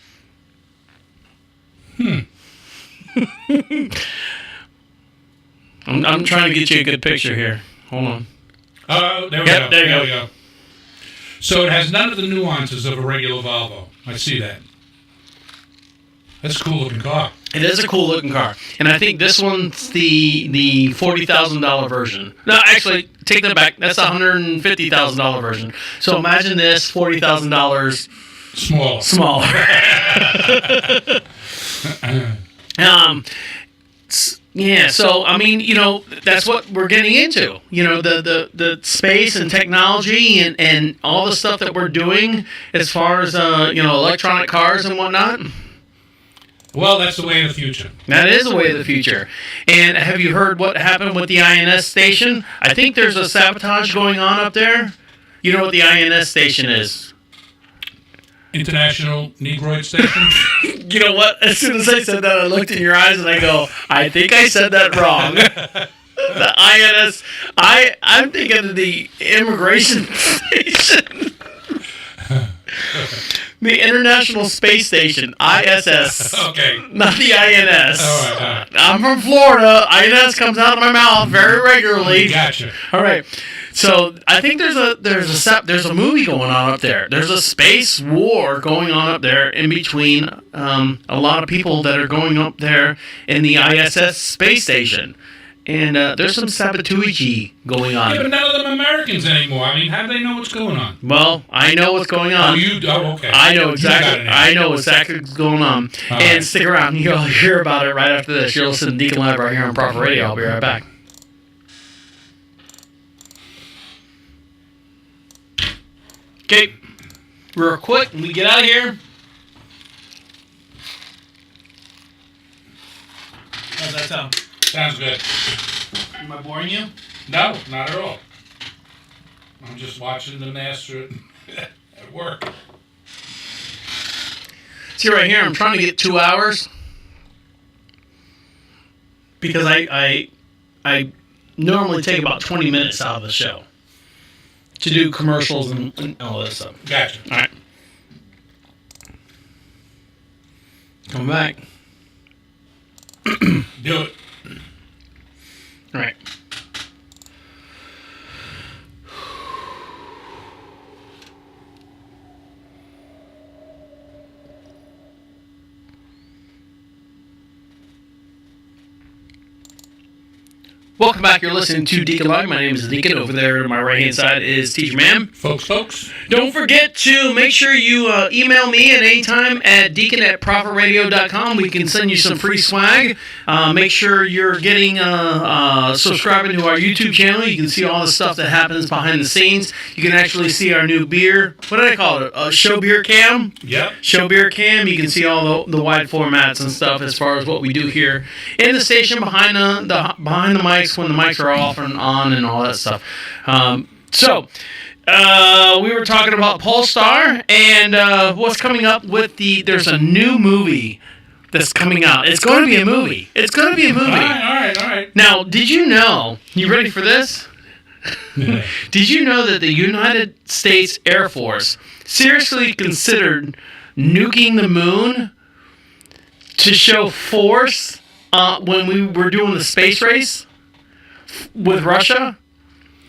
I'm trying to get you a good picture here. Hold on. Oh, there we go. There we go. So it has none of the nuances of a regular Volvo. I see that. That's a cool looking car. It is a cool looking car, and I think this one's the $40,000 version. No, actually, take that back. That's the $150,000 version. So imagine this $40,000 smaller. Yeah. So I mean, that's what we're getting into. The space and technology and all the stuff that we're doing as far as electronic cars and whatnot. Well, that's the way of the future. That is the way of the future. And have you heard what happened with the INS station? I think there's a sabotage going on up there. You know what the INS station is? International Negroid Station? You know what? As soon as I said that, I looked in your eyes and I go, I think I said that wrong. The INS, I'm thinking of the immigration station. The International Space Station, ISS. Okay. Not the INS. All right. I'm from Florida. INS comes out of my mouth very regularly. Gotcha. All right. So I think there's a movie going on up there. There's a space war going on up there in between a lot of people that are going up there in the ISS space station. And there's some sabotage going on. Yeah, but none of them are Americans anymore. I mean, how do they know what's going on? Well, I know what's going on. Okay. I know exactly what's going on. All and right. Stick around. You'll hear about it right after this. You'll listen to Deacon Live right here on Proper Radio. I'll be right back. Okay. Real quick, when we get out of here. How's that sound? Sounds good. Am I boring you? No, not at all. I'm just watching the master at work. See right here, I'm trying to get 2 hours. Because I normally take about 20 minutes out of the show to do commercials and all that stuff. Gotcha. All right. Come back. Do it. All right. Welcome back. You're listening to Deacon Live. My name is Deacon. Over there to my right-hand side is Teacher-man. Folks. Don't forget to make sure you email me at any time at deacon@prophetradio.com. We can send you some free swag. Make sure you're getting subscribing to our YouTube channel. You can see all the stuff that happens behind the scenes. You can actually see our new beer. What did I call it? A show beer cam? Yep. Show beer cam. You can see all the wide formats and stuff as far as what we do here in the station behind the mics when the mics are off and on and all that stuff. We were talking about Polestar and what's coming up with there's a new movie that's coming out. It's going to be a movie. All right. Now, did you know, you ready for this? Did you know that the United States Air Force seriously considered nuking the moon to show force when we were doing the space race with Russia?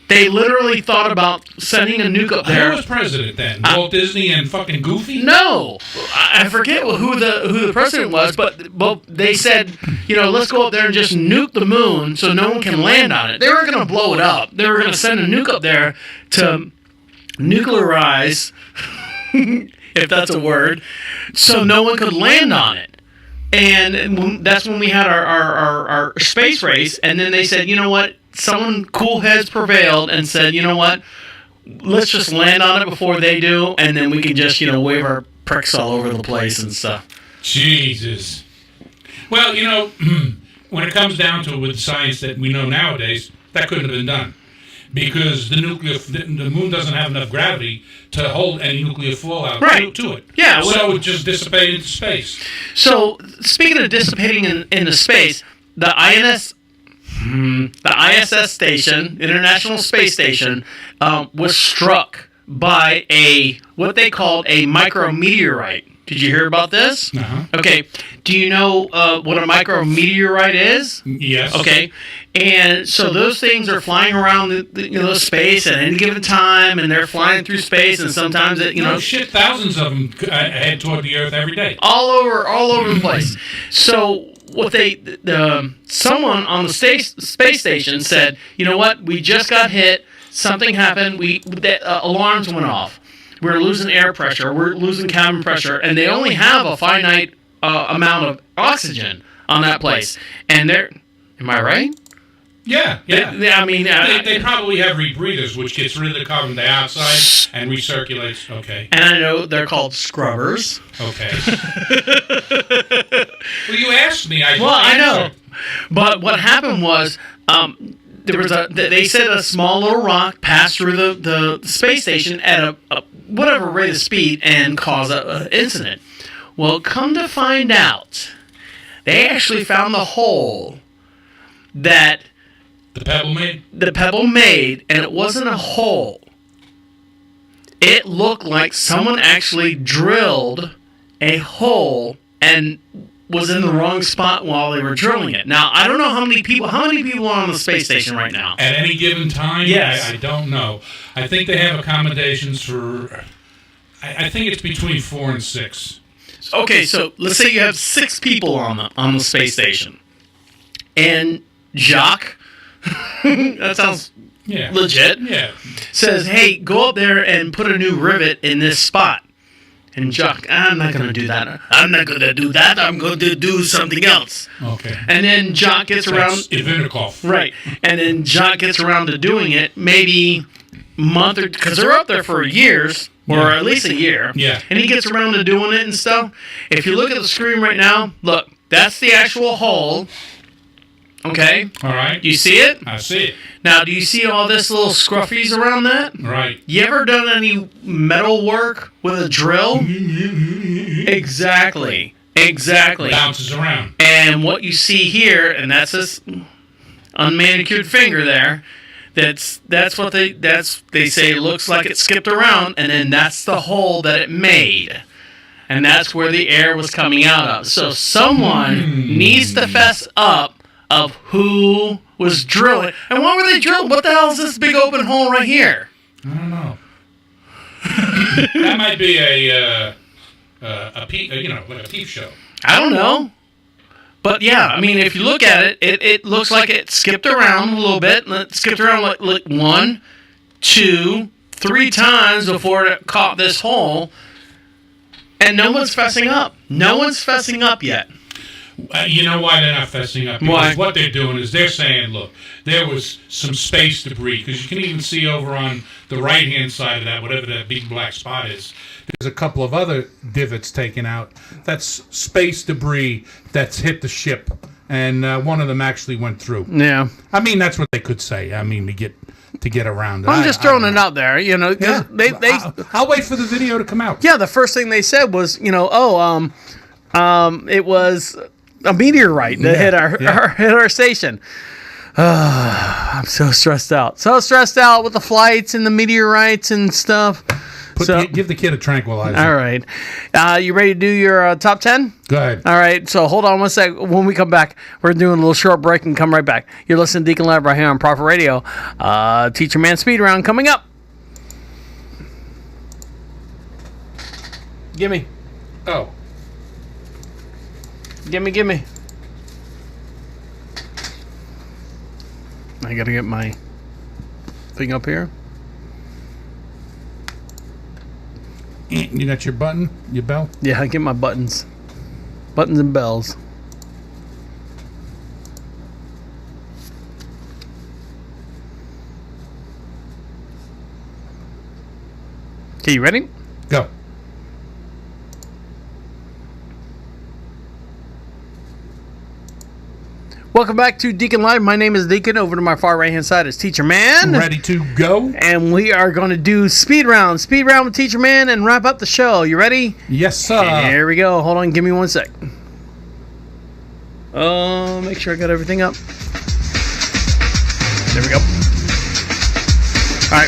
They literally thought about sending a nuke up there. Who was president then? Walt Disney and fucking Goofy? No, I forget who the president was, but they said, let's go up there and just nuke the moon so no one can land on it. They were going to blow it up. They were going to send a nuke up there to nuclearize, if that's a word, so no one could land on it. And that's when we had our space race. And then they said, you know what? Someone cool heads prevailed and said, you know what? Let's just land on it before they do. And then we can just, wave our pricks all over the place and stuff. Jesus. Well, when it comes down to it with science that we know nowadays, that couldn't have been done. Because the moon doesn't have enough gravity to hold any nuclear fallout to it. Yeah. So it just dissipated into space. So, speaking of dissipating into space, the INS the ISS station, International Space Station, was struck by what they called a micrometeorite. Did you hear about this? Uh-huh. Okay. Do you know what a micrometeorite is? Yes. Okay. And so those things are flying around the space at any given time, and they're flying through space, and sometimes thousands of them head toward the Earth every day. all over the place. So what someone on the space station said, you know what? We just got hit. Something happened. Alarms went off. We're losing air pressure. We're losing cabin pressure, and they only have a finite amount of oxygen on that place. And am I right? Yeah. They probably have rebreathers, which gets rid of the carbon dioxide and recirculates. Okay. And I know they're called scrubbers. Okay. Well, you asked me. I know. But what happened was, they said a small little rock passed through the space station at a whatever rate of speed and caused an incident. Well, come to find out, they actually found the hole that the pebble made, and it wasn't a hole. It looked like someone actually drilled a hole and was in the wrong spot while they were drilling it. Now, I don't know how many people are on the space station right now. At any given time? Yes. I don't know. I think they have accommodations for, I think it's between 4 and 6. Okay, so let's say you have 6 people on the space station. And Jacques, that sounds legit, says, hey, go up there and put a new rivet in this spot. And Jacques, I'm not going to do that. I'm not going to do that. I'm going to do something else. Okay. And then Jacques gets around. Ivanikov. Right. And then Jacques gets around to doing it maybe a month or, because they're up there for years, or at least a year. Yeah. And he gets around to doing it and stuff. If you look at the screen right now, look, that's the actual hole. Okay. All right. You see it? I see it. Now, do you see all this little scruffies around that? Right. You ever done any metal work with a drill? Exactly. Bounces around. And what you see here, and that's this unmanicured finger there. That's what they say looks like it skipped around, and then that's the hole that it made. And that's where the air was coming out of. So someone needs to fess up of who was drilling. And why were they drilling? What the hell is this big open hole right here? I don't know. That might be a peep show. I don't know. But yeah, I mean, if you look at it, it looks like it skipped around a little bit. It skipped around like 1, 2, 3 times before it caught this hole. And no one's fessing up. No one's fessing up yet. You know why they're not fessing up? Because what they're doing is they're saying, look, there was some space debris. Because you can even see over on the right-hand side of that, whatever that big black spot is, there's a couple of other divots taken out. That's space debris that's hit the ship. And one of them actually went through. Yeah. I mean, that's what they could say. I mean, to get around it. I'm just throwing it out there, you know. Yeah. They I'll wait for the video to come out. Yeah, the first thing they said was, it was a meteorite that hit our station. I'm so stressed out. With the flights and the meteorites and stuff. Give the kid a tranquilizer. All right. You ready to do your top 10? Go ahead. All right. So hold on one sec. When we come back, we're doing a little short break and come right back. You're listening to Deacon Live right here on Prophet Radio. Teacher-man speed round coming up. Gimme. Oh. Gimme. I gotta get my thing up here. You got your button? Your bell? Yeah, I get my buttons. Buttons and bells. Okay, you ready? Go. Welcome back to Deacon Live. My name is Deacon. Over to my far right-hand side is Teacher-man. Ready to go? And we are going to do speed round with Teacher-man, and wrap up the show. You ready? Yes, sir. Here we go. Hold on. Give me one sec. Make sure I got everything up. There we go. All right.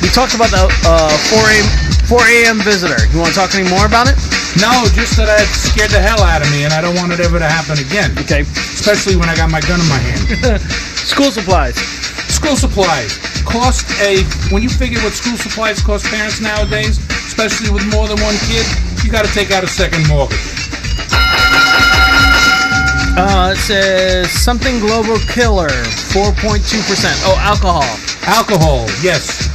We talked about the 4 a.m. visitor. You want to talk any more about it? No, just that it scared the hell out of me, and I don't want it ever to happen again. Okay. Especially when I got my gun in my hand. School supplies. School supplies cost when you figure what school supplies cost parents nowadays, especially with more than one kid, you got to take out a second mortgage. It says something global killer, 4.2%. Oh, alcohol. Alcohol, yes.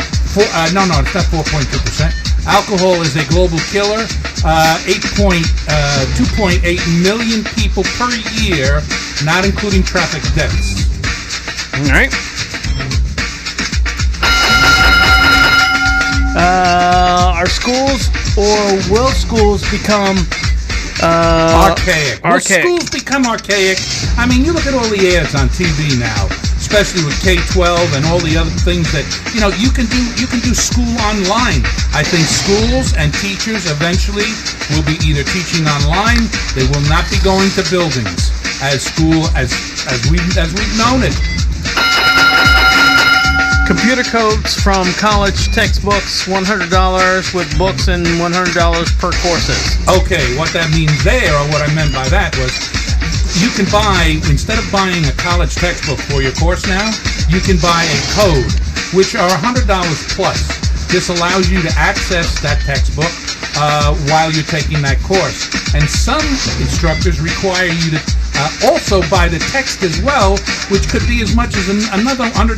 No, it's not 4.2%. Alcohol is a global killer. 2.8 million people per year, not including traffic deaths. All right. Are schools or will schools become archaic? Will schools become archaic? I mean, you look at all the ads on TV now, especially with K-12 and all the other things that you can do school online. I think schools and teachers eventually will be either teaching online. They will not be going to buildings as school as we've known it. Computer codes from college textbooks, $100 with books and $100 per courses. Okay, what that means there, or what I meant by that was, you can buy, instead of buying a college textbook for your course now, you can buy a code, which are $100 plus. This allows you to access that textbook while you're taking that course. And some instructors require you to also buy the text as well, which could be as much as another $125, $250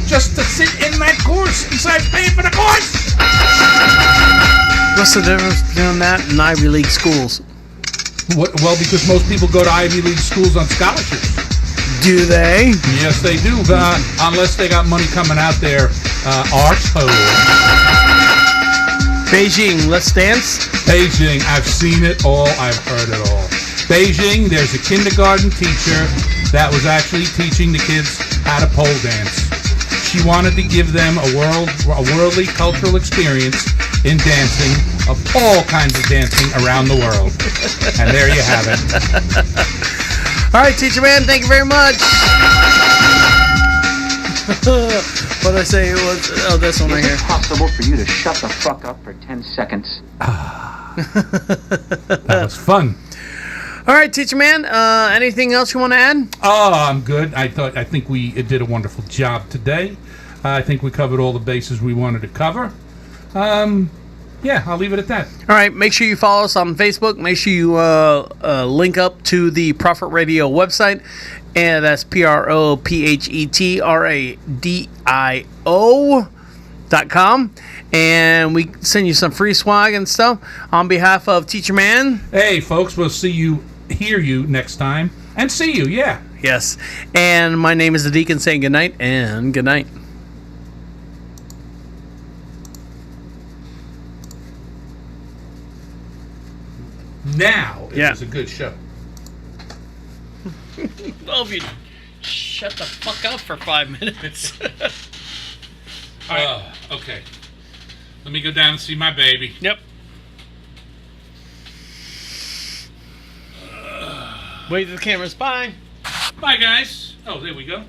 just to sit in that course, besides paying for the course. What's the difference between that and Ivy League schools? Well, because most people go to Ivy League schools on scholarships. Do they? Yes, they do. Unless they got money coming out their arsehole. Beijing, let's dance. Beijing, I've seen it all. I've heard it all. Beijing, there's a kindergarten teacher that was actually teaching the kids how to pole dance. She wanted to give them a worldly cultural experience in dancing, of all kinds of dancing around the world. And there you have it. All right, teacher man, thank you very much. What did I say? It was this one right here. Is it possible for you to shut the fuck up for 10 seconds? That was fun. All right, teacher man. Anything else you want to add? Oh, I'm good. I think we did a wonderful job today. I think we covered all the bases we wanted to cover. Yeah, I'll leave it at that. All right, make sure you follow us on Facebook. Make sure you link up to the Prophet Radio website, and that's prophetradio.com. And we send you some free swag and stuff on behalf of Teacher Man. Hey, folks, we'll hear you next time, and see you, yeah. Yes. And my name is the Deacon saying good night and good night. Now it was a good show. Well, if you shut the fuck up for 5 minutes. All right. Okay. Let me go down and see my baby. Yep. Wait till the camera's by. Bye, guys. Oh, there we go.